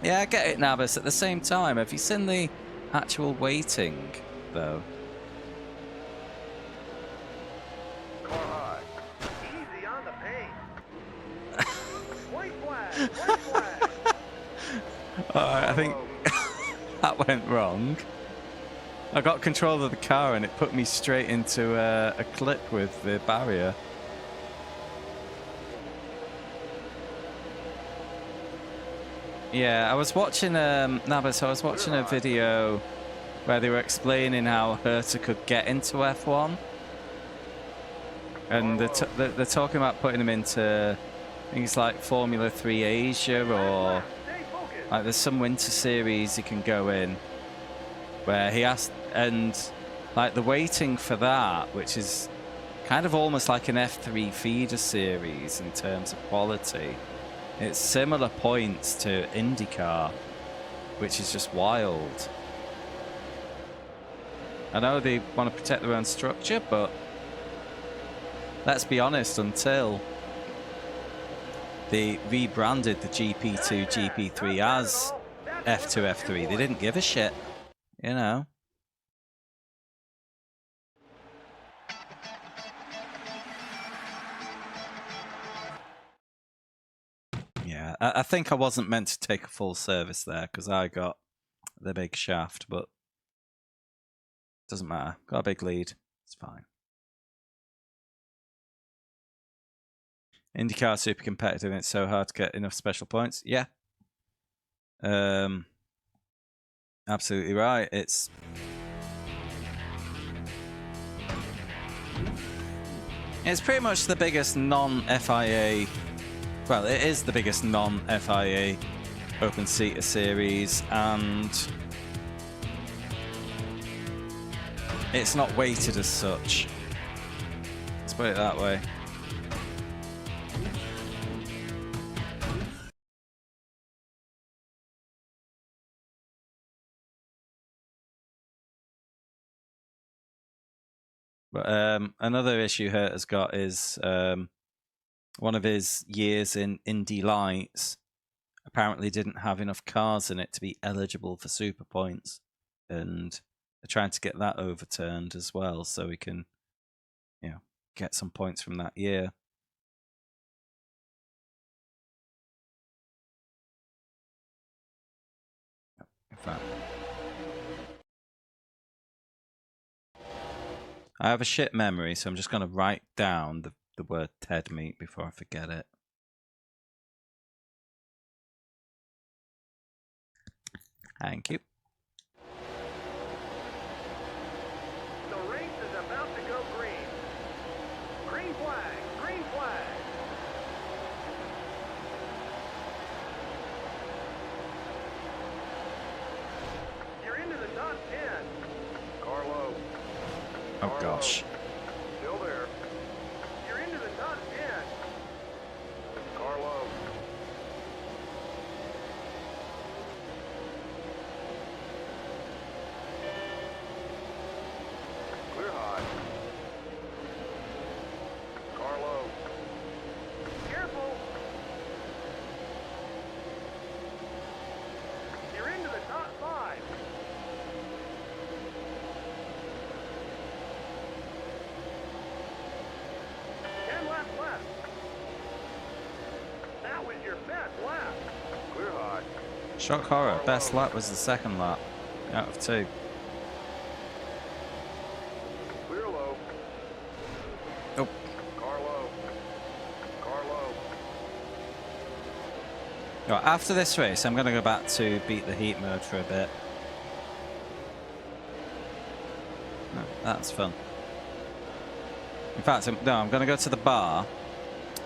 Yeah, I get it, Nabis. At the same time, have you seen the actual weighting, though?
Car high. Easy on the paint. White flag. White flag.
Alright, I think that went wrong. I got control of the car and it put me straight into a clip with the barrier. Yeah, I was watching Nabis. I was watching a video where they were explaining how Herter could get into F1, and they're talking about putting him into things like Formula 3 Asia, or like there's some winter series he can go in where he has, and like the waiting for that, which is kind of almost like an F3 feeder series in terms of quality. It's similar points to IndyCar, which is just wild. I know they want to protect their own structure, but let's be honest, until they rebranded the GP2, GP3 as F2, F3, they didn't give a shit, you know? Yeah, I think I wasn't meant to take a full service there because I got the big shaft, but doesn't matter. Got a big lead. It's fine. IndyCar super competitive and it's so hard to get enough special points. Yeah. Absolutely right. It's pretty much the biggest non-FIA. Well, it is the biggest non-FIA open seater series, and it's not weighted as such. Let's put it that way. But another issue Hurt has got is one of his years in Indy Lights apparently didn't have enough cars in it to be eligible for super points, and they're trying to get that overturned as well, so we can, you know, get some points from that year. In fact, I have a shit memory, so I'm just going to write down the word Ted Meat before I forget it. Thank you.
The race is about to go green. Green flag, green flag. You're into the top 10. Carlo.
Oh gosh.
Still there. You're into the top 10. Carlo. Clear high. Carlo. Careful. You're into the top 5. Laps left. That was your best lap. Clear high.
Shock horror. Best lap was the second lap out of 2.
Clear low.
Oh.
Carlo. Carlo.
Right, after this race, I'm going to go back to beat the heat mode for a bit. Oh, that's fun. In fact, no, I'm going to go to the bar,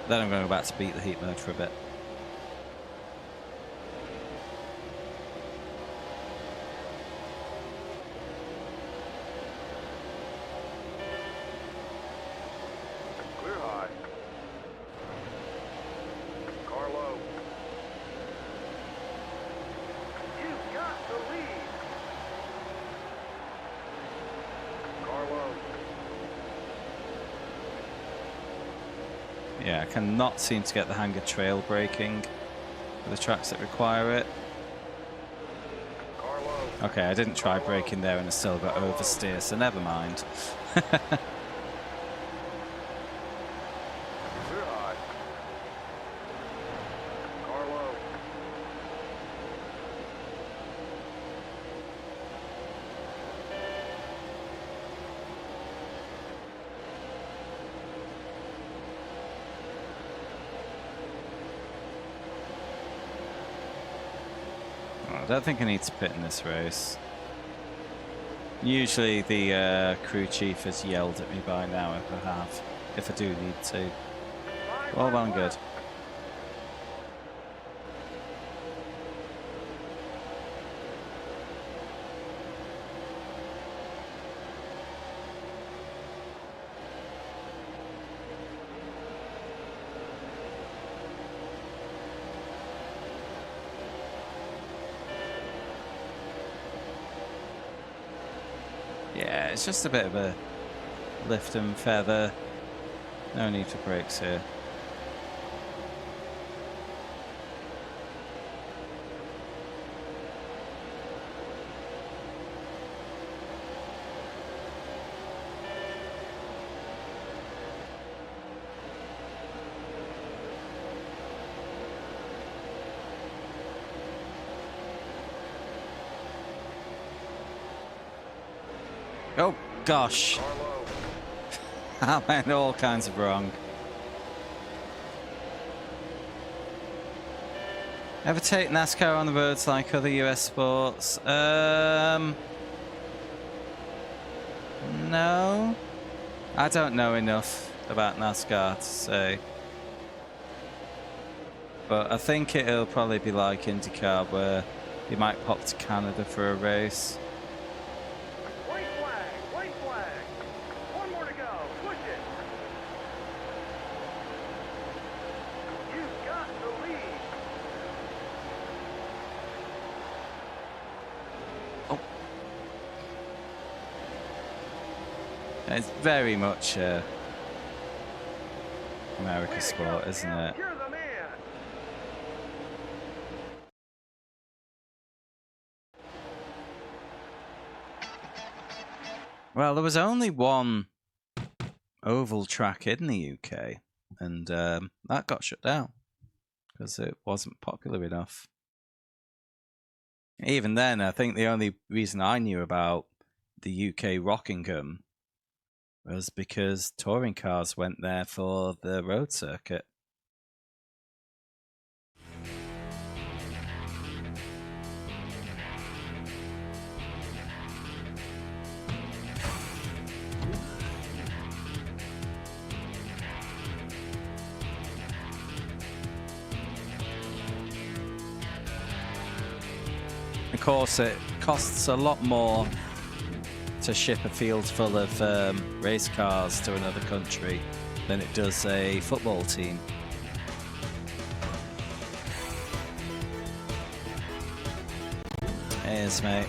then I'm going to go back to beat the heat mode for a bit.
Clear high. Carlo. You've got the lead. Carlo.
Yeah, I cannot seem to get the hang of trail braking for the tracks that require it.
Carlo.
Okay, I didn't try braking there and I still got oversteer, so never mind.
Clear high. Carlo.
I don't think I need to pit in this race. Usually the crew chief has yelled at me by now if I do need to. All well and good. Yeah, it's just a bit of a lift and feather. No need for brakes here. Oh, gosh. I went all kinds of wrong. Ever take NASCAR on the roads like other US sports? No. I don't know enough about NASCAR to say. But I think it'll probably be like IndyCar, where you might pop to Canada for a race.
White flag, white flag. One more to go. Push it. You've got the lead.
It's very much American sport, isn't it?
You're the man.
Well, there was only one oval track in the UK, and that got shut down because it wasn't popular enough. Even then, I think the only reason I knew about the UK Rockingham was because touring cars went there for the road circuit. Of course, it costs a lot more to ship a field full of race cars to another country than it does a football team. Cheers, mate.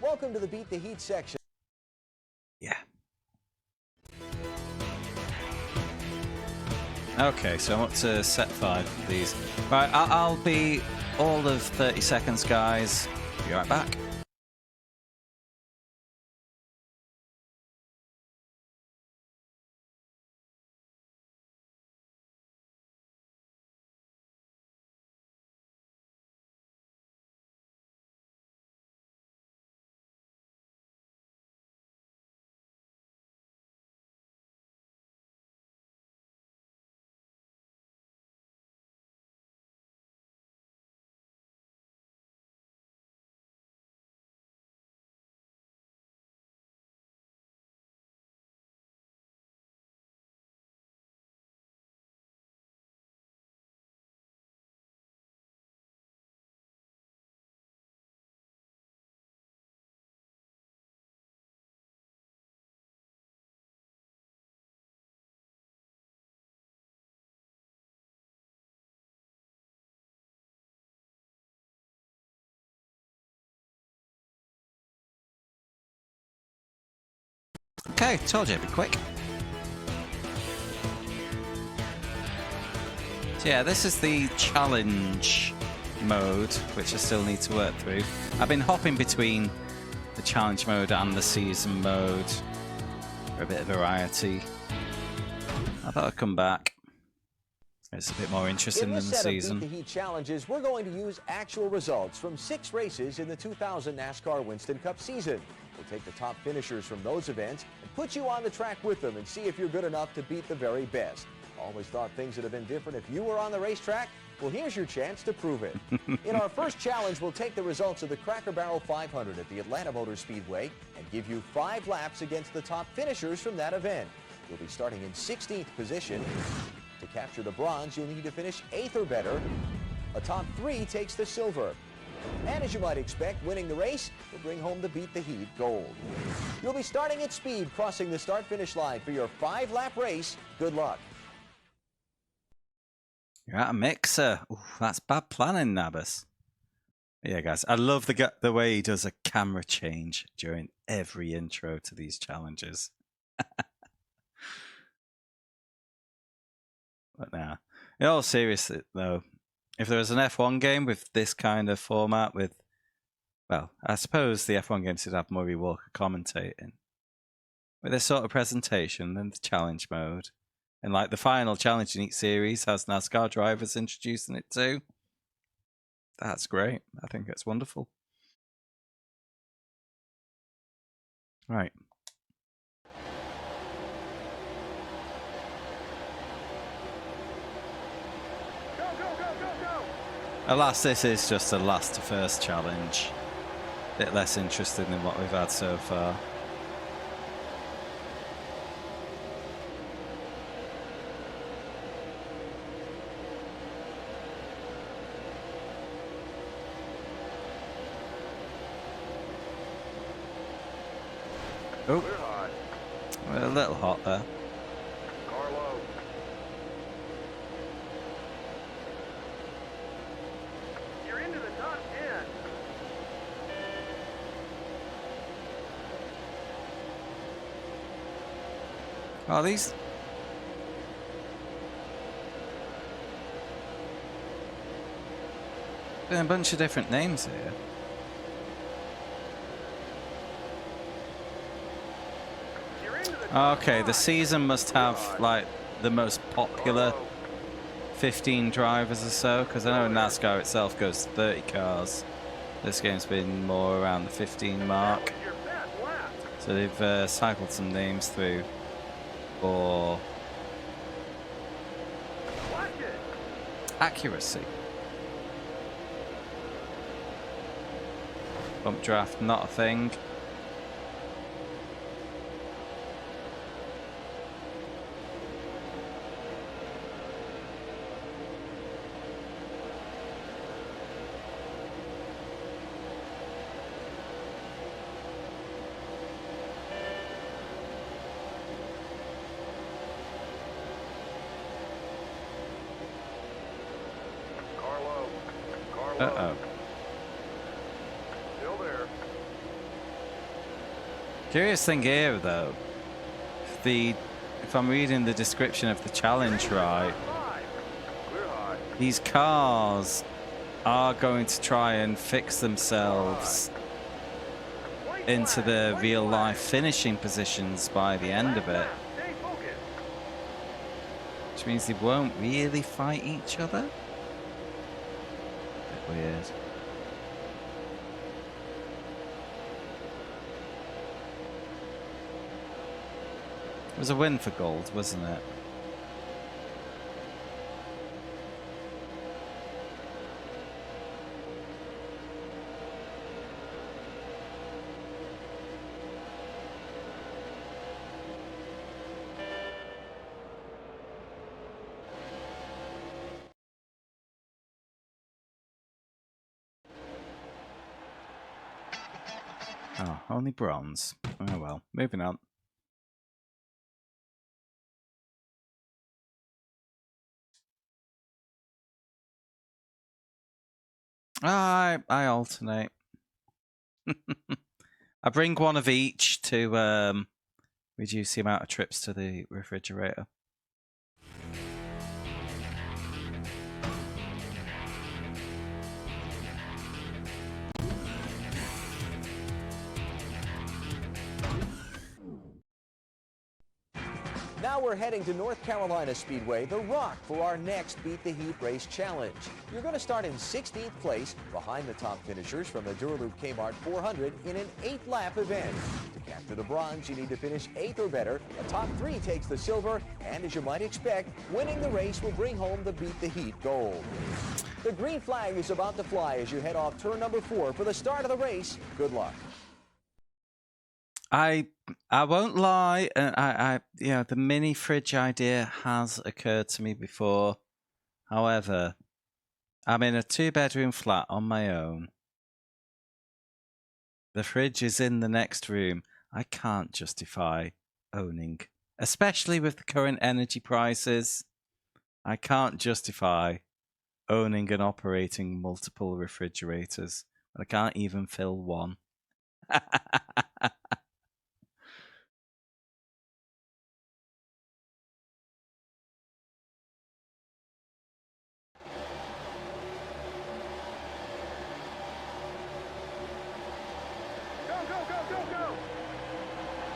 Welcome to the Beat the Heat section.
Yeah. Okay, so I'm up to set 5 of these. Right, I'll be all of 30 seconds, guys. Be right back. Okay, told you it'd be quick. So yeah, this is the challenge mode, which I still need to work through. I've been hopping between the challenge mode and the season mode for a bit of variety. I thought I'd come back. It's a bit more interesting than the
In this set of Beat
season.
the Heat challenges, we're going to use actual results from 6 races in the 2000 NASCAR Winston Cup season. We'll take the top finishers from those events and put you on the track with them and see if you're good enough to beat the very best. Always thought things would have been different if you were on the racetrack? Well, here's your chance to prove it. In our first challenge, we'll take the results of the Cracker Barrel 500 at the Atlanta Motor Speedway and give you 5 laps against the top finishers from that event. You'll be starting in 16th position. To capture the bronze, you'll need to finish 8th or better. A top 3 takes the silver. And as you might expect, winning the race will bring home the Beat the Heat gold. You'll be starting at speed, crossing the start-finish line for your 5-lap race. Good luck.
You're at a mixer. Ooh, that's bad planning, Nabas. Yeah, guys, I love the way he does a camera change during every intro to these challenges. But now, in all seriousness, though, if there was an F1 game with this kind of format, well, I suppose the F1 games should have Murray Walker commentating. With this sort of presentation, then the challenge mode, and like the final challenge in each series has NASCAR drivers introducing it too. That's great. I think it's wonderful. Right.
Go, go, go, go, go!
Alas, this is just a last to first challenge. A bit less interesting than what we've had so far. Oh,
We're hot.
we're a little hot there.
Carlo. You're into the top 10.
Oh, these. Been a bunch of different names here.
You're into the
Okay, the season must have like the most popular 15 drivers or so, because I know NASCAR itself goes to 30 cars. This game's been more around the 15 mark.
your best lap.
So they've cycled some names through for
Watch it.
accuracy. Bump draft, not a thing.
Carlo.
Uh-oh.
Still there.
Curious thing here, though. If I'm reading the description of the challenge right,
Five. Clear high.
these cars are going to try and fix themselves
White
into
flag,
the
white
real
flag.
life finishing positions by the end of it,
Stay focused.
which means they won't really fight each other. Bit weird. It was a win for gold, wasn't it? Oh, only bronze. Oh well, moving on. I alternate. I bring one of each to reduce the amount of trips to the refrigerator.
Now we're heading to North Carolina Speedway, The Rock, for our next Beat the Heat Race Challenge. You're going to start in 16th place behind the top finishers from the Duraloop Kmart 400 in an 8-lap event. To capture the bronze, you need to finish 8th or better. A top 3 takes the silver, and as you might expect, winning the race will bring home the Beat the Heat gold. The green flag is about to fly as you head off turn number 4 for the start of the race. Good luck.
I won't lie, the mini fridge idea has occurred to me before. However, I'm in a 2-bedroom flat on my own. The fridge is in the next room. I can't justify owning, especially with the current energy prices. I can't justify owning and operating multiple refrigerators. I can't even fill one.
Go.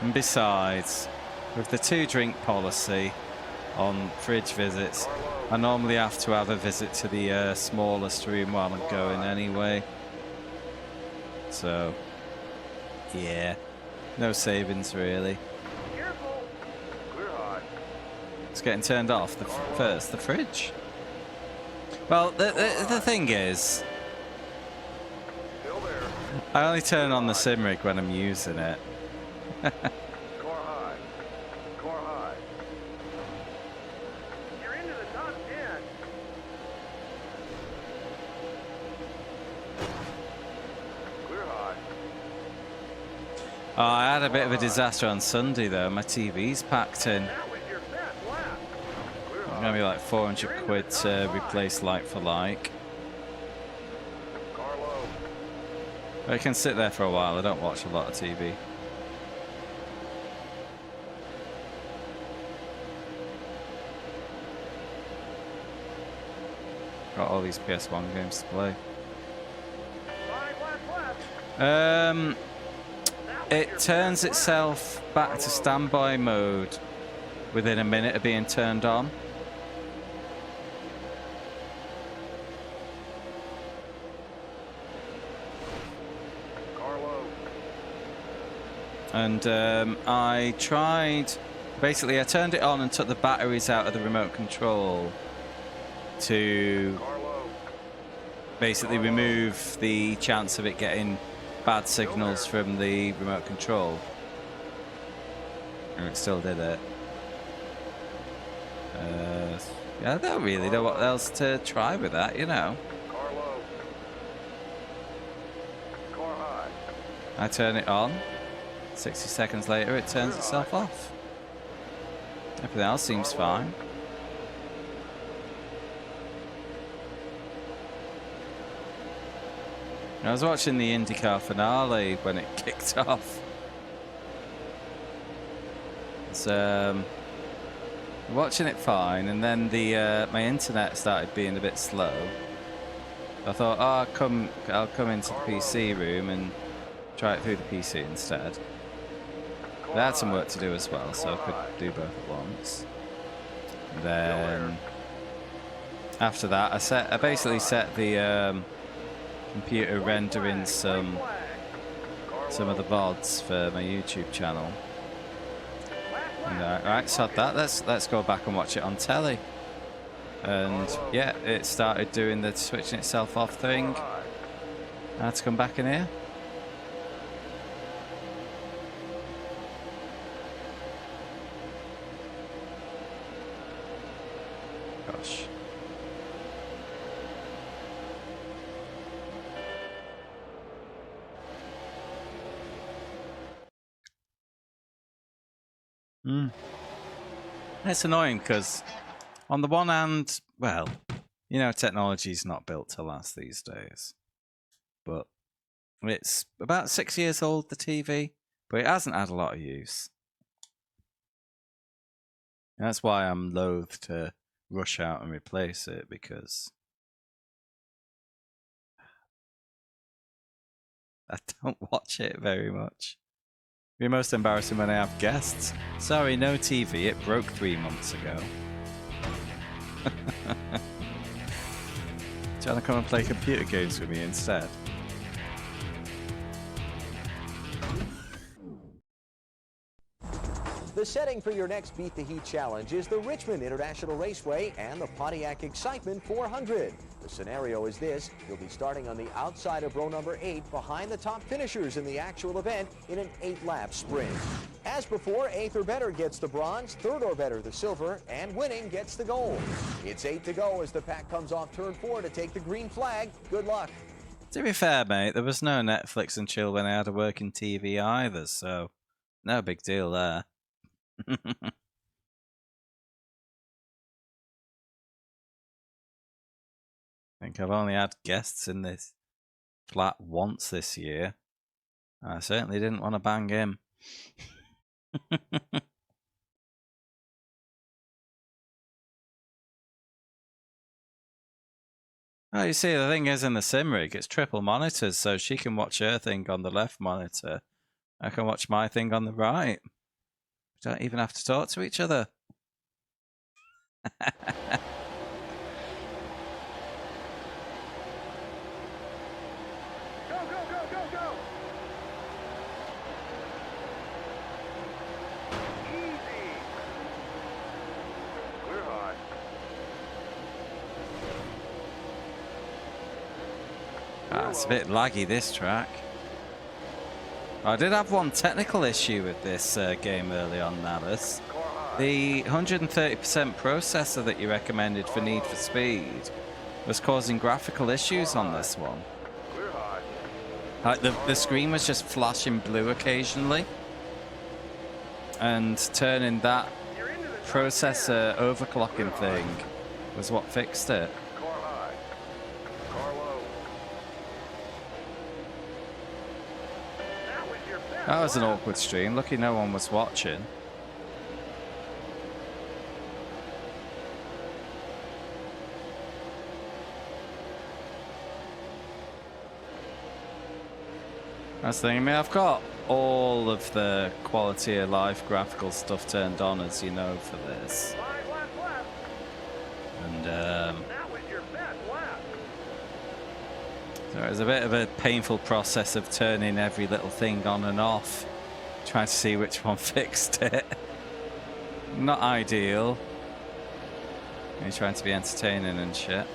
And besides, with the 2-drink policy on fridge visits, I normally have to have a visit to the smallest room while I'm going anyway. So, yeah, no savings really.
Careful. Clear high.
It's getting turned off first, the fridge. Well, the thing is,
Still there.
I only turn on the sim rig when I'm using it.
Car high. Car high. You're into the top 10. Clear high.
Oh, I had a bit of a disaster on Sunday though. My TV's packed in.
That was your best lap. Clear
It's
high.
gonna be like 400 quid to replace like for like.
Car low.
I can sit there for a while. I don't watch a lot of TV. Got all these PS1 games to play.
5 laps left.
Um,
That was
it
your
turns
best lap.
itself back to standby mode within a minute of being turned on.
Carlo.
And I tried, basically I turned it on and took the batteries out of the remote control to
Carlo.
basically remove the chance of it getting bad signals from the remote control. And it still did it. Yeah, I don't really know what else to try with that, you know.
Carlo. Car high.
I turn it on, 60 seconds later it turns itself off. Everything else seems fine. I was watching the IndyCar finale when it kicked off. It's watching it fine, and then the my internet started being a bit slow. I thought, oh, I'll come into the PC room and try it through the PC instead. But I had some work to do as well, so I could do both at once. And then after that, I basically set the computer rendering some of the VODs for my YouTube channel. And alright, sod that. Let's go back and watch it on telly. And yeah, it started doing the switching itself off thing. I had to come back in here. Gosh. It's annoying because on the one hand, well, you know, technology's not built to last these days. But it's about 6 years old, the TV, but it hasn't had a lot of use. And that's why I'm loath to rush out and replace it, because I don't watch it very much. It'd be most embarrassing when I have guests. Sorry, no TV. It broke 3 months ago. Do you want to come and play computer games with me instead?
The setting for your next Beat the Heat challenge is the Richmond International Raceway and the Pontiac Excitement 400. The scenario is this: you'll be starting on the outside of row number 8 behind the top finishers in the actual event in an 8-lap sprint. As before, 8th or better gets the bronze, 3rd or better the silver, and winning gets the gold. It's 8 to go as the pack comes off turn 4 to take the green flag. Good luck.
To be fair, mate, there was no Netflix and chill when I had a working TV either, so no big deal there. I think I've only had guests in this flat once this year. I certainly didn't want to bang him. Oh, you see, the thing is, in the sim rig, it's triple monitors, so she can watch her thing on the left monitor. I can watch my thing on the right. We don't even have to talk to each other.
Go, go, go, go, go! Easy. Clear high.
It's a bit laggy, this track. I did have one technical issue with this game early on, Alice. The 130% processor that you recommended for Need for Speed was causing graphical issues on this one.
Clear high.
Like the screen was just flashing blue occasionally, and turning that
You're into the top
processor overclocking thing was what fixed it.
Car high. Car low. That was your best
That was an
lap.
awkward stream. Lucky no one was watching. That's the thing. I mean, I've got all of the quality of life graphical stuff turned on, as you know, for this.
5 laps left.
And
That was your best lap.
so it was a bit of a painful process of turning every little thing on and off, trying to see which one fixed it. Not ideal. You're trying to be entertaining and shit.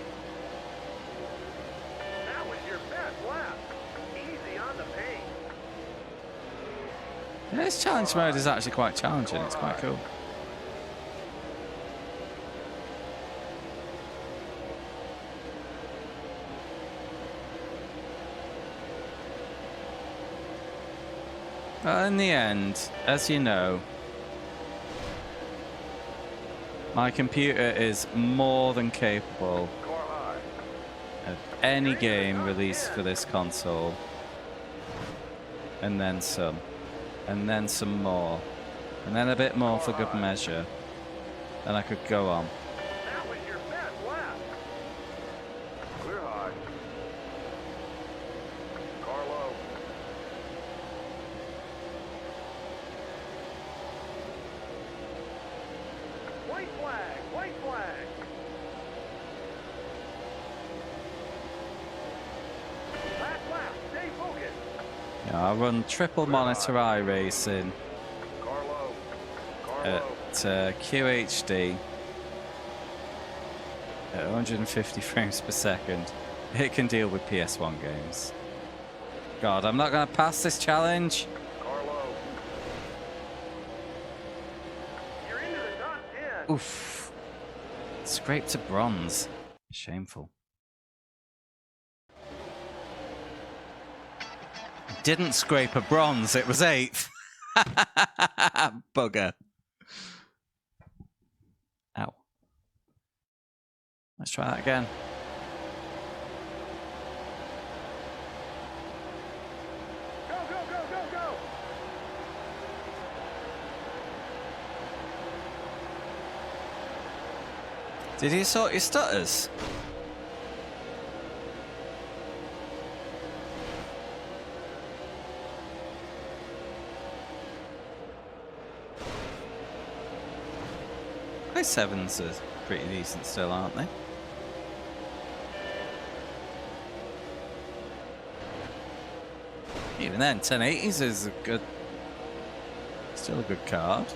That was your best lap. Easy on the paint.
Yeah, this challenge mode is actually quite challenging. It's quite cool. But in the end, as you know, my computer is more than capable
Car high.
of any game released for this console. And then some. And then some more. And then a bit more for good measure. And I could go on.
That was your best lap. Clear high. Car low. White flag, white flag. Last lap, stay focused.
Yeah, I run triple monitor iRacing
Car low. Car
at
low.
QHD at 150 frames per second. It can deal with PS1 games. God, I'm not going to pass this challenge.
Car low. You're into the top 10.
Oof. Scraped a bronze. Shameful. Didn't scrape a bronze, it was 8th. Bugger. Ow. Let's try that again.
Go, go, go, go, go.
Did you sort your stutters? i7s are pretty decent still, aren't they? Even then, 1080s is a good, still a good card.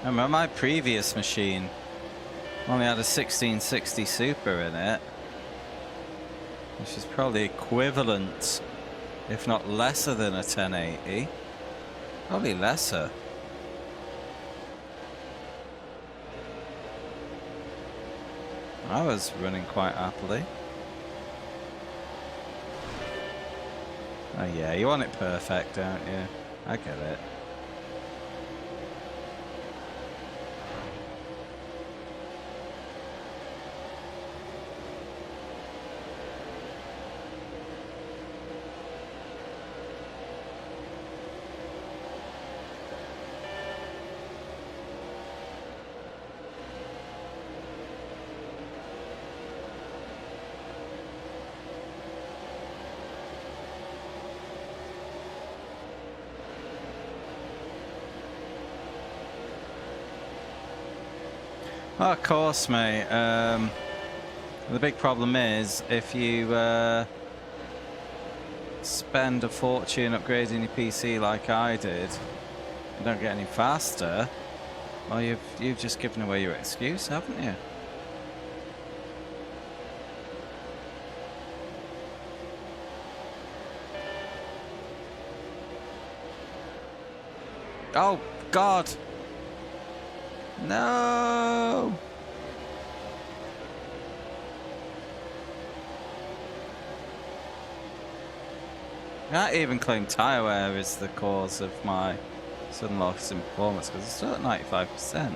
I remember my previous machine only had a 1660 Super in it, which is probably equivalent, if not lesser than a 1080. Probably lesser. I was running quite happily. Oh yeah, you want it perfect, don't you? I get it. Oh, of course, mate. The big problem is if you spend a fortune upgrading your PC like I did, and don't get any faster, well, you've just given away your excuse, haven't you? Oh, God. No! I can't even claim tyre wear is the cause of my sudden loss in performance because it's still at 95%.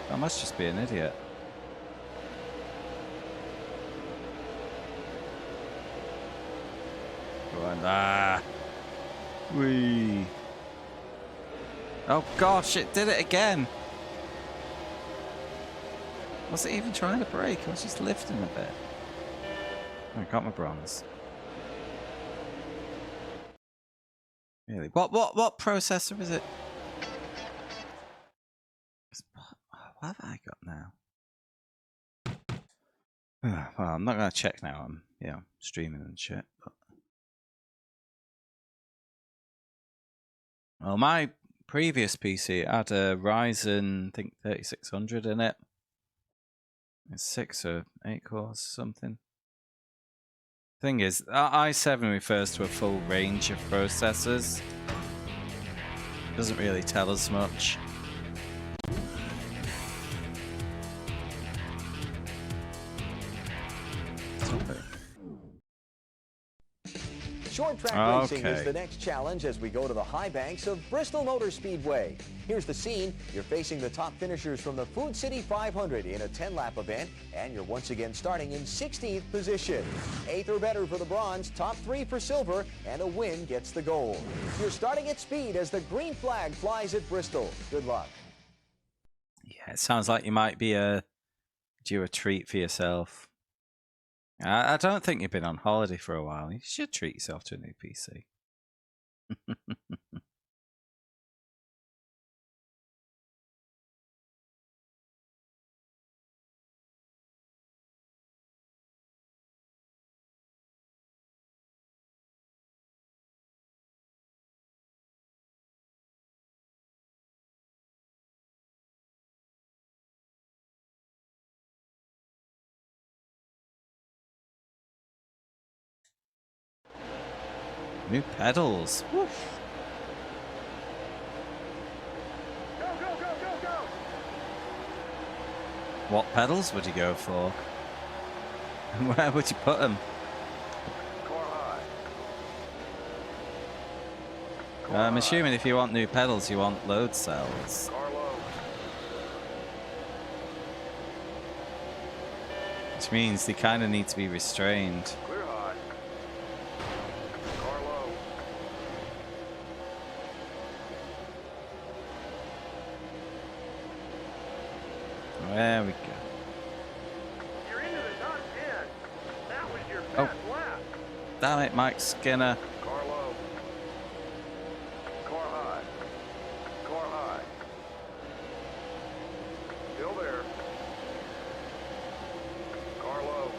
I must just be an idiot. Go on, ah! Whee! Oh gosh, it did it again! Was it even trying to brake? I was just lifting a bit. I got my bronze. Really? What processor is it? What have I got now? Well, I'm not gonna check now. I'm streaming and shit. But... Well, my previous PC had a Ryzen, I think 3600 in it. It's 6 or 8 cores, something. Thing is, i7 refers to a full range of processors. Doesn't really tell us much.
Short track racing is the next challenge as we go to the high banks of Bristol Motor Speedway. Here's the scene. You're facing the top finishers from the Food City 500 in a 10-lap event, and you're once again starting in 16th position. 8th or better for the bronze, top 3 for silver, and a win gets the gold. You're starting at speed as the green flag flies at Bristol. Good luck.
Yeah, it sounds like you might be due a treat for yourself. I don't think you've been on holiday for a while. You should treat yourself to a new PC. New pedals. Woof.
Go, go, go, go, go!
What pedals would you go for? Where would you put them?
Car high.
I'm assuming if you want new pedals, you want load cells.
Car low.
Which means they kind of need to be restrained.
Clear high. Car low.
There we go.
You're into the top 10. That was your best lap.
Damn it, Mike Skinner.
Car low. Car high. Car high. Still there. Car low.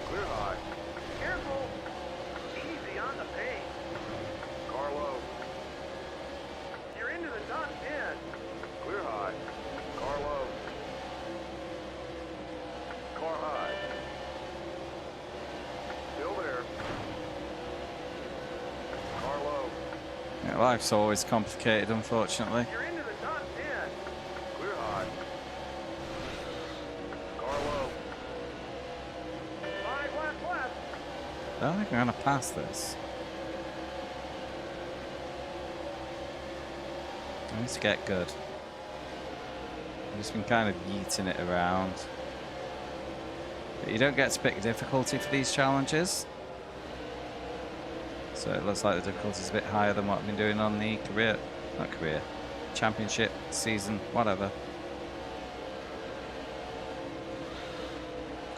Clear high. Careful. Easy on the paint. Car low. You're into the top 10. Clear high. Car low. Car high. Still there. Car low.
Yeah, life's always complicated, unfortunately.
You're into the top 10. Clear high. Car low. 5 laps left.
I don't think I'm going to pass this. I need to get good. I've just been kind of yeeting it around. But you don't get to pick difficulty for these challenges. So it looks like the difficulty is a bit higher than what I've been doing on the championship season, whatever.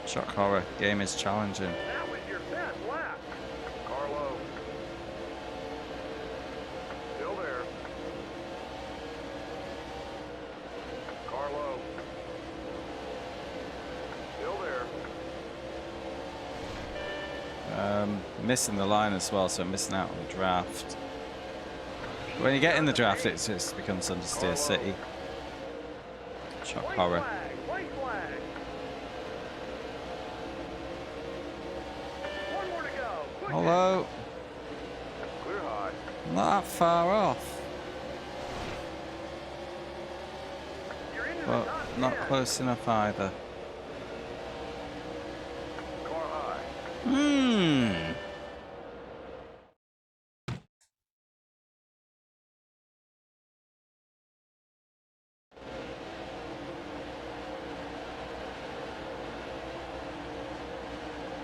Shock horror, game is challenging.
That was your best lap. Car low. Still there. Car low. Still there.
Missing the line as well, so I'm missing out on the draft. When you get in the draft, it just becomes Understeer City. Shock
White
horror.
flag. White flag. One more to go. Quick
Although,
Clear high.
not that far off,
You're into the
but
top
not
10.
close enough either.
Car high.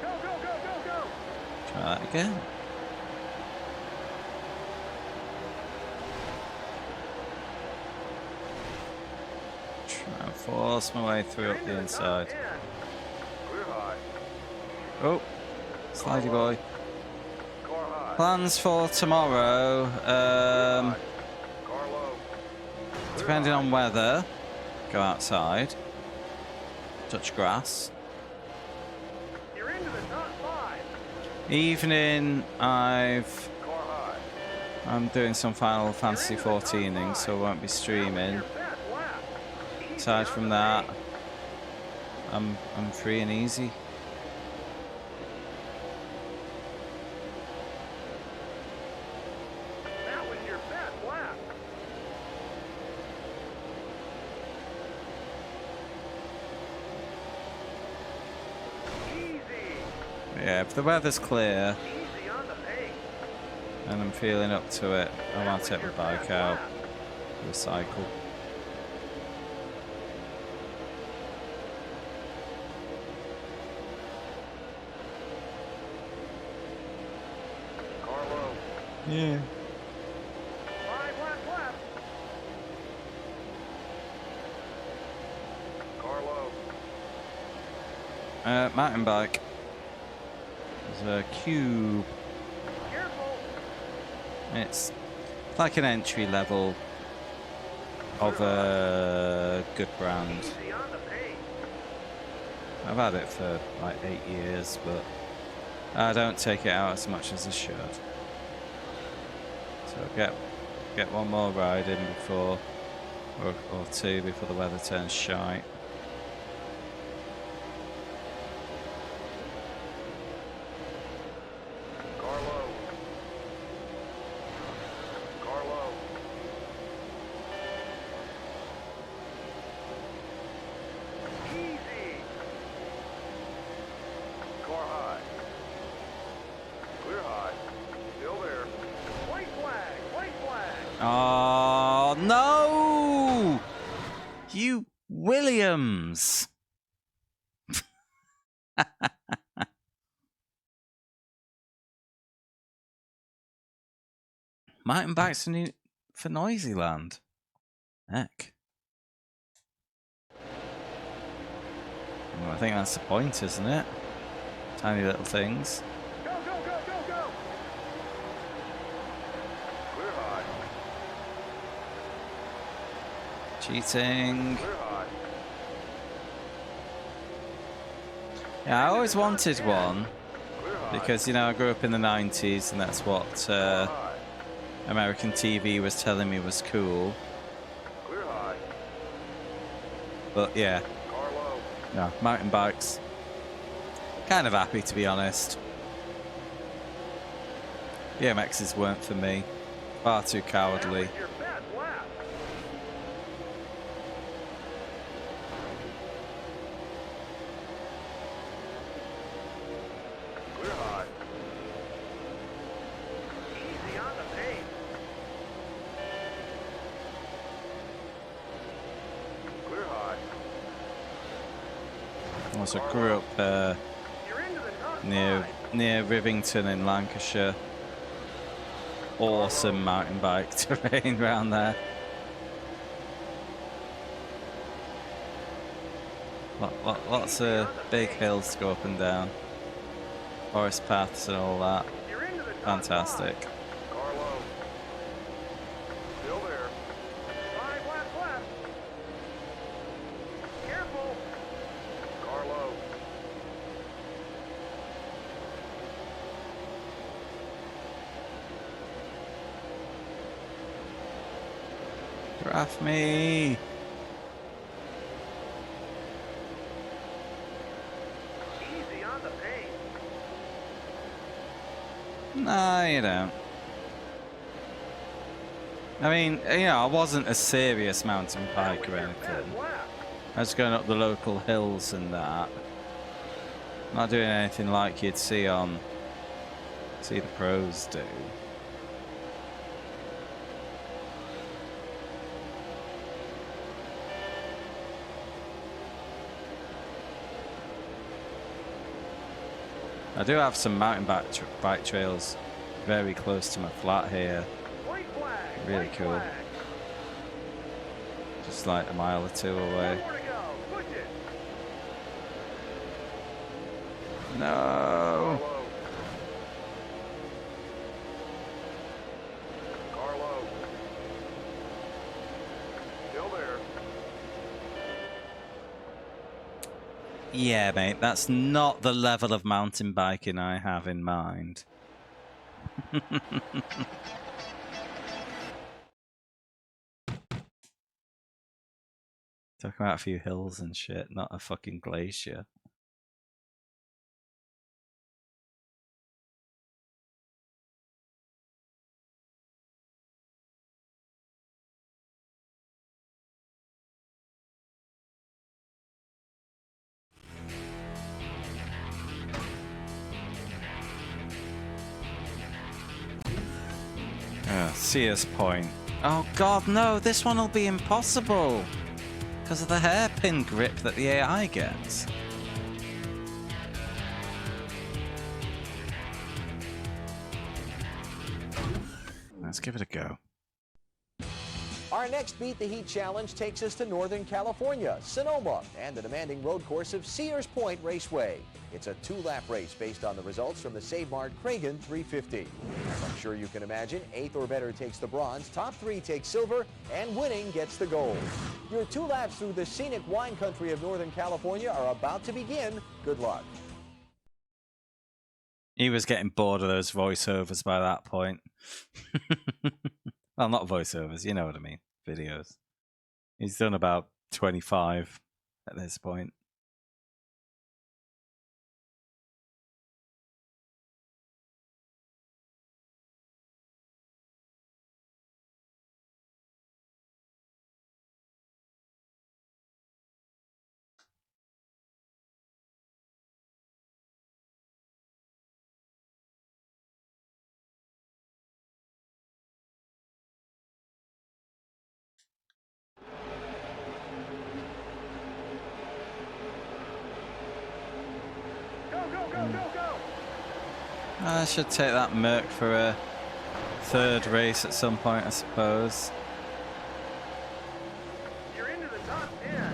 Go, go, go, go, go.
Try that again. Try and force my way through up the inside.
Clear high.
Oh, slidey boy.
Car high.
Plans for tomorrow.
Car low.
Depending on weather, go outside, touch grass.
You're into the top 5.
Evening,
Car high.
I'm doing some Final Fantasy 14ing, so I won't be streaming.
Your best lap. Easy
Aside
on
from
the
that,
pace.
I'm free and easy.
That was your best lap. Easy.
Yeah, if the weather's clear
Easy on the pace.
and I'm feeling up to it, I want to take my bike out, do a cycle.
Car low.
Yeah.
5 lap. Car low.
Mountain bike. There's a cube.
Careful.
It's like an entry level of a good brand.
Easy on the pace.
I've had it for like 8 years, but I don't take it out as much as I should. So get one more ride in before, or two before the weather turns shite.
Car low. Car low. Easy. Car high. Clear high. Still there. White flag. White flag.
Oh no! You Williams! Mountain bikes for Noisy Land. Heck. Well, I think that's the point, isn't it? Tiny little things.
Go, go, go, go, go. Clear high.
Cheating.
Clear high.
Yeah, I always wanted one
Clear high.
because, you know, I grew up in the 90s and that's what
Car high.
American TV was telling me was cool.
Clear high.
But yeah,
Car low.
no, mountain bikes. Kind of happy, to be honest. BMXs weren't for me. Far too cowardly.
That was your best lap. Clear high. Easy on the pace. Clear high.
Also grew up
You're into the top
near
5.
near Rivington in Lancashire. Awesome mountain bike terrain around there. Lots of big hills to go up and down. Forest paths and all that.
You're into the top
Fantastic.
5. Car low. Still there. 5 lap. Careful. Car low.
Draft me.
Easy on the pace.
No, you don't. I mean, you know, I wasn't a serious mountain bike or anything. I was going up the local hills and that. Not doing anything like you'd see the pros do. I do have some mountain bike trails very close to my flat here.
White flag.
Really
white
cool.
flag.
Just like a mile or two away.
More to go.
No.
Carlo. Carlo. Still there.
Yeah, mate, that's not the level of mountain biking I have in mind. Talking about a few hills and shit, not a fucking glacier. Sears Point. Oh god, no, this one will be impossible because of the hairpin grip that the AI gets. Let's give it a go.
Our next Beat the Heat challenge takes us to Northern California, Sonoma, and the demanding road course of Sears Point Raceway. It's a 2-lap race based on the results from the Save Mart Cragen 350. As I'm sure you can imagine, 8th or better takes the bronze, top 3 takes silver, and winning gets the gold. Your 2 laps through the scenic wine country of Northern California are about to begin. Good luck.
He was getting bored of those voiceovers by that point. Well, not voiceovers, you know what I mean. Videos. He's done about 25 at this point. I should take that Merc for a 3rd race at some point, I suppose.
You're into the top 10.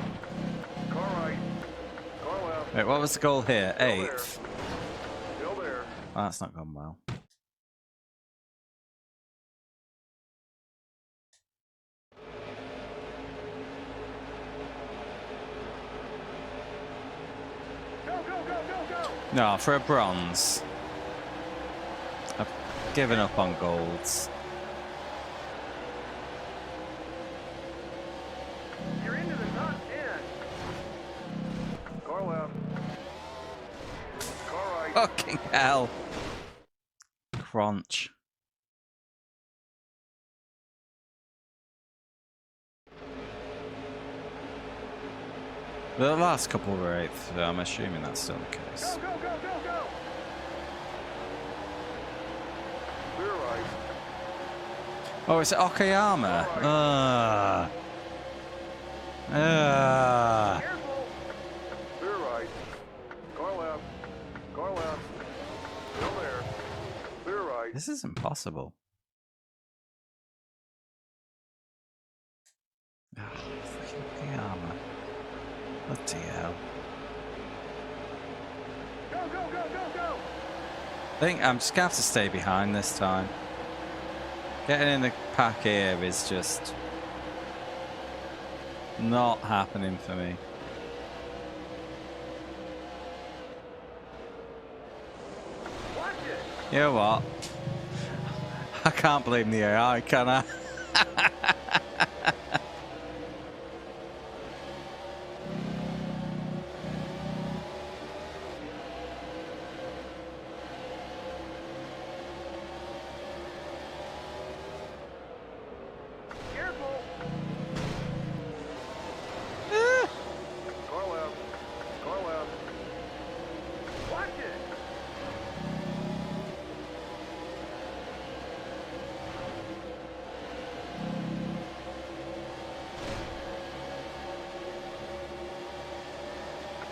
Car right. Car left.
Wait, what was the goal here?
Still there.
8th.
Still there.
Oh, that's not gone well.
Go, go, go, go, go.
No, for a bronze. I've given up on golds.
You're into the top 10. Car left. Car right.
Fucking hell. Crunch. The last couple were 8th, so I'm assuming that's still the case.
Go, go, go, go, go. Clear right.
Oh, it's Okayama.
Careful. Clear right. Car left. Car left. Still there. Clear right.
This is impossible. Fucking Okayama. Bloody hell.
Go, go, go, go, go.
I think I'm just gonna have to stay behind this time. Getting in the pack here is just not happening for me.
Watch it.
You know what? I can't blame the AI, can I?
Careful. Car left. Car left. Watch it.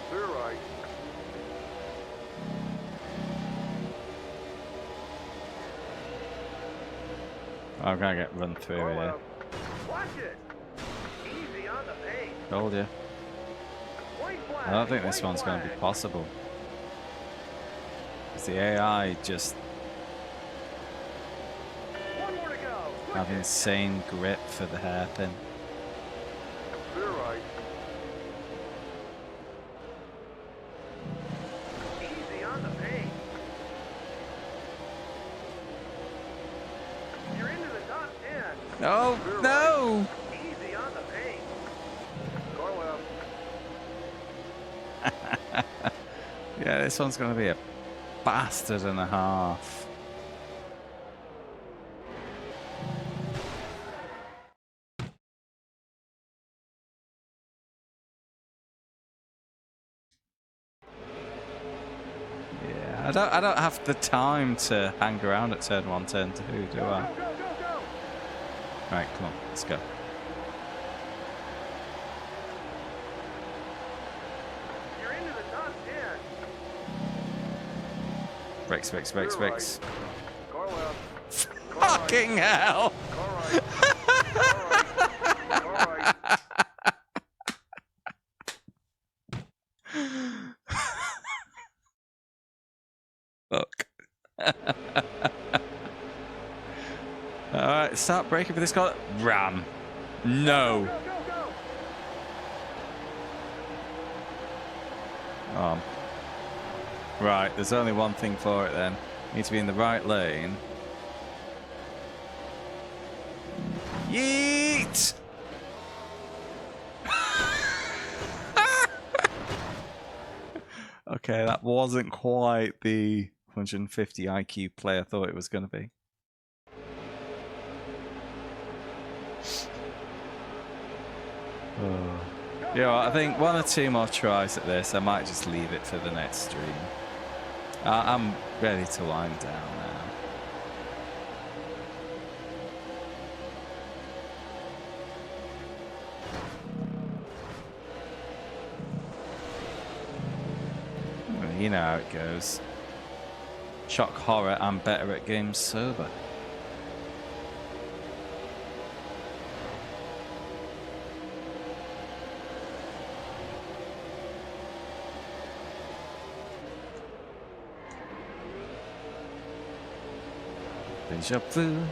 Clear right.
I'm gonna get run through
Car
here.
left. Watch it. Easy on the paint.
Told you.
White flag.
I don't think this
white
one's gonna be
flag.
possible. The AI just
One more to go.
have insane grip for the hairpin.
Clear right. Easy on the paint. You're into the top 10.
Oh,
Clear
no!
right. Easy on the paint. Car left.
Yeah, this one's going to be a bastard and a half. Yeah, I don't have the time to hang around at turn 1, turn 2, do I?
Go, go, go, go.
Right, come on, let's go.
You're into the top 10.
Brakes, brakes, brakes,
Clear
brakes.
right. Car left. Car right.
Fucking hell!
Car right. Car right. Car right.
Fuck. Alright, start braking for this car. Ram. No.
Go, go, go.
Right, there's only one thing for it then. Need to be in the right lane. Yeet! Okay, that wasn't quite the 150 IQ play I thought it was going to be. You know, I think 1 or 2 more tries at this. I might just leave it for the next stream. I'm ready to wind down now. Well, you know how it goes. Shock horror, I'm better at games sober. Deja vu.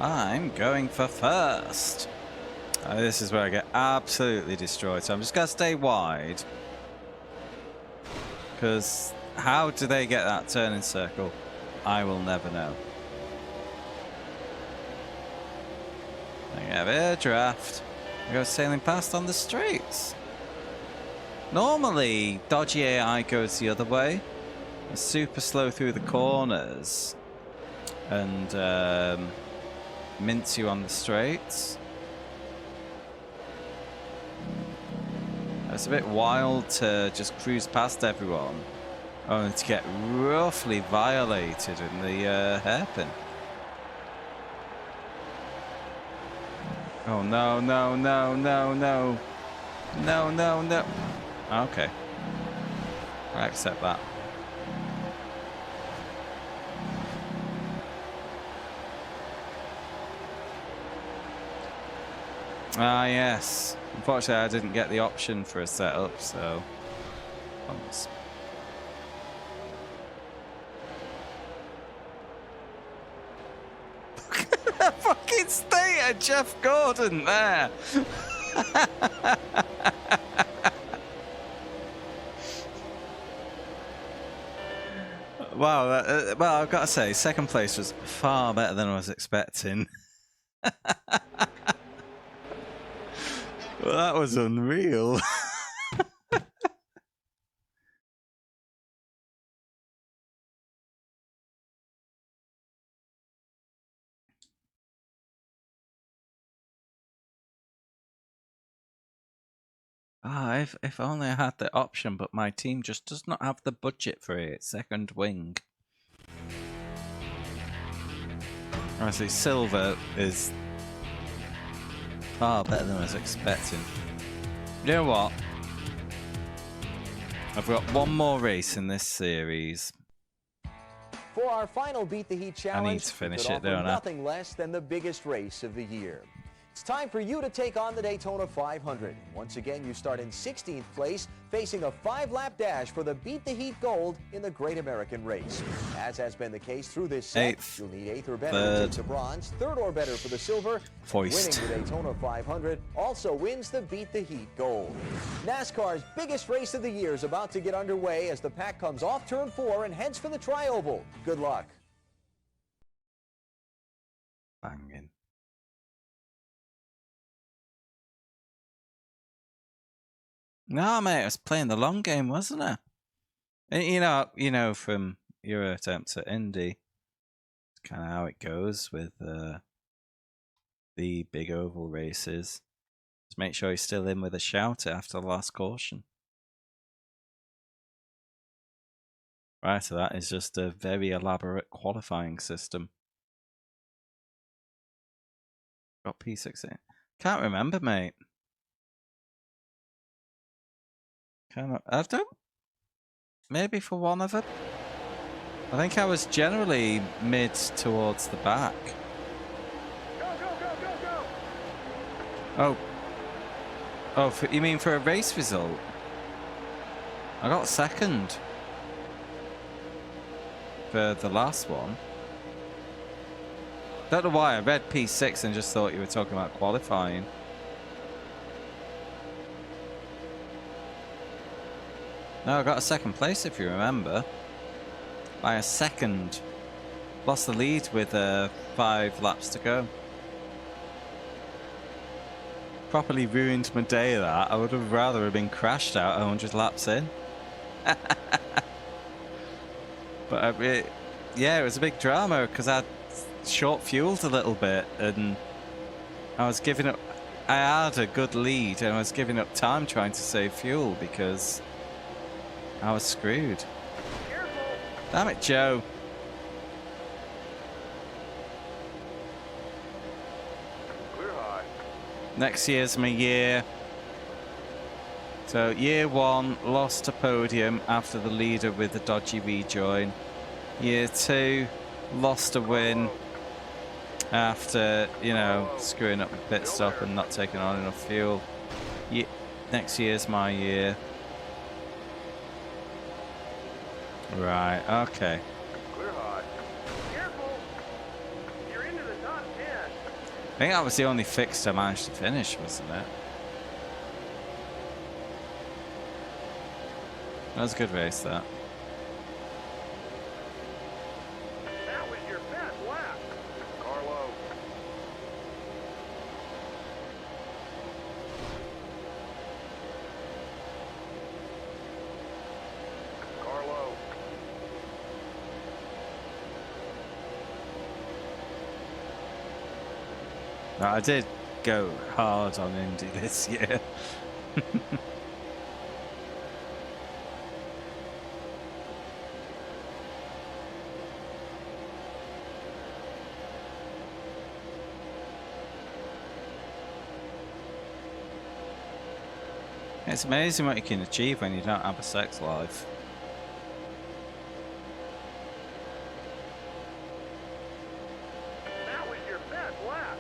I'm going for first. This is where I get absolutely destroyed, so I'm just going to stay wide. Because how do they get that turning circle? I will never know. I have air draft. I go sailing past on the streets. Normally, dodgy AI goes the other way. It's super slow through the corners. And mince you on the straights. It's a bit wild to just cruise past everyone, only to get roughly violated in the hairpin. Oh no, no, no, no, no. No, no, no. Okay. I accept that. Ah, yes. Unfortunately, I didn't get the option for a setup, so... Bums. The fucking state of Jeff Gordon there! Wow, well, I've got to say, second place was far better than I was expecting. Well, that was unreal. If only I had the option, but my team just does not have the budget for it. Second wing. Honestly, silver is far better than I was expecting. You know what? I've got one more race in this series.
For our final Beat the Heat challenge,
to finish
we could
it,
offer
don't I?
nothing less than the biggest race of the year. It's time for you to take on the Daytona 500. Once again, you start in 16th place, facing a 5-lap dash for the Beat the Heat Gold in the Great American Race. As has been the case through this set, you'll need 8th or better to take the bronze, 3rd or better for the silver.
Foist.
Winning the Daytona 500 also wins the Beat the Heat Gold. NASCAR's biggest race of the year is about to get underway as the pack comes off turn 4 and heads for the Tri-Oval. Good luck.
Banging. No, mate, I was playing the long game, wasn't I? And you know, from your attempts at Indy, it's kind of how it goes with the big oval races. Just make sure you're still in with a shout after the last caution. Right, so that is just a very elaborate qualifying system. Got P16. Can't remember, mate. I've done maybe for one of them. I think I was generally mid towards the back.
Go, go, go, go, go!
Oh, you mean for a race result? I got second for the last one. Don't know why I read P6 and just thought you were talking about qualifying. No, I got a second place, if you remember. By a second. Lost the lead with 5 laps to go. Properly ruined my day, that. I would have rather have been crashed out 100 laps in. But yeah, it was a big drama because I short fueled a little bit and I was giving up. I had a good lead and I was giving up time trying to save fuel because I was screwed.
Careful!
Damn it, Joe.
Clear high.
Next year's my year. So year 1, lost a podium after the leader with a dodgy rejoin. Year 2, lost a win after, you know, screwing up the pit stop and not taking on enough fuel. Next year's my year. Right, okay.
Clear high. Careful! You're into the top 10.
I think that was the only fixed I managed to finish, wasn't it? That was a good race, that.
That was your best lap. Carlo. Carlo.
I did go hard on Indy this year. It's amazing what you can achieve when you don't have a sex life.
That was your best lap.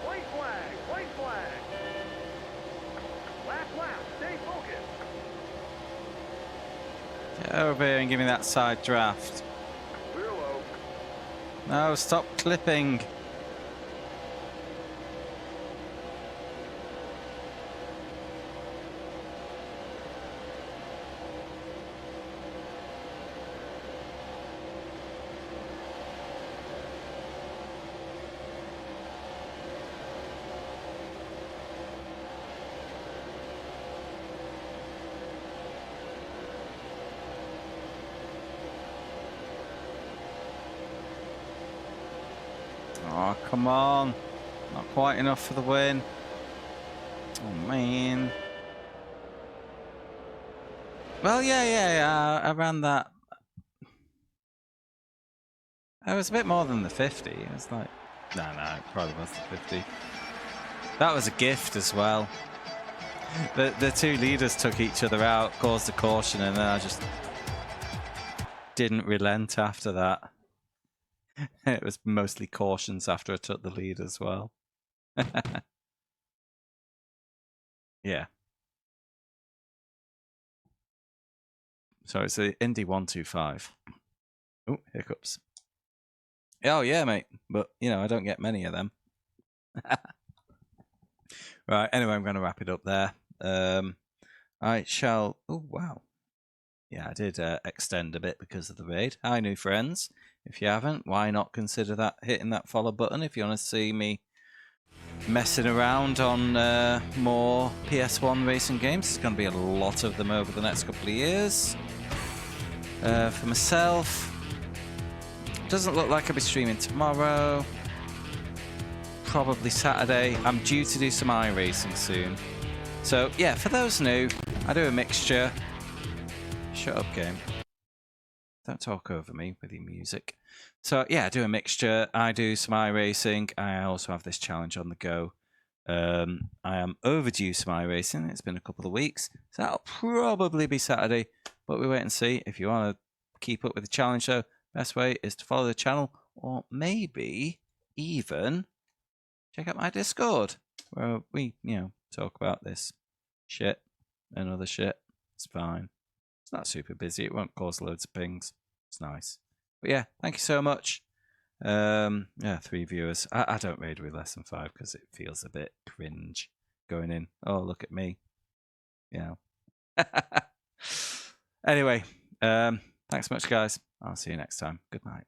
White flag, white flag. Last lap, stay focused.
Get over here and give me that side draft.
Clear low.
No, stop clipping. Oh, come on. Not quite enough for the win. Oh, man. Well, yeah. I ran that. It was a bit more than the 50. It was like... No, it probably was the 50. That was a gift as well. The two leaders took each other out, caused a caution, and then I just didn't relent after that. It was mostly cautions after I took the lead as well. Yeah. So it's the Indy 125. Oh, hiccups. Oh, yeah, mate. But, I don't get many of them. Right, anyway, I'm going to wrap it up there. I shall... Oh, wow. Yeah, I did extend a bit because of the raid. Hi, new friends. If you haven't, why not consider that hitting that follow button if you want to see me messing around on more PS1 racing games. There's going to be a lot of them over the next couple of years. For myself, doesn't look like I'll be streaming tomorrow. Probably Saturday. I'm due to do some iRacing soon. So, yeah, for those new, I do a mixture. Shut up, game. Don't talk over me with your music. So, yeah, I do a mixture. I do some iRacing. I also have this challenge on the go. I am overdue some iRacing. It's been a couple of weeks. So that'll probably be Saturday. But we wait and see. If you want to keep up with the challenge, though, best way is to follow the channel. Or maybe even check out my Discord. Where we, talk about this shit and other shit. It's fine. It's not super busy. It won't cause loads of pings. It's nice. But yeah, thank you so much. 3 viewers. I don't raid with less than 5 because it feels a bit cringe going in. Oh, look at me. Anyway, thanks so much, guys. I'll see you next time. Good night.